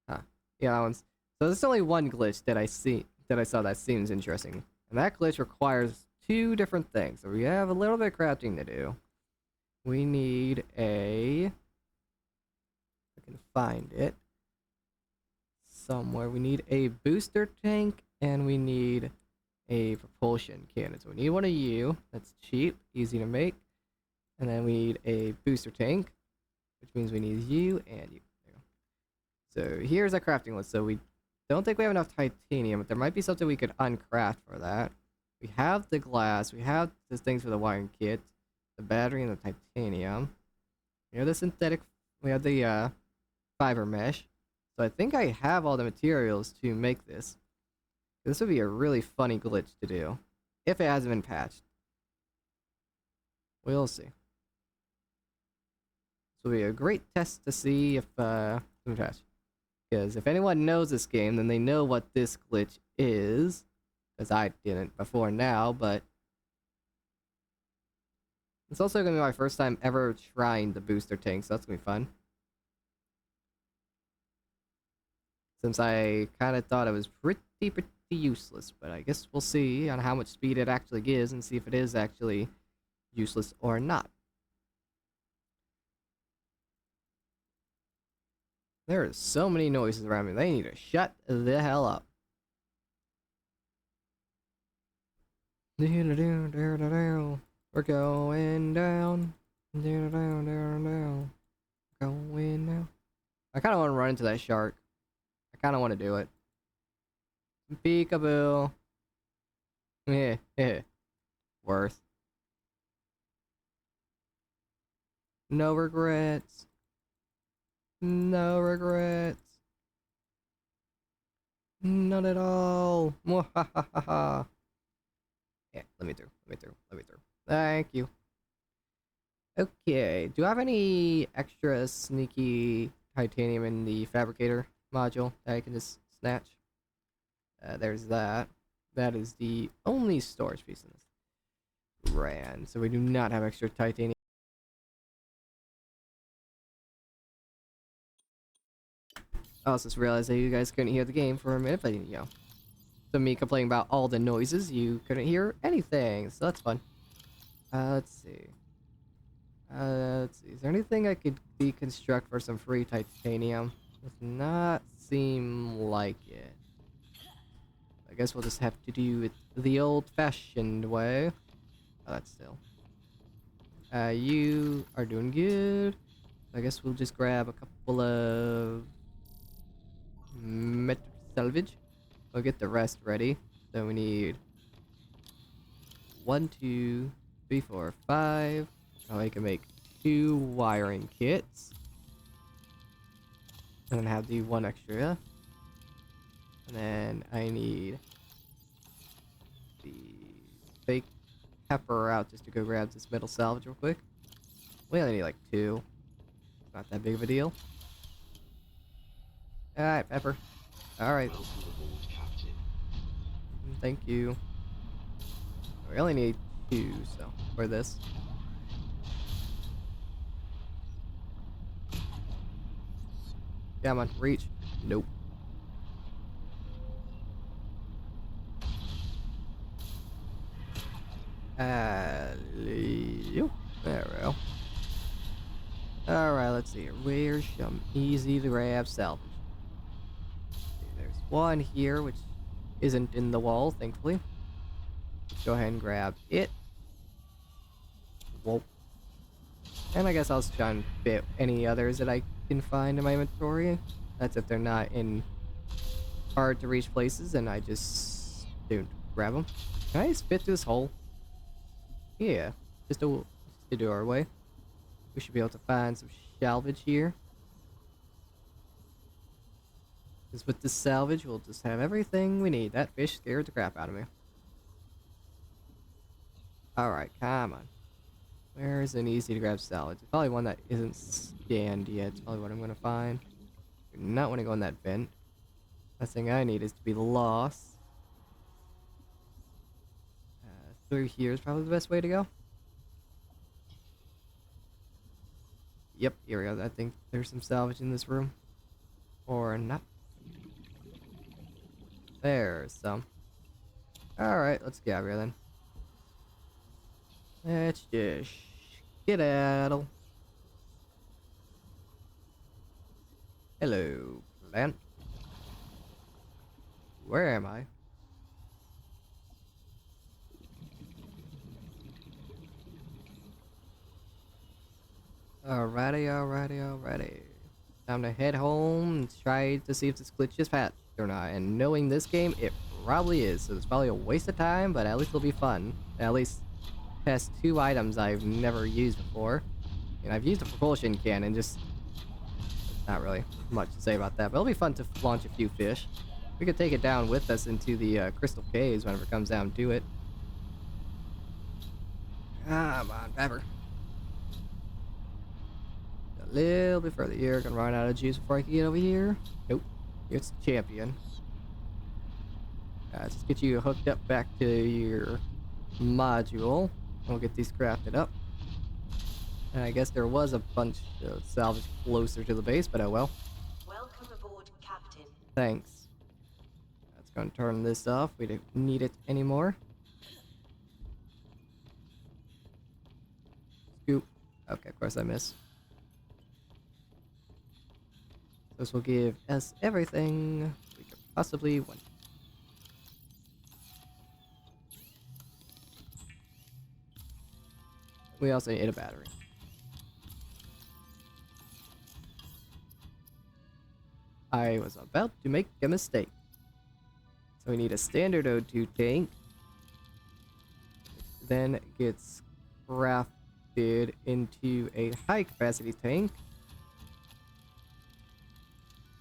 Huh. Yeah, that one's... So there's only one glitch that I saw that seems interesting. And that glitch requires two different things. So we have a little bit of crafting to do. We need a... I can find it somewhere. We need a booster tank and we need a propulsion cannon. So we need one of you. That's cheap, easy to make. And then we need a booster tank, which means we need you and you. So here's our crafting list. So we don't think we have enough titanium, but there might be something we could uncraft for that. We have the glass. We have the things for the wiring kit, the battery, and the titanium. We have the synthetic. We have the fiber mesh. So I think I have all the materials to make this. This would be a really funny glitch to do, if it hasn't been patched. We'll see. This will be a great test to see if it's been patched. Because if anyone knows this game, then they know what this glitch is. Because I didn't before now, but... It's also going to be my first time ever trying the booster tank, so that's going to be fun. Since I kind of thought it was pretty useless, but I guess we'll see on how much speed it actually gives and see if it is actually useless or not. There are so many noises around me. They need to shut the hell up. We're going down. Going down. I kind of want to run into that shark. I kind of want to do it. Peekaboo. Worth. No regrets. No regrets. None at all. Mwahahaha. Yeah, let me through. Let me through. Let me through. Thank you. Okay. Do I have any extra sneaky titanium in the fabricator module that I can just snatch? There's that. That is the only storage piece in this. So we do not have extra titanium. I also just realized that you guys couldn't hear the game for a minute, but you know, so me complaining about all the noises, you couldn't hear anything, so that's fun. Let's see. Let's see. Is there anything I could deconstruct for some free titanium? Does not seem like it. I guess we'll just have to do it the old-fashioned way. Oh, that's still. You are doing good. I guess we'll just grab a couple of metal salvage. We'll get the rest ready. So we need 1, 2, 3, 4, 5. Oh, I can make 2 wiring kits. And then have the 1 extra. And then I need the fake pepper out just to go grab this metal salvage real quick. We only need like 2. Not that big of a deal. Alright, pepper. Alright. Thank you. We only need 2, so for this. Come on, reach. Nope. There we go. Alright, let's see here. Where's some easy to grab salvage? There's one here, which isn't in the wall, thankfully. Let's go ahead and grab it. Whoa. And I guess I'll just try and fit any others that I can find in my inventory. That's if they're not in hard to reach places, and I just don't grab them. Can I just fit through this hole? Yeah, just to do our way. We should be able to find some salvage here. Because with this salvage, we'll just have everything we need. That fish scared the crap out of me. Alright, come on. Where's an easy to grab salvage? It's probably one that isn't scanned yet. It's probably what I'm going to find. Do not want to go in that vent. Last thing I need is to be lost. Through here is probably the best way to go. Yep, here we go. I think there's some salvage in this room. Or not. There's some. Alright, let's get out of here then. Let's just skedaddle. Hello, plant. Where am I? Alrighty. Time to head home and try to see if this glitch is patched or not. And knowing this game, it probably is. So it's probably a waste of time, but at least it'll be fun. At least test 2 items I've never used before. And I've used a propulsion cannon, just not really much to say about that. But it'll be fun to launch a few fish. We could take it down with us into the crystal caves whenever it comes down to it. Come on, Pepper. A little bit further here. Gonna run out of juice before I can get over here. Nope. It's champion. Let's just get you hooked up back to your module. We'll get these crafted up. And I guess there was a bunch of salvage closer to the base, but oh well. Welcome aboard, Captain. Thanks. That's gonna turn this off. We don't need it anymore. Scoop. Okay, of course I missed. This will give us everything we could possibly want. We also need a battery. I was about to make a mistake. So we need a standard O2 tank. Then gets crafted into a high capacity tank.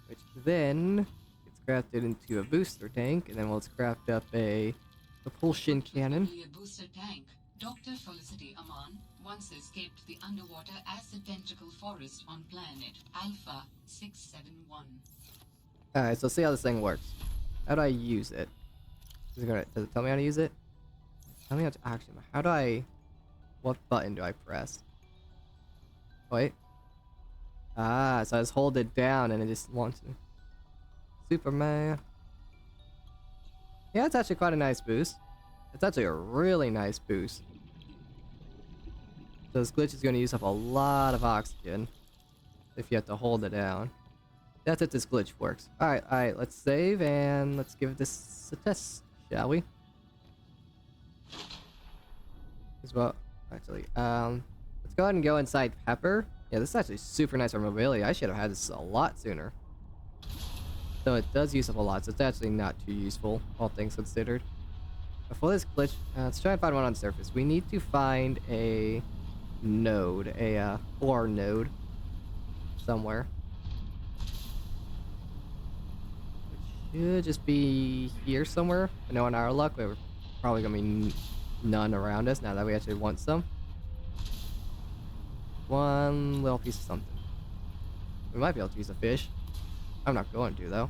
Which then gets crafted into a booster tank, and then we'll craft up a propulsion cannon. A booster tank. Dr. Felicity Aman once escaped the underwater acid tentacle forest on planet Alpha 671. Alright, so see how this thing works. How do I use it? Does it tell me how to use it? Tell me how to actually. How do I? What button do I press? Wait. Ah, so I just hold it down and it just launches. Superman. Yeah, it's actually quite a nice boost. It's actually a really nice boost. So this glitch is going to use up a lot of oxygen if you have to hold it down. That's if this glitch works. Alright, let's save and let's give this a test, shall we? As well, actually, let's go ahead and go inside Pepper. Yeah, this is actually super nice for mobility. I should have had this a lot sooner. So it does use up a lot, so it's actually not too useful, all things considered. But for this glitch, let's try and find one on the surface. We need to find a node, a ore node somewhere. It should just be here somewhere. I know on our luck, we're probably gonna be none around us now that we actually want some. One little piece of something. We might be able to use a fish. I'm not going to though.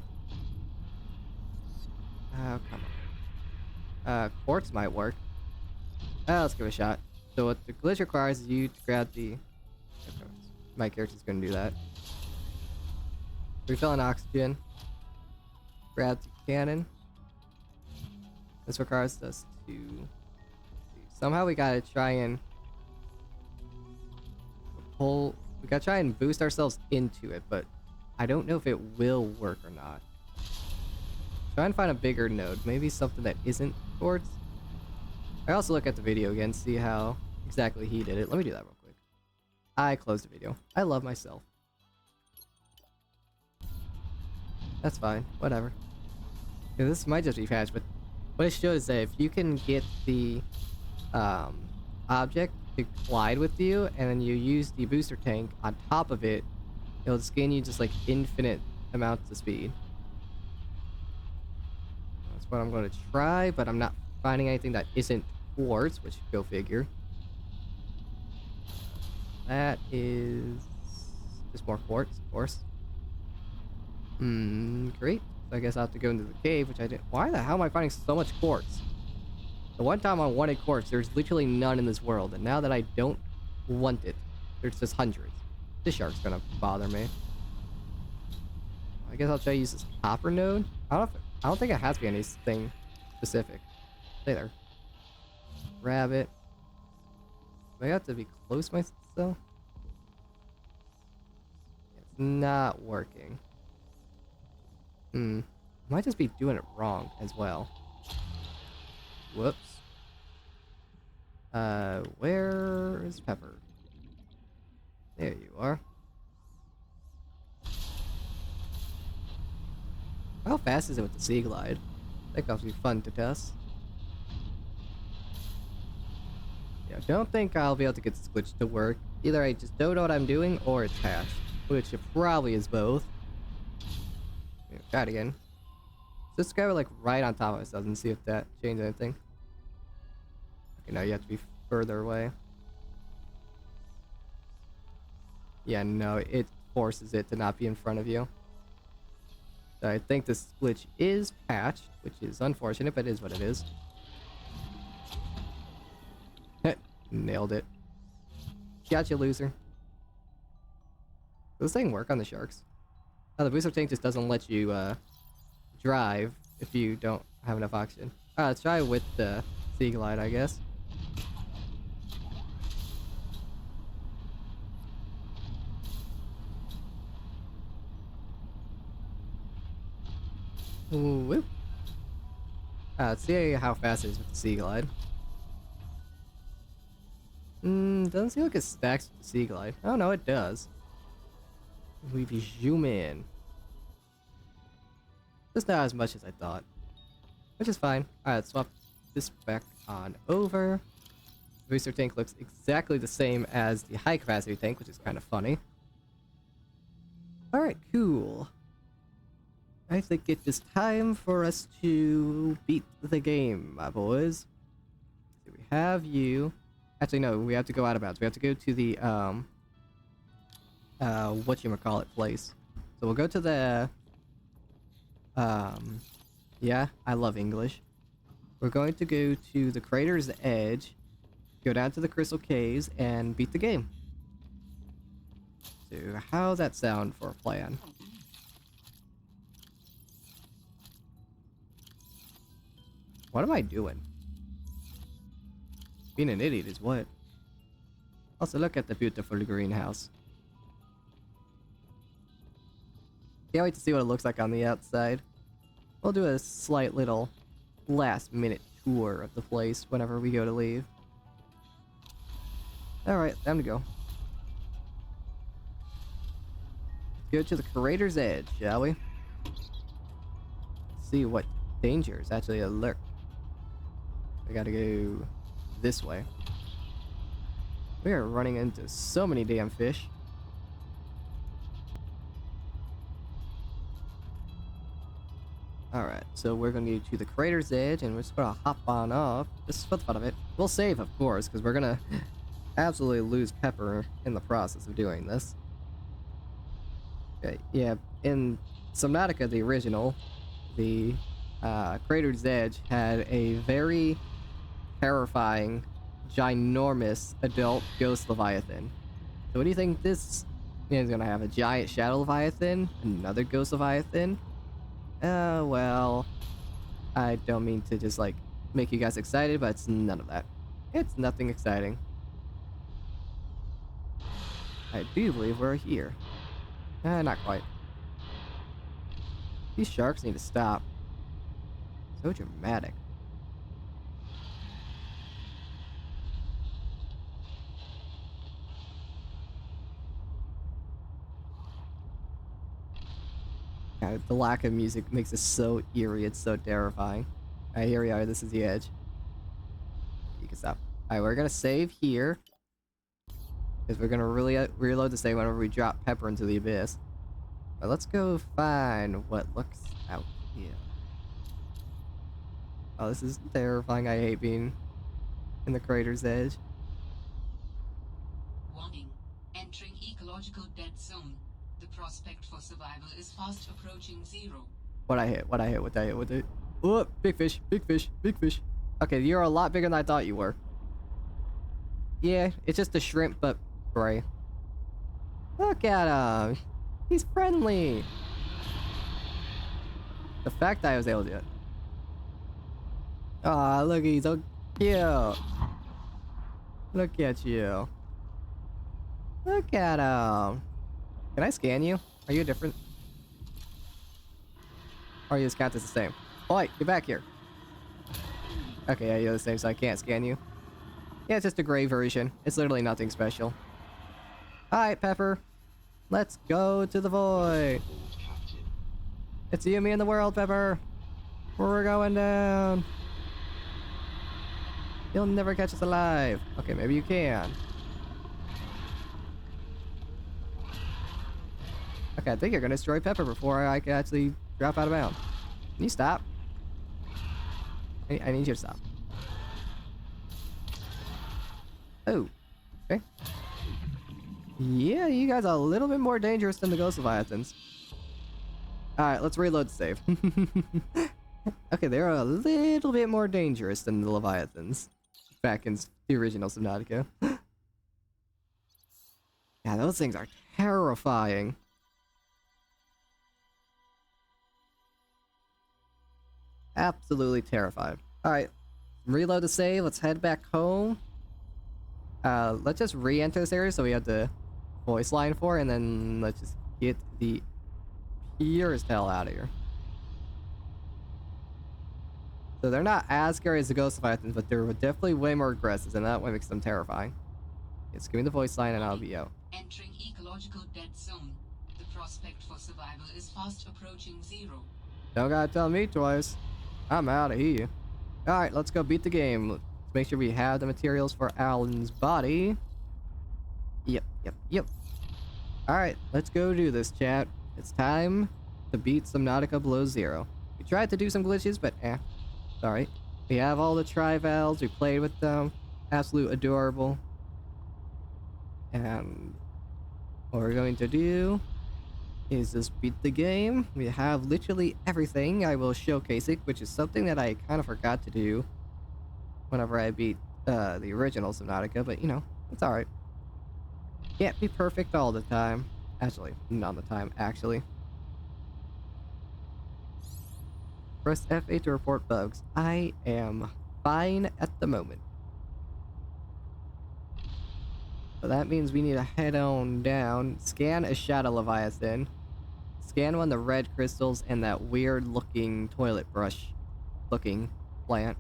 Oh, come on. Quartz might work. Let's give it a shot. So what the glitch requires is you to grab the... My character's gonna do that. Refill on oxygen. Grab the cannon. This requires us to... Somehow we gotta try and... We gotta try and boost ourselves into it, but I don't know if it will work or not. Try and find a bigger node. Maybe something that isn't quartz. I also look at the video again, see how exactly he did it. Let me do that real quick. I closed the video. I love myself. That's fine. Whatever. Yeah, this might just be fast, but what it shows is that if you can get the object to glide with you, and then you use the booster tank on top of it, it'll just gain you just like infinite amounts of speed. That's what I'm going to try, but I'm not finding anything that isn't quartz, which go figure. That is just more quartz, of course. Great. So I guess I have to go into the cave, which I didn't. Why the hell am I finding so much quartz? The one time I wanted quartz, there's literally none in this world, and now that I don't want it, there's just hundreds. This shark's gonna bother me. I guess I'll try to use this copper node. I don't think it has to be anything specific. Stay there. Grab it. Do I have to be close myself? It's not working. Might just be doing it wrong as well. Whoops. Where is Pepper? There you are. How fast is it with the sea glide? I think that'll be fun to test. Yeah, don't think I'll be able to get this glitch to work. Either I just don't know what I'm doing, or it's hatched. Which it probably is both. Yeah, try it again. Just go like right on top of ourselves and see if that changes anything. Okay, now you have to be further away. Yeah, no, it forces it to not be in front of you. So I think this glitch is patched, which is unfortunate, but it is what it is. Nailed it. Gotcha, loser. Does this thing work on the sharks? Oh, the booster tank just doesn't let you drive if you don't have enough oxygen. Alright, let's try with the sea glide, I guess. Ooh, whoop. Let's see how fast it is with the sea glide. Doesn't seem like it stacks with the sea glide. Oh no, it does. We zoom in. Just not as much as I thought. Which is fine. Alright, let's swap this back on over. The booster tank looks exactly the same as the high capacity tank, which is kind of funny. Alright, cool. I think it is time for us to beat the game, my boys. So we have you. Actually, no, we have to go out of bounds. We have to go to the, whatchamacallit place. So we'll go to the, yeah, I love English. We're going to go to the crater's edge, go down to the crystal caves, and beat the game. So how's that sound for a plan? What am I doing? Being an idiot is what? Also, look at the beautiful greenhouse. Can't wait to see what it looks like on the outside. We'll do a slight little last minute tour of the place whenever we go to leave. Alright, time to go. Go to the crater's edge, shall we? See what dangers actually lurk. We gotta go this way. We are running into so many damn fish. Alright, so we're gonna go to the crater's edge and we're just gonna hop on off. This is for the fun of it. We'll save, of course, because we're gonna absolutely lose Pepper in the process of doing this. Okay, yeah, in Subnautica, the original, the crater's edge had a very terrifying, ginormous adult ghost leviathan. So what do you think this is gonna have? A giant shadow leviathan? Another ghost leviathan? Well, I don't mean to just like make you guys excited, but it's none of that. It's nothing exciting. I do believe we're here. Not quite. These sharks need to stop. So dramatic. God, the lack of music makes it so eerie, it's so terrifying. Alright, here we are, this is the edge. You can stop. Alright, we're gonna save here. Because we're gonna really reload the save whenever we drop Pepper into the abyss. But let's go find what looks out here. Oh, this is terrifying. I hate being in the crater's edge. Warning. Entering ecological dead zone. The prospect for survival is fast approaching zero. What I hit with it. Oh, big fish, big fish, big fish. Okay, you're a lot bigger than I thought you were. Yeah, it's just a shrimp, but gray. Look at him. He's friendly. The fact that I was able to do it. Aw, look, he's so cute. Look at you. Look at him. Can I scan you? Are you different? Or are you just count as the same? Oi, get back here. Okay, yeah, you're the same, so I can't scan you. Yeah, it's just a gray version. It's literally nothing special. Alright, Pepper. Let's go to the void. It's you, me, and the world, Pepper. We're going down. You'll never catch us alive. Okay, maybe you can. Okay, I think you're gonna destroy Pepper before I can actually drop out of bounds. Can you stop? I need you to stop. Oh, okay. Yeah, you guys are a little bit more dangerous than the Ghost Leviathans. Alright, let's reload the save. Okay, they're a little bit more dangerous than the Leviathans. Back in the original Subnautica. Yeah, those things are terrifying. Absolutely terrified. Alright, reload the save. Let's head back home. Let's just re-enter this area so we have the voice line for, and then let's just get the purest hell out of here. So they're not as scary as the Ghost Leviathans, but they're definitely way more aggressive, and that way makes them terrifying. Just give me the voice line and I'll be out. Entering ecological dead zone. The prospect for survival is fast approaching zero. Don't gotta tell me twice. I'm out of here. Alright, let's go beat the game. Let's make sure we have the materials for Alan's body. Yep. Alright, let's go do this, chat. It's time to beat Subnautica below zero. We tried to do some glitches, but sorry. We have all the tri-vals, we played with them. Absolute adorable. And what we're going to do is just beat the game. We have literally everything. I will showcase it, which is something that I kind of forgot to do whenever I beat the original Subnautica, but you know, it's alright. Can't be perfect all the time. Actually, none of the time, actually. Press F8 to report bugs. I am fine at the moment. So that means we need to head on down, scan a shadow leviathan, scan one of the red crystals and that weird looking toilet brush looking plant,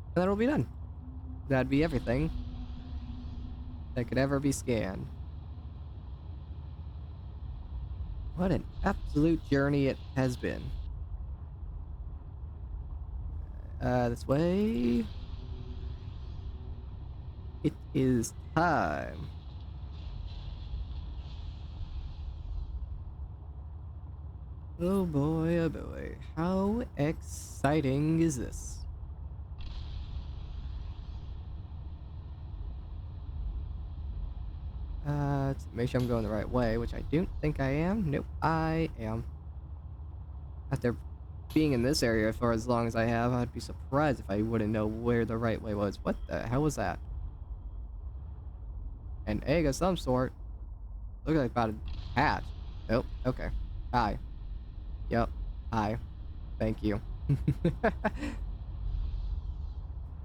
and that'll be done. That'd be everything that could ever be scanned. What an absolute journey it has been. This way. It is time. Oh boy, oh boy. How exciting is this? Let's make sure I'm going the right way, which I don't think I am. Nope, I am. After being in this area for as long as I have, I'd be surprised if I wouldn't know where the right way was. What the hell was that? An egg of some sort. Looks like about a hatch. Oh, okay. Hi. Yep. Hi. Thank you.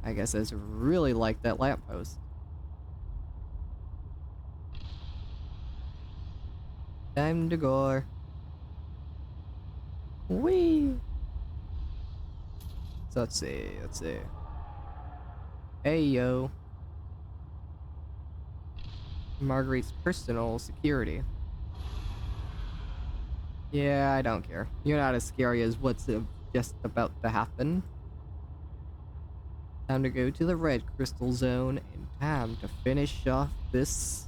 I guess I just really like that lamppost. Time to go. Whee! So let's see. Hey yo. Marguerite's personal security. Yeah, I don't care. You're not as scary as what's just about to happen. Time to go to the red crystal zone and time to finish off this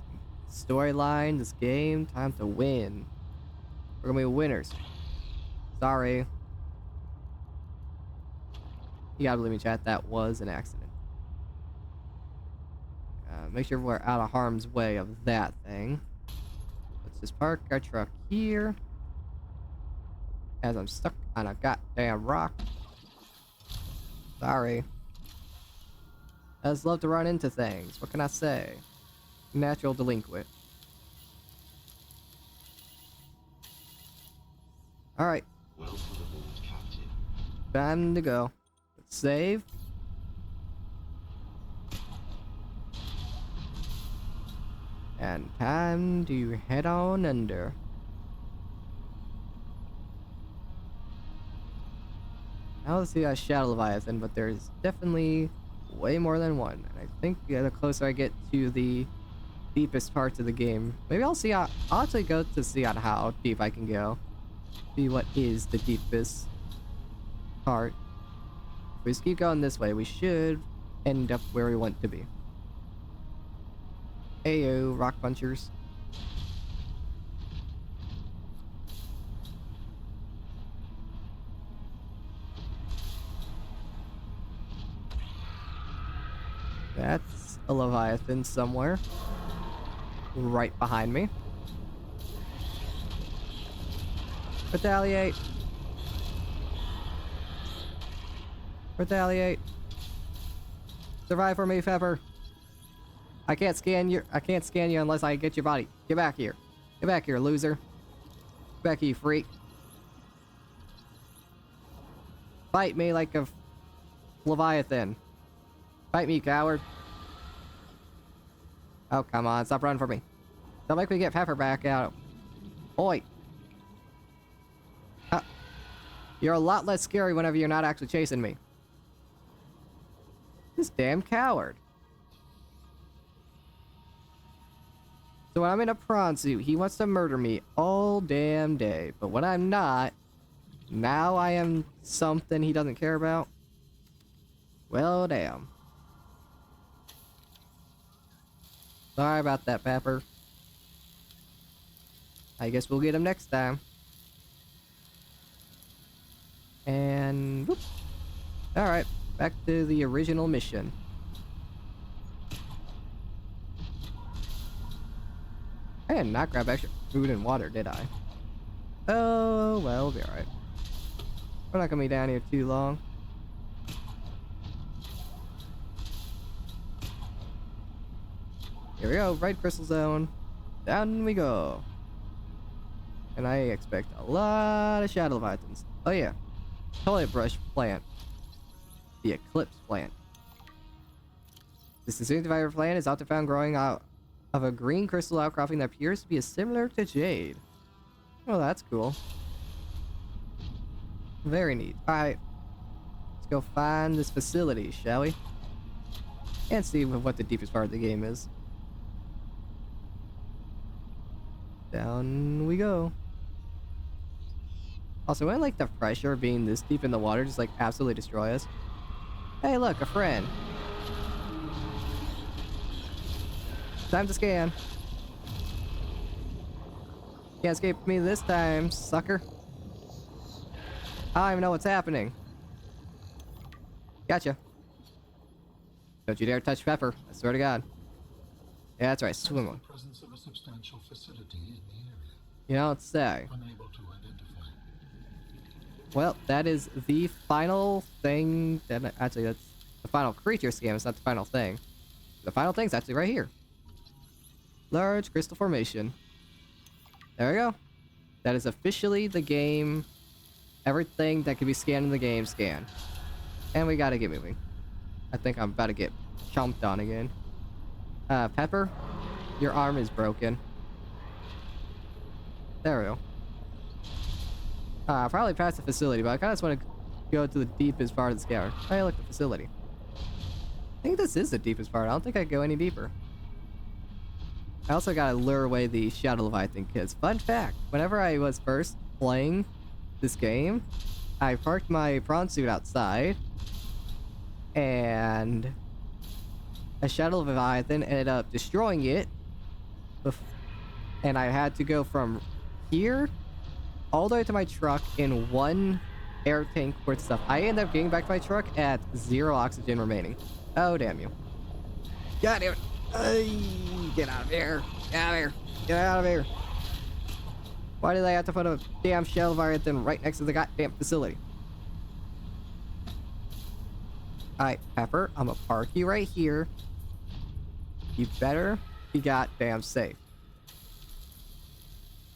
storyline, this game. Time to win. We're gonna be winners. Sorry. You gotta believe me, chat. That was an accident. Make sure we're out of harm's way of that thing. Let's just park our truck here. As I'm stuck on a goddamn rock. Sorry. I just love to run into things. What can I say? Natural delinquent. Alright. Welcome aboard, Captain. Time to go. Let's save. And time to head on under. I don't see a shadow leviathan, but there's definitely way more than one. And I think the closer I get to the deepest parts of the game, maybe I'll actually go to see on how deep I can go. See what is the deepest part. If we just keep going this way, we should end up where we want to be. Ayo, rock punchers. That's a leviathan somewhere. Right behind me. Retaliate. Retaliate. Survive for me, Pepper. I can't scan you unless I get your body. Get back here. Get back here, loser. Get back here, you freak. Fight me like a leviathan. Fight me, coward. Oh, come on. Stop running for me. Don't make me get Pepper back out. Oi. You're a lot less scary whenever you're not actually chasing me. This damn coward. So when I'm in a prawn suit, he wants to murder me all damn day. But when I'm not, now I am something he doesn't care about. Well, damn. Sorry about that, Pepper. I guess we'll get him next time. And whoop. Alright, back to the original mission. I did not grab extra food and water, did I? Oh, well, we'll be alright. We're not gonna be down here too long. Here we go, right crystal zone. Down we go. And I expect a lot of shadow leviathans. Oh yeah. toilet brush plant. The eclipse plant. This distinctive plant is often found growing out of a green crystal outcropping that appears to be similar to jade. Oh, that's cool. Very neat. Alright. Let's go find this facility, shall we? And see what the deepest part of the game is. Down we go. Also, wouldn't like the pressure of being this deep in the water just like absolutely destroy us? Hey, look, a friend. Time to scan. Can't escape me this time, sucker. I don't even know what's happening. Gotcha. Don't you dare touch Pepper. I swear to God. Yeah, that's right. Swim on. Presence of a substantial facility in the area. You don't say. Unable to identify. Well, that is the final thing. That actually, that's the final creature scam. It's not the final thing. The final thing's actually right here. Large crystal formation. There we go. That is officially the game. Everything that can be scanned in the game, scan. And we gotta get moving. I think I'm about to get chomped on again. Pepper, your arm is broken. There we go. I probably passed the facility, but I kind of just want to go to the deepest part of the scour. Hey, look, the facility. I think this is the deepest part. I don't think I can go any deeper. I also gotta lure away the Shadow Leviathan kids. Fun fact, whenever I was first playing this game, I parked my prawn suit outside, and a Shadow Leviathan ended up destroying it, and I had to go from here all the way to my truck in one air tank worth of stuff. I ended up getting back to my truck at 0 oxygen remaining. Oh, damn you. God damn it. Get out of here. Get out of here. Get out of here. Why did I have to put a damn Shadow Leviathan right next to the goddamn facility? Alright, Pepper, I'm gonna park you right here. You better be goddamn safe.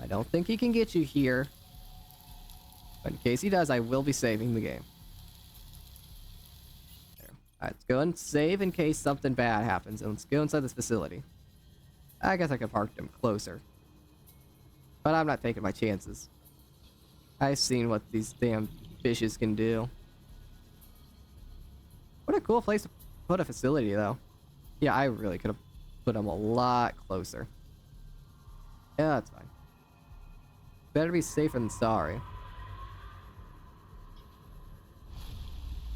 I don't think he can get you here. But in case he does, I will be saving the game. There. Alright, let's go and save in case something bad happens. And let's go inside this facility. I guess I could park them closer. But I'm not taking my chances. I've seen what these damn fishes can do. What a cool place to put a facility, though. Yeah, I really could have put them a lot closer. Yeah, that's fine. Better be safer than sorry.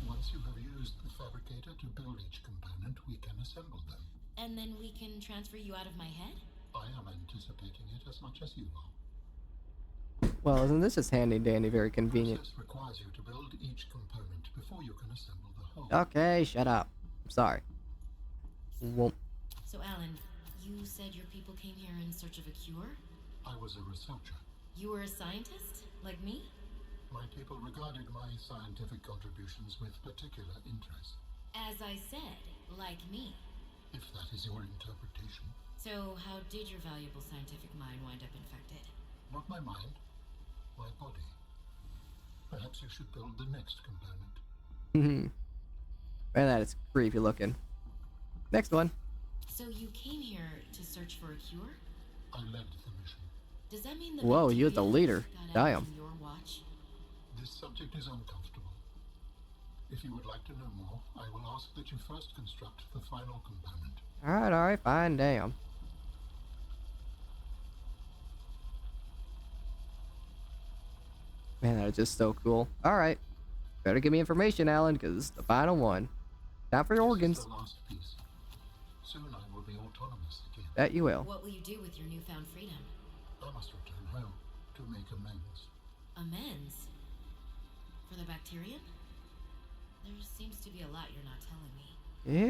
Once you have used the fabricator to build each component, we can assemble them. And then we can transfer you out of my head? I am anticipating it as much as you are. Well, isn't this just handy dandy, very The convenient? process requires you to build each component before you can assemble the whole. Okay, shut up. I'm sorry. Won't. So, Alan, you said your people came here in search of a cure? I was a researcher. You were a scientist? Like me? My people regarded my scientific contributions with particular interest, As I said, like me. if that is your interpretation. So, how did your valuable scientific mind wind up infected? Not my mind, my body. Perhaps you should build the next component. Man, that is creepy looking. Next one. So you came here to search for a cure? I led the mission. Does that mean the Whoa, you're the bacteria leader. got out Damn. on your watch? This subject is uncomfortable. If you would like to know more, I will ask that you first construct the final component. Alright, fine, damn. Man, that is just so cool. Alright. Better give me information, Alan, because this is the final one. Not for your This organs. is the last piece. Soon I will be autonomous again. That you will. What will you do with your newfound freedom? I must return home to make amends. Amends? For the bacterium? There seems to be a lot you're not telling me.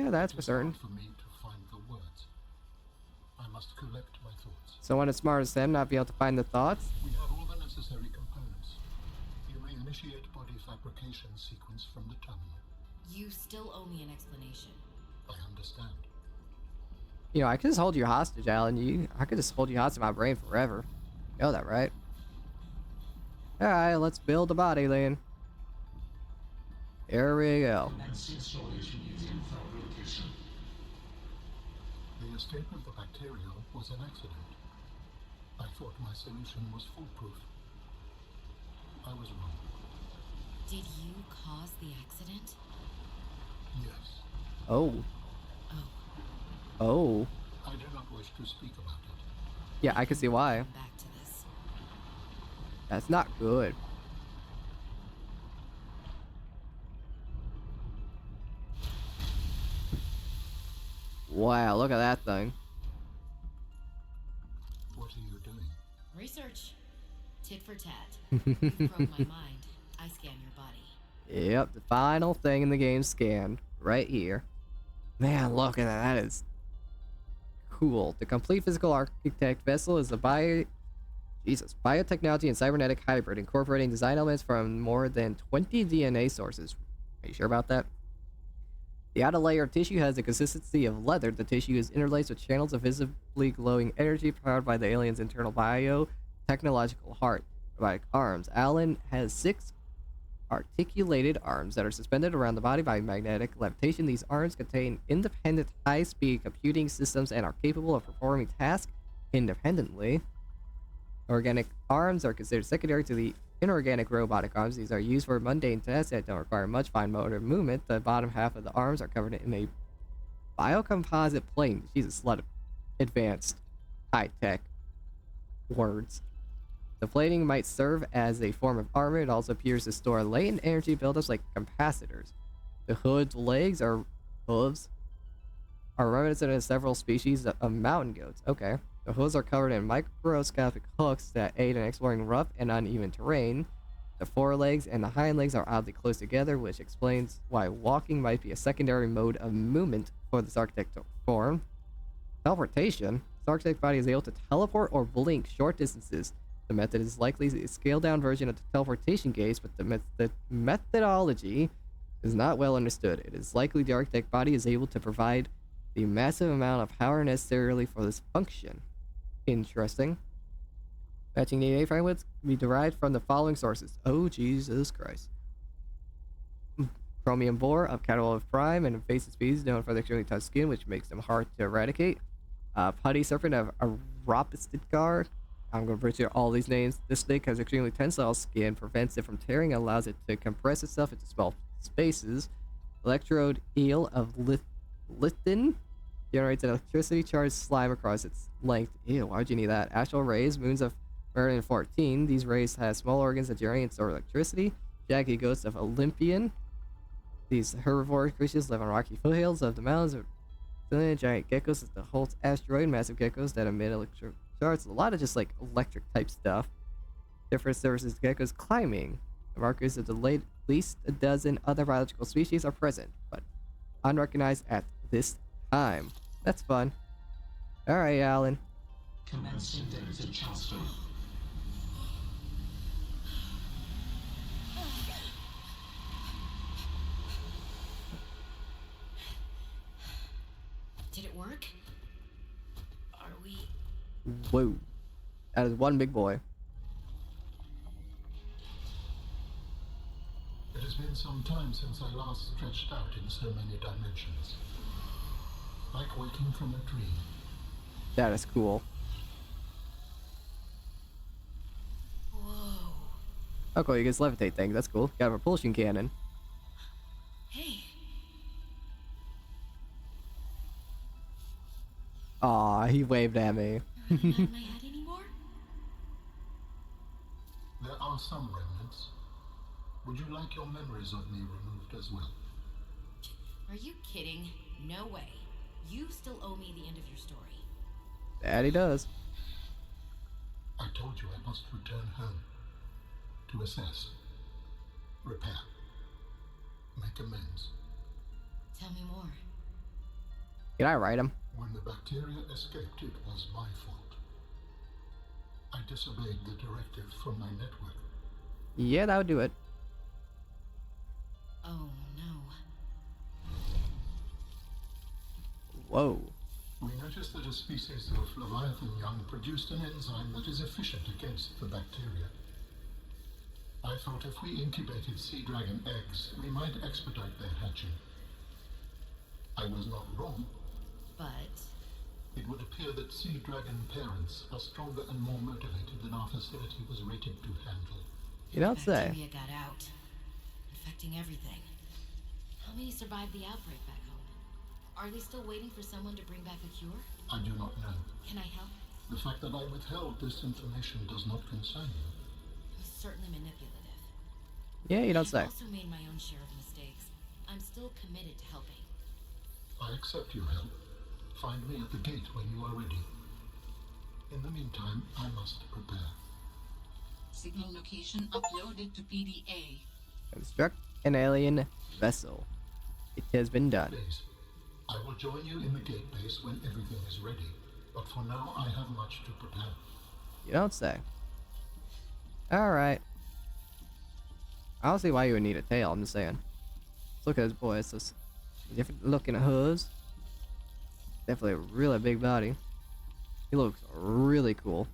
Yeah, that's It for is certain. hard for me to find the words. I must collect my thoughts. Someone as smart as them not be able to find the thoughts? We have all the necessary components. You may initiate body fabrication sequence from the terminal. You still owe me an explanation. I understand. You know, I could just hold you hostage, Alan. I could just hold you hostage in my brain forever. You know that, right? Alright, let's build a body then. Here we go. The escape of the bacteria was an accident. I thought my solution was foolproof. I was wrong. Did you cause the accident? Yes. Oh. Oh, Oh. I do not wish to speak about it. Yeah, I can see why. come back to this. That's not good. Wow, look at that thing. What are you doing? Research. Tit for tat. You've probed my mind. I scan your body. Yep, the final thing in the game scanned. Right here. Man, look at that. That is cool. The complete physical architect vessel is a biotechnology and cybernetic hybrid, incorporating design elements from more than 20 DNA sources. Are you sure about that? The outer layer of tissue has the consistency of leather. The tissue is interlaced with channels of visibly glowing energy powered by the alien's internal biotechnological heart. Robotic arms. Alan has 6 articulated arms that are suspended around the body by magnetic levitation. These arms contain independent high-speed computing systems and are capable of performing tasks independently. Organic arms are considered secondary to the inorganic robotic arms. These are used for mundane tasks that don't require much fine motor movement. The bottom half of the arms are covered in a biocomposite plane. Jesus, a lot of advanced, high-tech words. The plating might serve as a form of armor. It also appears to store latent energy buildups like capacitors. The hood's legs or hooves are reminiscent of several species of mountain goats. Okay. The hooves are covered in microscopic hooks that aid in exploring rough and uneven terrain. The forelegs and the hind legs are oddly close together, which explains why walking might be a secondary mode of movement for this architectural form. Teleportation. This architect body is able to teleport or blink short distances. The method is likely a scaled-down version of the teleportation gaze, but the methodology is not well understood. It is likely the architect body is able to provide the massive amount of power necessarily for this function. Interesting. Matching DNA frameworks can be derived from the following sources. Oh, Jesus Christ. Chromium boar of Catalog Prime and invasive species known for their extremely tough skin, which makes them hard to eradicate. Putty serpent of Aropistidgar. I'm going to butcher all these names. This snake has extremely tensile skin, prevents it from tearing, and allows it to compress itself into small spaces. Electrode eel of Lithin generates an electricity charged slime across its length. Ew, why'd you need that? Astral rays, moons of Meridian 14. These rays have small organs that generate and store electricity. Shaggy ghosts of Olympian. These herbivore creatures live on rocky foothills of the mountains. Giant geckos is the Holt asteroid, massive geckos that emit electric charts. A lot of just like electric type stuff. Different services geckos climbing. The markers of the least a dozen other biological species are present, but unrecognized at this time. That's fun. Alright, Alan. Commencing data transfer. Did it work? Are we... Whoa. That is one big boy. It has been some time since I last stretched out in so many dimensions. Like waking from a dream. That is cool. Whoa. Oh, cool. You can levitate things. That's cool. Got a propulsion cannon. Hey. Aw, he waved at me. Really not in my head anymore? There are some remnants. Would you like your memories of me removed as well? Are you kidding? No way. You still owe me the end of your story. That he does. I told you I must return home. To assess. Repair. Make amends. Tell me more. Can I write him? When the bacteria escaped, it was my fault. I disobeyed the directive from my network. Yeah, that would do it. Oh, no. Whoa. We noticed that a species of Leviathan young produced an enzyme that is efficient against the bacteria. I thought if we incubated sea dragon eggs, we might expedite their hatching. I was not wrong. But It would appear that sea dragon parents are stronger and more motivated than our facility was rated to handle. You don't say. bacteria got out, infecting everything. How many survived the outbreak back home? Are they still waiting for someone to bring back a cure? I do not know. Can I help? The fact that I withheld this information does not concern you. It was certainly manipulative. Yeah, you don't say. I've also made my own share of mistakes. I'm still committed to helping. I accept your help. Find me at the gate when you are ready. In the meantime, I must prepare. Signal location uploaded to PDA. Construct an alien vessel. It has been done. Please, I will join you in the gate base when everything is ready. But for now, I have much to prepare. You don't say. Alright. I don't see why you would need a tail, I'm just saying. Let's look at his boy. It's just different looking hooves. Definitely a really big body. He looks really cool.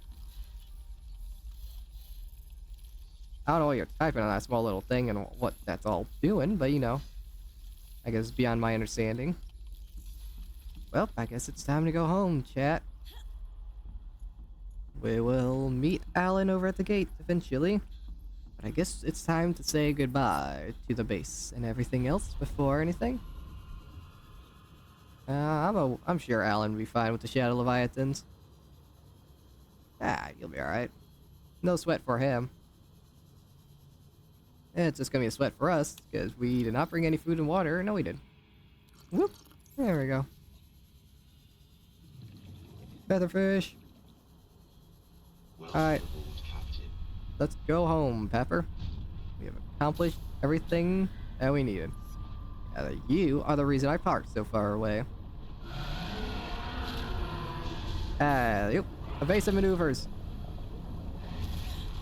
I don't know what you're typing on that small little thing and what that's all doing, but you know. I guess it's beyond my understanding. Well, I guess it's time to go home, chat. We will meet Alan over at the gate eventually. But I guess it's time to say goodbye to the base and everything else before anything. I'm sure Alan will be fine with the Shadow Leviathans. Ah, you'll be alright. No sweat for him. It's just gonna be a sweat for us, because we did not bring any food and water. No, we did. Whoop! There we go. Featherfish. Alright. Let's go home, Pepper. We have accomplished everything that we needed. You are the reason I parked so far away. Yep. Evasive maneuvers.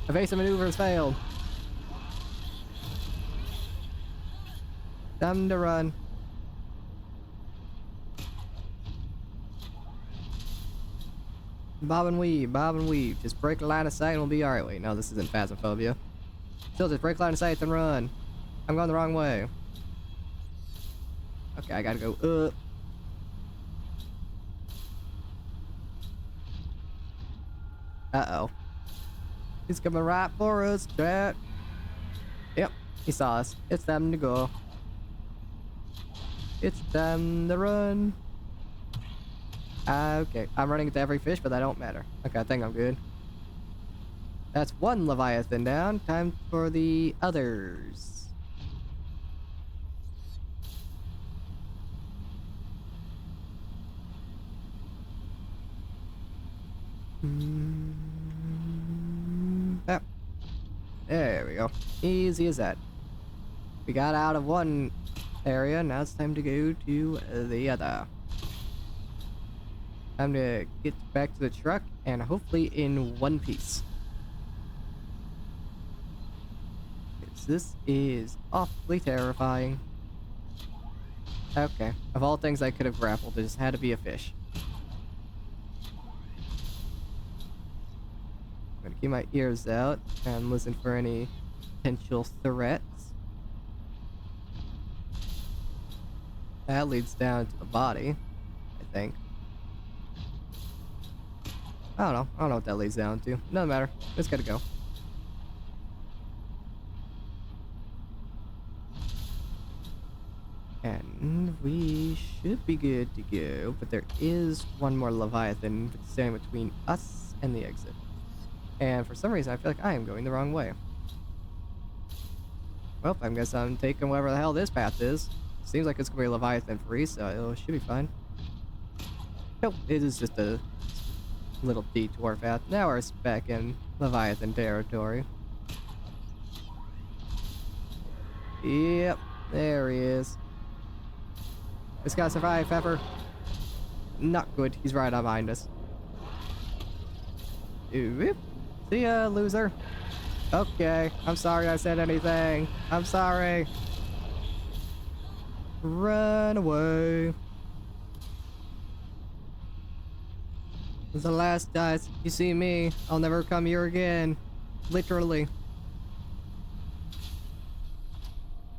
Evasive maneuvers failed. Time to run. Bob and weave, bob and weave. Just break the line of sight and we'll be alright. Wait, no, this isn't Phasmophobia. Still, just break line of sight and run. I'm going the wrong way. Okay, I gotta go up. Uh-oh. He's coming right for us, chat. Yep, he saw us. It's time to go. It's time to run. Okay, I'm running into every fish, but that don't matter. Okay, I think I'm good. That's one Leviathan down. Time for the others. Yep. There we go. Easy as that. We got out of one area, now it's time to go to the other. Time to get back to the truck, and hopefully in one piece. This is awfully terrifying. Okay, of all things I could have grappled, it just had to be a fish. I'm gonna keep my ears out and listen for any potential threats. That leads down to the body, I think. I don't know what that leads down to. Doesn't matter. Just gotta go. And we should be good to go, but there is one more Leviathan standing between us and the exit. And for some reason, I feel like I am going the wrong way. Well, I guess I'm taking whatever the hell this path is. Seems like it's gonna be Leviathan free, so it should be fine. Nope, it is just a little detour path. Now we're back in Leviathan territory. Yep, there he is. This guy survived, Pepper. Not good. He's right behind us. Ooh, see ya, loser. Okay, I'm sorry I said anything. I'm sorry. Run away. This is the last, guys. You see me, I'll never come here again. Literally.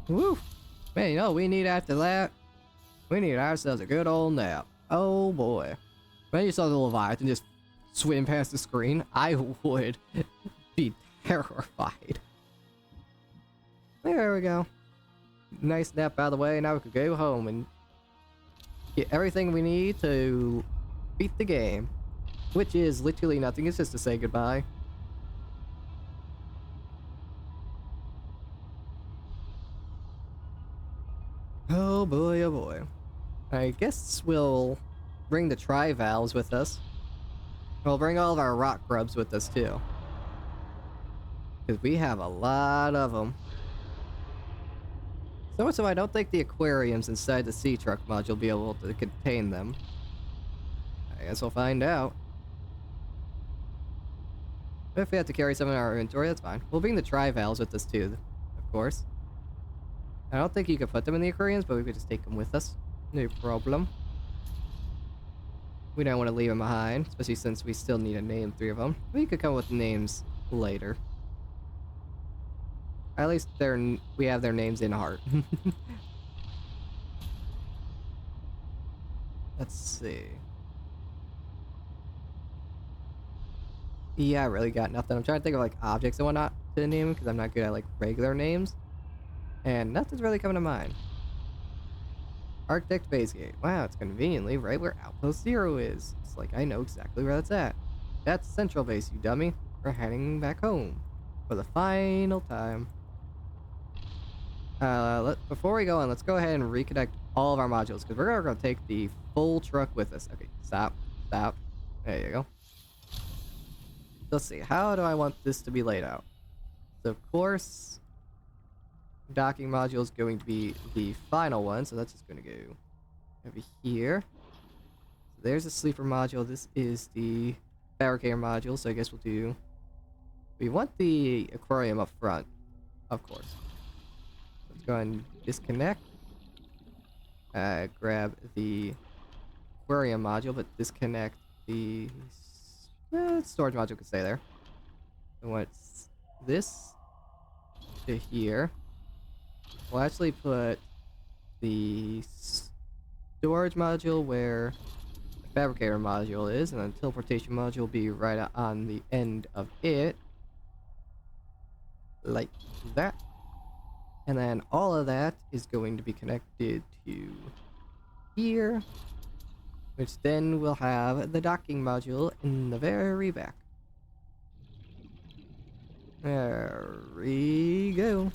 Woo! Man, you know what we need after that? We need ourselves a good old nap. Oh boy. When you saw the Leviathan just swim past the screen, I would be terrified. There we go. Nice nap out of the way. Now we can go home and get everything we need to beat the game. Which is literally nothing. It's just to say goodbye. Oh boy, oh boy. I guess we'll bring the tri-valves with us. We'll bring all of our rock grubs with us too. Because we have a lot of them. So much so I don't think the aquariums inside the sea truck module will be able to contain them. I guess we'll find out. If we have to carry some in our inventory, that's fine. We'll bring the tri-valves with us too, of course. I don't think you could put them in the aquariums, but we could just take them with us. No problem. We don't want to leave them behind, especially since we still need to name 3 of them. We could come up with names later. At least we have their names in heart. Let's see. Yeah, I really got nothing. I'm trying to think of like objects and whatnot to name because I'm not good at like regular names. And nothing's really coming to mind. Architect Base Gate. Wow, it's conveniently right where Outpost Zero is. It's like I know exactly where that's at. That's Central Base, you dummy. We're heading back home. For the final time. Before we go on, let's go ahead and reconnect all of our modules, because we're going to take the full truck with us. Okay, stop. Stop. There you go. Let's see, how do I want this to be laid out? So, of course, docking module is going to be the final one, so that's just going to go over here. So there's a sleeper module. This is the fabricator module, so I guess we'll do... We want the aquarium up front, of course. Let's go ahead and disconnect. Grab the aquarium module, but disconnect the storage module could stay there. And what's this to here? We'll actually put the storage module where the fabricator module is, and then the teleportation module will be right on the end of it. Like that. And then all of that is going to be connected to here, which then will have the docking module in the very back. There we go.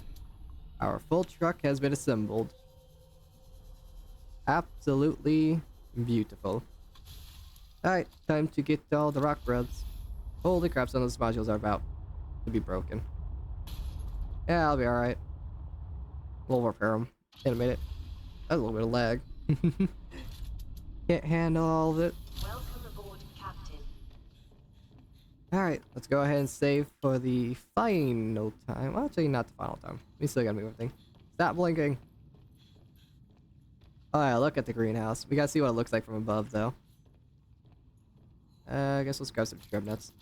Our full truck has been assembled. Absolutely beautiful. Alright, time to get all the rock grubs. Holy crap, some of those modules are about to be broken. Yeah, I'll be alright. We'll repair them in a minute. That's a little bit of lag. Can't handle all of it. Welcome aboard, Captain. Alright, let's go ahead and save for the final time. Well, actually, not the final time. We still gotta move everything. Stop blinking. Oh yeah, look at the greenhouse. We gotta see what it looks like from above, though. I guess let's grab some scrub nuts.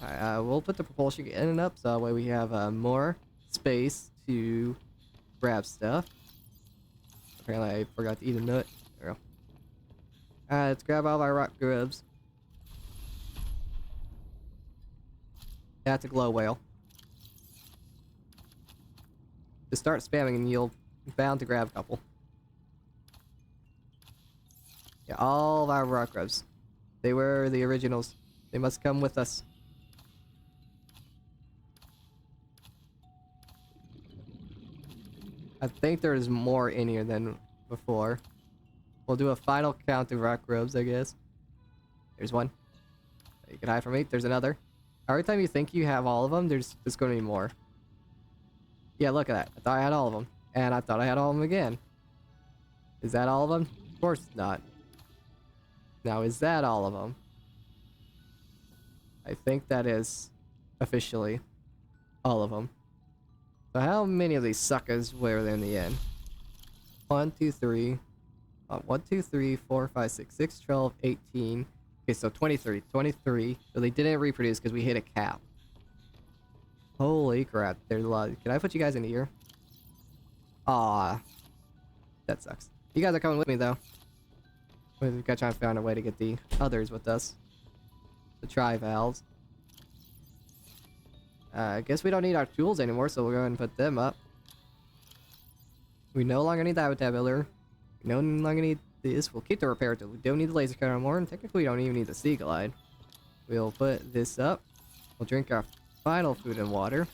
Alright, we'll put the propulsion in and up, so that way we have more space to grab stuff. Apparently I forgot to eat a nut. There we go. Alright, let's grab all of our rock grubs. That's a glow whale. Just start spamming and you'll be bound to grab a couple. Yeah, all of our rock grubs. They were the originals. They must come with us. I think there's more in here than before. We'll do a final count of rock grubs, I guess. There's one. You can hide from me. There's another. Every time you think you have all of them, there's going to be more. Yeah, look at that. I thought I had all of them. And I thought I had all of them again. Is that all of them? Of course not. Now, is that all of them? I think that is officially all of them. So how many of these suckers were there in the end? 1, 2, 3. 1, 2, 3, 4, 5, 6, 6, 12, 18. Okay, so 23. 23. So they didn't reproduce because we hit a cap. Holy crap, there's a lot. Can I put you guys in here? Aw. That sucks. You guys are coming with me, though. We've got to try and find a way to get the others with us. The tri-valves. I guess we don't need our tools anymore, so we'll go ahead and put them up. We no longer need the habitat builder. We no longer need this. We'll keep the repair tool. We don't need the laser cutter anymore, and technically we don't even need the sea glide. We'll put this up. We'll drink our final food and water.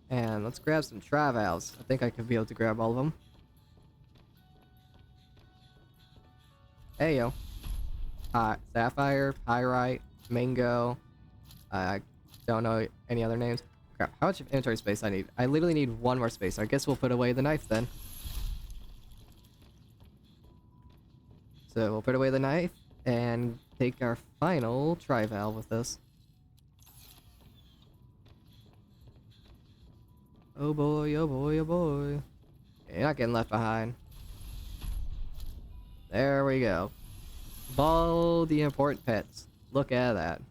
And let's grab some tri-valves. I think I could be able to grab all of them. Hey yo. Sapphire, Pyrite, Mango. I don't know any other names. Crap, how much inventory space I need? I literally need one more space. I guess we'll put away the knife then. So we'll put away the knife and take our final tri-valve with us. Oh boy, oh boy, oh boy. You're not getting left behind. There we go. All the important pets. Look at that.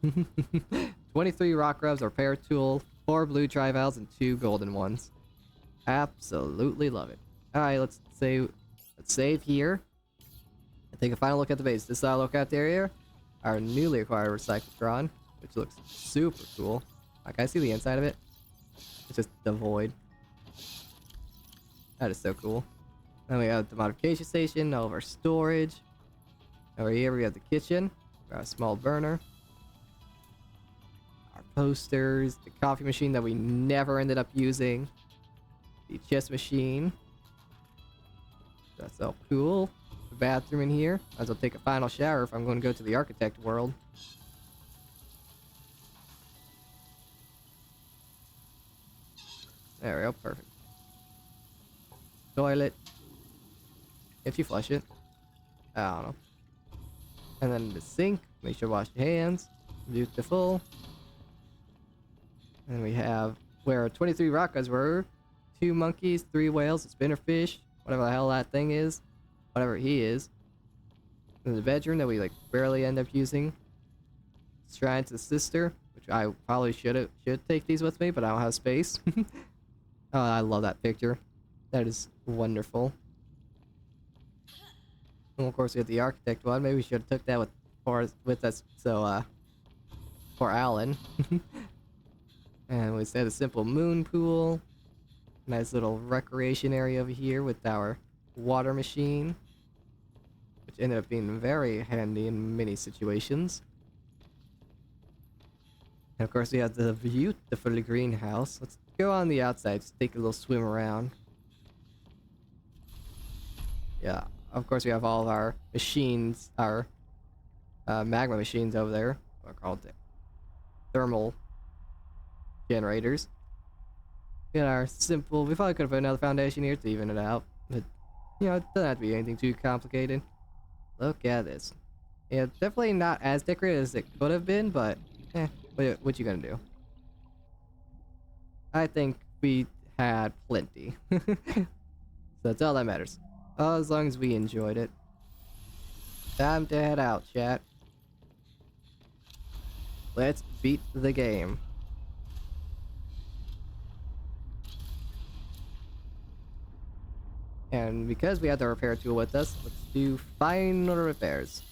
23 rock grubs, a repair tool, 4 blue tri-valves, and 2 golden ones. Absolutely love it. Alright, let's save here. And take a final look at the base. This look out there here, our newly acquired recyclotron, which looks super cool. Like, I see the inside of it. It's just the void. That is so cool. Then we have the modification station, all of our storage. Over here we have the kitchen, our small burner. Our posters, the coffee machine that we never ended up using. The chess machine. That's so cool. The bathroom in here. Might as well take a final shower if I'm going to go to the architect world. There we go, perfect. Toilet. If you flush it. I don't know. And then the sink. Make sure to wash your hands. Beautiful. And we have where 23 rockas were. 2 monkeys, 3 whales, a spinnerfish, whatever the hell that thing is. Whatever he is. In the bedroom that we like barely end up using. Shrine to the sister, which I probably should take these with me, but I don't have space. Oh, I love that picture. That is wonderful. And of course, we have the architect one. Maybe we should have took that with us. So, for Alan. And we said a simple moon pool. Nice little recreation area over here with our water machine, which ended up being very handy in many situations. And of course, we have the beautiful greenhouse. Let's go on the outside, just take a little swim around. Yeah, of course we have all of our machines, our magma machines over there. What are called thermal generators. We got our simple, we probably could have put another foundation here to even it out. But, you know, it doesn't have to be anything too complicated. Look at this. Yeah, definitely not as decorated as it could have been, but, what you gonna do? I think we had plenty. So that's all that matters. As long as we enjoyed it. Time to head out, chat. Let's beat the game. And because we have the repair tool with us, let's do final repairs.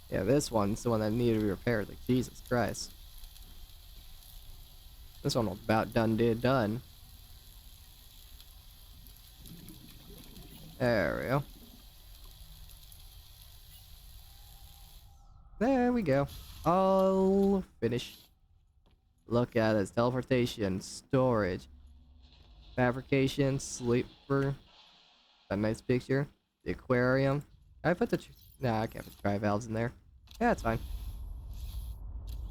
Yeah, this one's the one that needed to be repaired. Like, Jesus Christ. This one was about done. There we go. There we go. All finished. Look at this. Teleportation, storage, fabrication, sleeper. A nice picture. The aquarium. I put the... Nah, I can't put the tri-valves in there. Yeah, it's fine.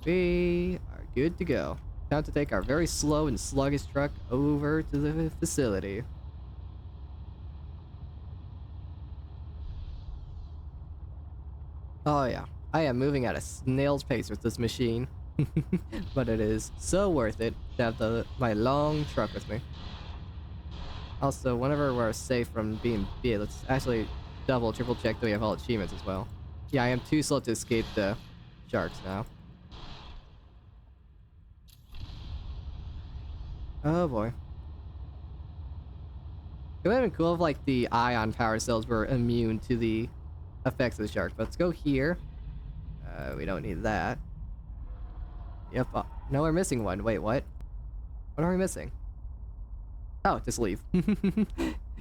We are good to go. Time to take our very slow and sluggish truck over to the facility. Oh yeah, I am moving at a snail's pace with this machine. But it is so worth it to have my long truck with me. Also, whenever we're safe from being beat, let's actually double, triple check that we have all achievements as well. Yeah, I am too slow to escape the sharks now. Oh boy. It would have been cool if like the ion power cells were immune to the effects of the shark. But let's go here. We don't need that. Yep. No, we're missing one. Wait, what? What are we missing? Oh, just leave.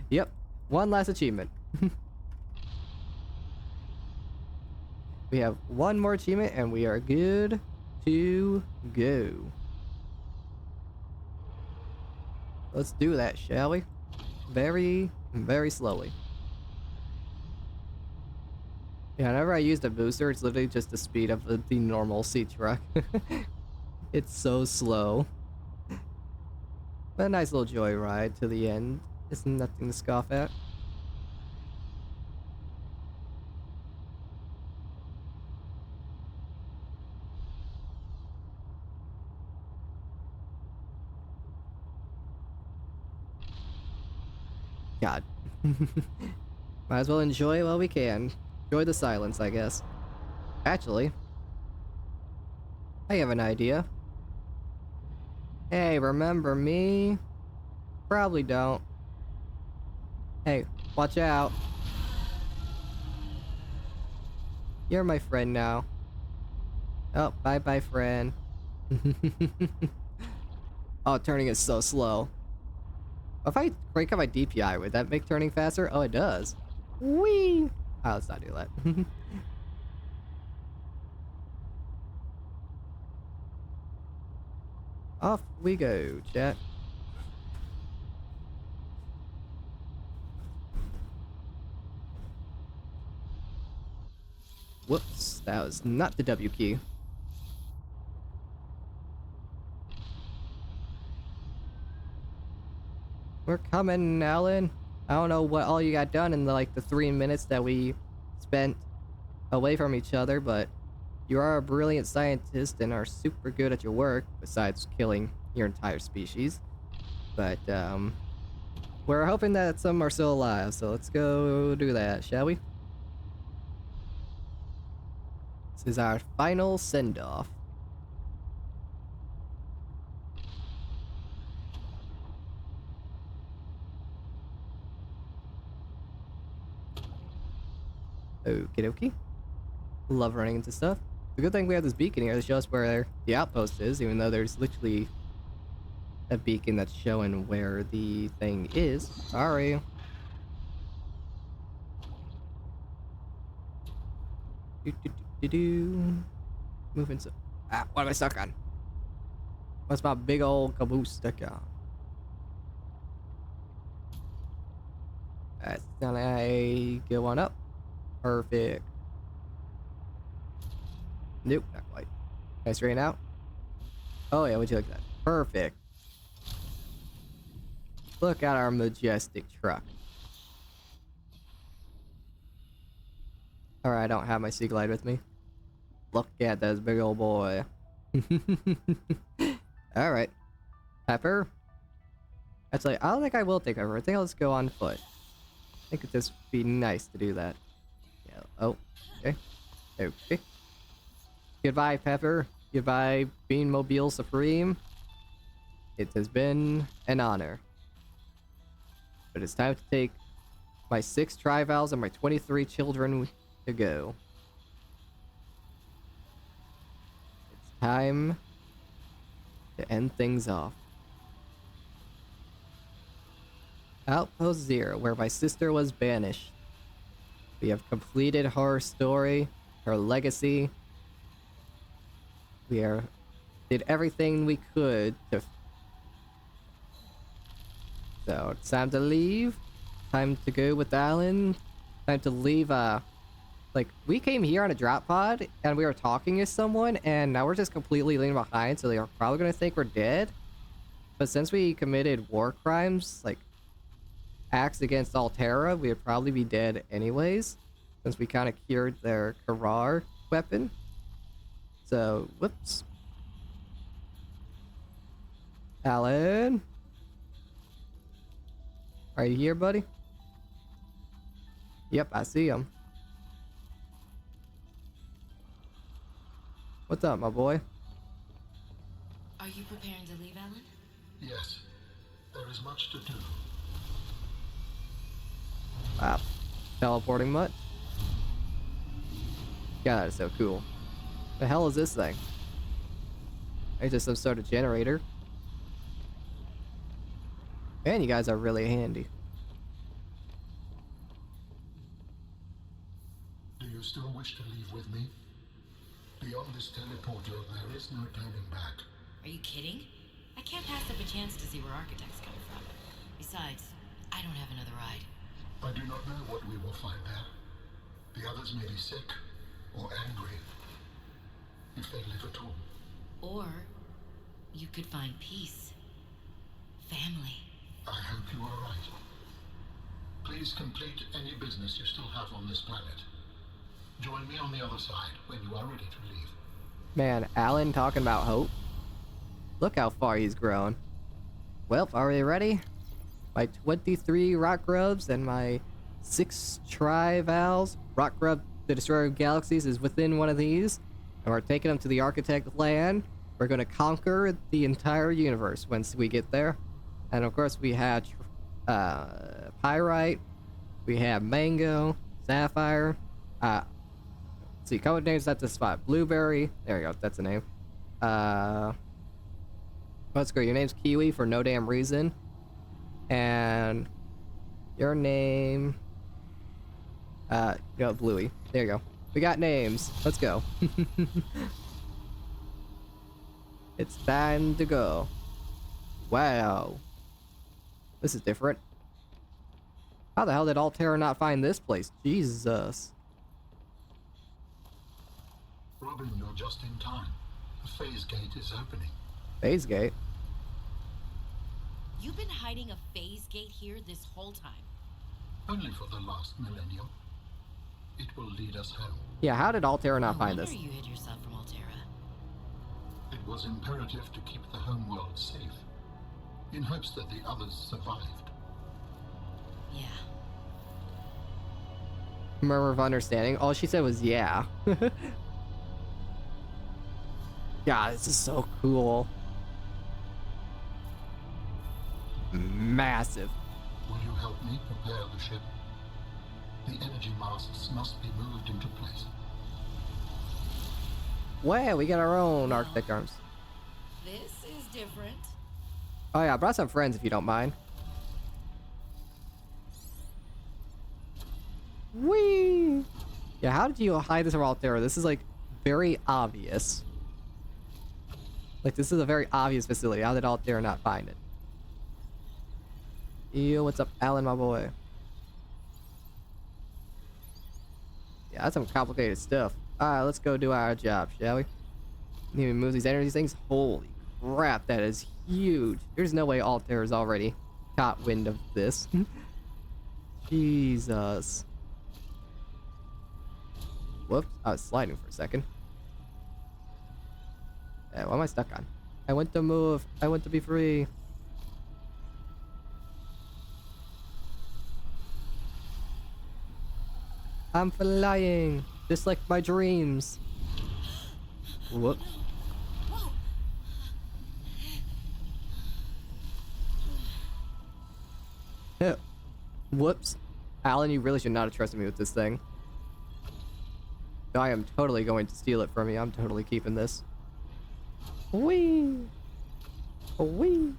Yep. One last achievement. We have one more achievement and we are good to go. Let's do that, shall we? Very, very slowly. Yeah, whenever I use the booster, it's literally just the speed of the normal sea truck. It's so slow. But a nice little joyride to the end. It's nothing to scoff at. God. Might as well enjoy while we can. Enjoy the silence, I guess. Actually, I have an idea. Hey, remember me? Probably don't. Hey, watch out. You're my friend now. Oh, bye-bye, friend. Oh, turning is so slow. If I crank up my DPI, would that make turning faster? Oh, it does. Whee! Oh, let's not do that. Off we go, chat. Whoops, that was not the W key. We're coming, Alan. I don't know what all you got done in the 3 minutes that we spent away from each other, but you are a brilliant scientist and are super good at your work, besides killing your entire species. But, we're hoping that some are still alive, so let's go do that, shall we? This is our final send-off. Okie dokie. Love running into stuff. The good thing we have this beacon here to show us where the outpost is, even though there's literally a beacon that's showing where the thing is. Sorry. Moving so. Ah, what am I stuck on? What's my big old caboose stuck on? That's gonna go on up. Perfect. Nope, not quite. Can I straighten out? Oh yeah, would you like that? Perfect. Look at our majestic truck. Alright, I don't have my sea glide with me. Look at this big old boy. Alright. Pepper. Actually, I don't think I will take over. I think I'll just go on foot. I think it'd just be nice to do that. Yeah. Oh, okay. Okay. Goodbye, Pepper. Goodbye, Bean Mobile Supreme. It has been an honor. But it's time to take my 6 Trivals and my 23 children to go. It's time to end things off. Outpost 0, where my sister was banished. We have completed her story, her legacy. We did everything we could to... So, it's time to leave. Time to go with Alan. Time to leave, we came here on a drop pod, and we were talking to someone, and now we're just completely leaving behind, so they are probably gonna think we're dead. But since we committed war crimes, acts against Altera, we would probably be dead anyways, since we kind of cured their Karar weapon. So, whoops. Alan? Are you here, buddy? Yep, I see him. What's up, my boy? Are you preparing to leave, Alan? Yes, there is much to do. Wow. Teleporting much? God, that is so cool. The hell is this thing? It's just some sort of generator. Man, you guys are really handy. Do you still wish to leave with me? Beyond this teleporter, there is no turning back. Are you kidding? I can't pass up a chance to see where Architect's coming from. Besides, I don't have another ride. I do not know what we will find there. The others may be sick or angry, if they live at all. Or you could find peace. Family. I hope you are right. Please complete any business you still have on this planet. Join me on the other side when you are ready to leave. Man, Alan talking about hope. Look how far he's grown. Well, are we ready? My 23 rock grubs and my 6 tri-vals. Rock grub, the destroyer of galaxies, is within one of these. And we're taking them to the architect land. We're going to conquer the entire universe once we get there. And of course we have pyrite. We have mango, sapphire. Let's see, code names at this spot. Blueberry. There you go, that's the name. Let's go. Your name's Kiwi for no damn reason. And your name, Bluey. There you go. We got names. Let's go. It's time to go. Wow. This is different. How the hell did Altera not find this place? Jesus. Robin, you're just in time. The phase gate is opening. Phase gate? You've been hiding a phase gate here this whole time. Only for the last millennium. It will lead us home. Yeah, how did Altera not find No this? wonder you hid yourself from Altera. It was imperative to keep the homeworld safe, in hopes that the others survived. Yeah. Murmur of understanding. All she said was yeah. God, this is so cool. Massive. Will you help me prepare the ship? The energy masts must be moved into place. Wow, we got our own architect arms. This is different. Oh yeah, I brought some friends if you don't mind. Whee! Yeah, how did you hide this from Altera? This is like very obvious. Like this is a very obvious facility. How did Altera not find it? Yo, what's up, Alan, my boy? Yeah, that's some complicated stuff. Alright, let's go do our job, shall we? Need to move these energy things? Holy crap, that is huge. There's no way Altera's already caught wind of this. Jesus. Whoops, I was sliding for a second. What am I stuck on? I want to move. I want to be free. I'm flying, just like my dreams. Whoops. Whoops. Alan, you really should not have trusted me with this thing. I am totally going to steal it from you. I'm totally keeping this. Whee! Whee!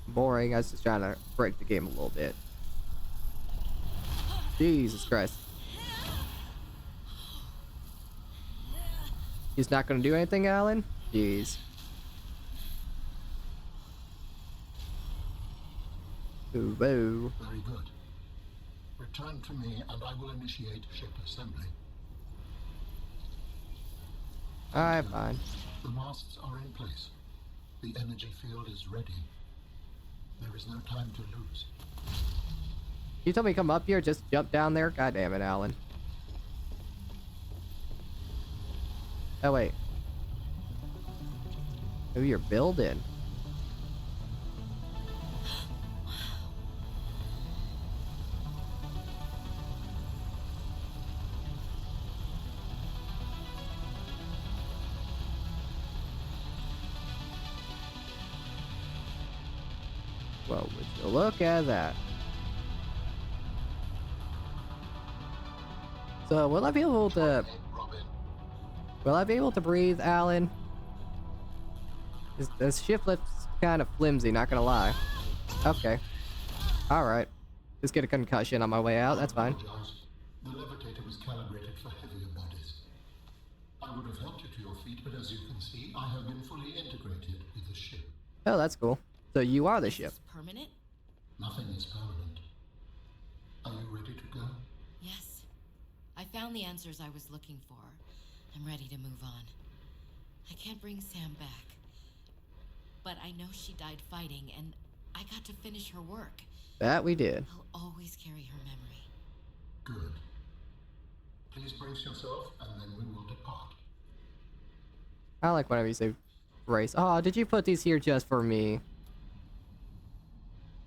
Boring. I was just trying to break the game a little bit. Jesus Christ. He's not gonna do anything, Alan? Jeez. Ooh, boo. Very good. Return to me and I will initiate ship assembly. Alright, fine. The masts are in place. The energy field is ready. There is no time to lose. You told me to come up here, just jump down there? God damn it, Alan. Oh, wait. Ooh, you're building. Well, would you look at that? So, will I be able to... Robin. Will I be able to breathe, Alan? This ship looks kind of flimsy, not gonna lie. Okay. Alright. Just get a concussion on my way out, that's fine. Apologize. The levitator was calibrated for heavier bodies. I would have helped you to your feet, but as you can see, I have been fully integrated with the ship. Oh, that's cool. So you are the Is ship. this permanent? Nothing is permanent. Are you ready to go? Yes. I found the answers I was looking for. I'm ready to move on. I can't bring Sam back. But I know she died fighting, and I got to finish her work. That we did. I'll always carry her memory. Good. Please brace yourself, and then we will depart. I like whenever you say brace. Oh, did you put these here just for me?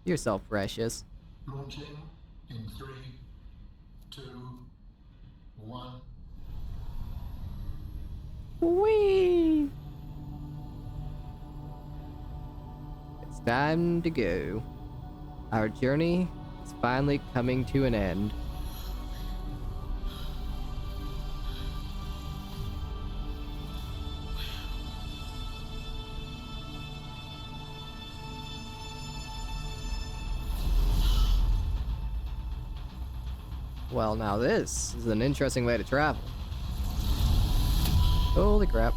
You're so precious. Launching in 3, 2, 1. Whee! It's time to go. Our journey is finally coming to an end. Well, now this is an interesting way to travel. Holy crap.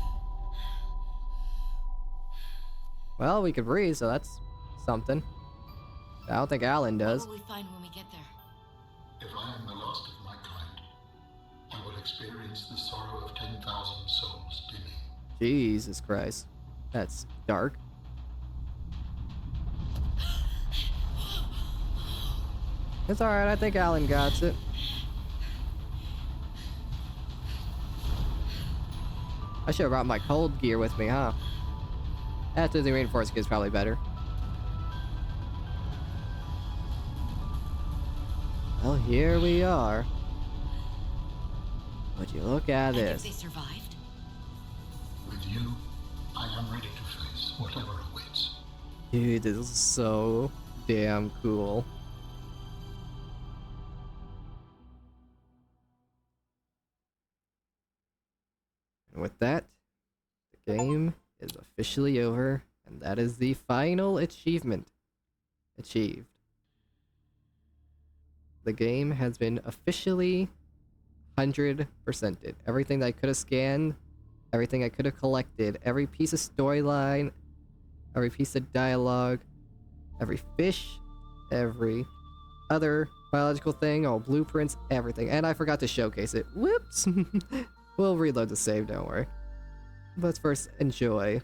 Well, we could breathe, so that's something. I don't think Alan does. What will we find when we get there? If I am the last of my kind, I will experience the sorrow of 10,000 souls dimming. Jesus Christ. That's dark. It's alright, I think Alan got it. I should have brought my cold gear with me, huh? After the reinforced gear is probably better. Well, here we are. Would you look at I this? think they survived. With you, I am ready to face whatever awaits. Dude, this is so damn cool. And with that, the game is officially over, and that is the final achievement achieved. The game has been officially 100%ed. Everything that I could have scanned, everything I could have collected, every piece of storyline, every piece of dialogue, every fish, every other biological thing, all blueprints, everything. And I forgot to showcase it. Whoops! We'll reload the save, don't worry. Let's first enjoy.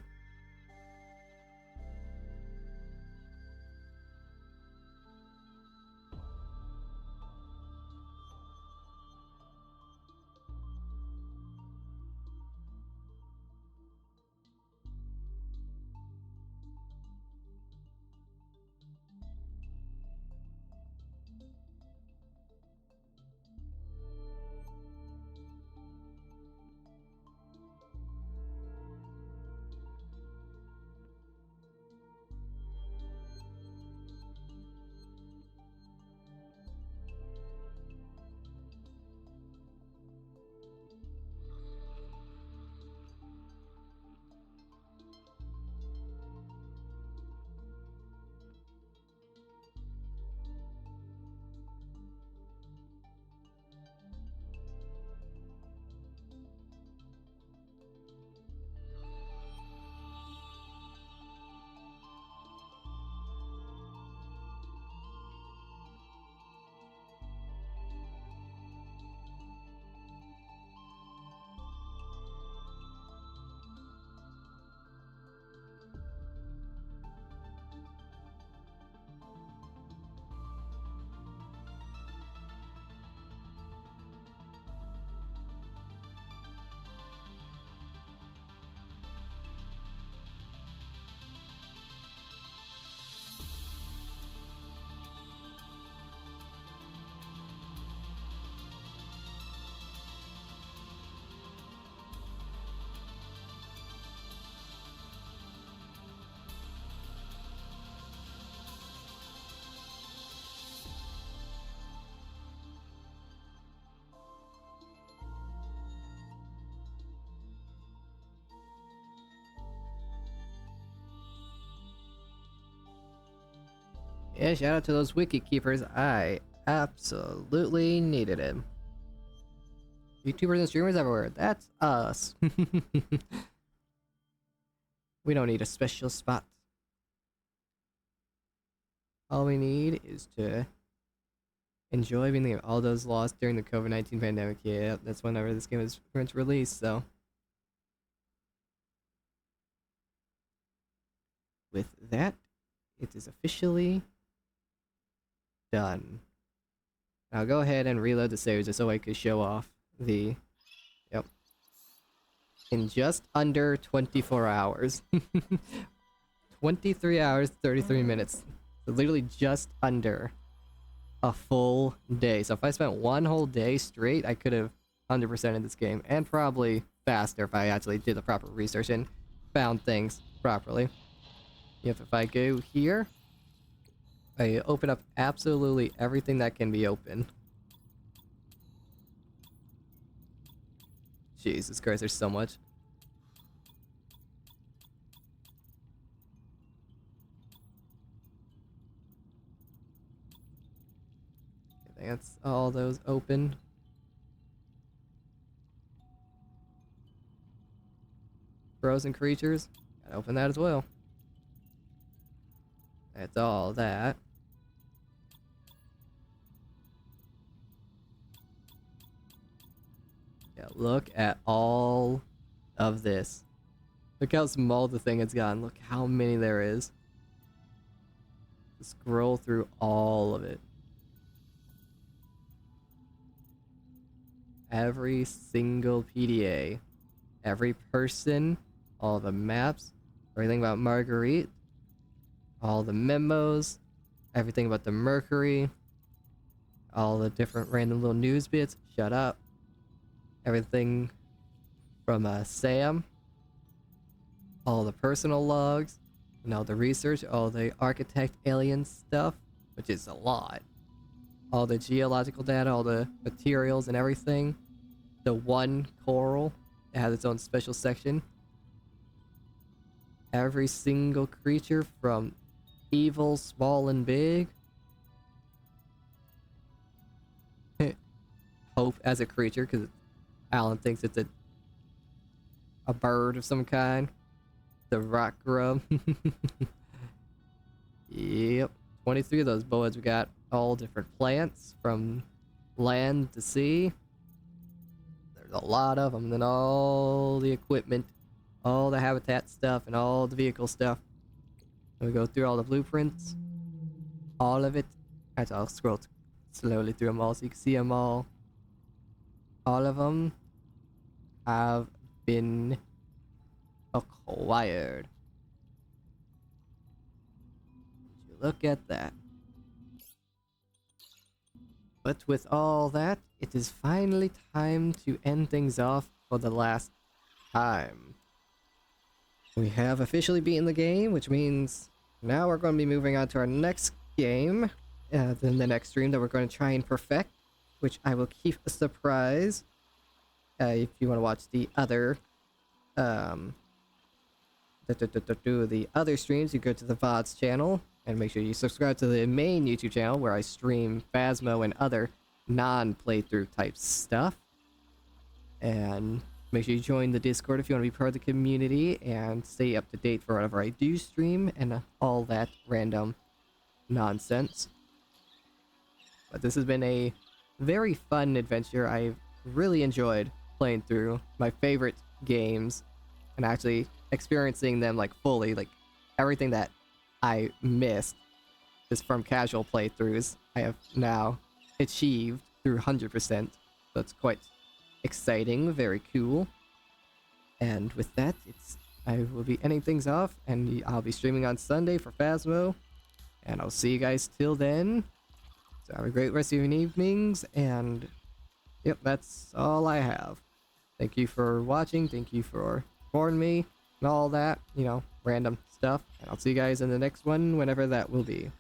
Yeah, shout out to those wiki keepers. I absolutely needed him. YouTubers and streamers everywhere. That's us. We don't need a special spot. All we need is to enjoy being there. All those lost during the COVID-19 pandemic. Yeah, that's whenever this game was first released, so. With that, it is officially done. I'll go ahead and reload the saves just so I could show off the... Yep. In just under 24 hours. 23 hours, 33 minutes. So literally just under a full day. So if I spent one whole day straight, I could have 100%ed this game. And probably faster if I actually did the proper research and found things properly. If I go here, I open up absolutely everything that can be opened. Jesus Christ, there's so much. That's all those open. Frozen creatures, gotta open that as well. That's all that. Yeah, look at all of this. Look how small the thing has gotten. Look how many there is. Scroll through all of it. Every single PDA. Every person. All the maps. Everything about Marguerite. All the memos. Everything about the Mercury. All the different random little news bits. Shut up. Everything from Sam. All the personal logs. And all the research. All the architect alien stuff. Which is a lot. All the geological data. All the materials and everything. The one coral. It has its own special section. Every single creature from evil, small, and big. Hope as a creature, because Alan thinks it's a bird of some kind. The rock grub. Yep. 23 of those boas. We got all different plants from land to sea. There's a lot of them. Then all the equipment, all the habitat stuff, and all the vehicle stuff. And we go through all the blueprints. All of it. Actually, I'll scroll slowly through them all so you can see them all. All of them have been acquired. Look at that. But with all that, it is finally time to end things off for the last time. We have officially beaten the game, which means now we're going to be moving on to our next game. Then the next stream that we're going to try and perfect, which I will keep a surprise. If you want to watch the other the other streams, you go to the VODs channel and make sure you subscribe to the main YouTube channel where I stream Phasmo and other non-playthrough type stuff. And make sure you join the Discord if you want to be part of the community and stay up to date for whatever I do stream and all that random nonsense. But this has been a very fun adventure. I've really enjoyed playing through my favorite games and actually experiencing them like fully, like everything that I missed just from casual playthroughs I have now achieved through 100%. That's quite exciting, very cool. And with that, I will be ending things off, and I'll be streaming on Sunday for Phasmo. And I'll see you guys till then. So have a great rest of your evenings, and yep, that's all I have. Thank you for watching, thank you for supporting me, and all that, you know, random stuff. And I'll see you guys in the next one, whenever that will be.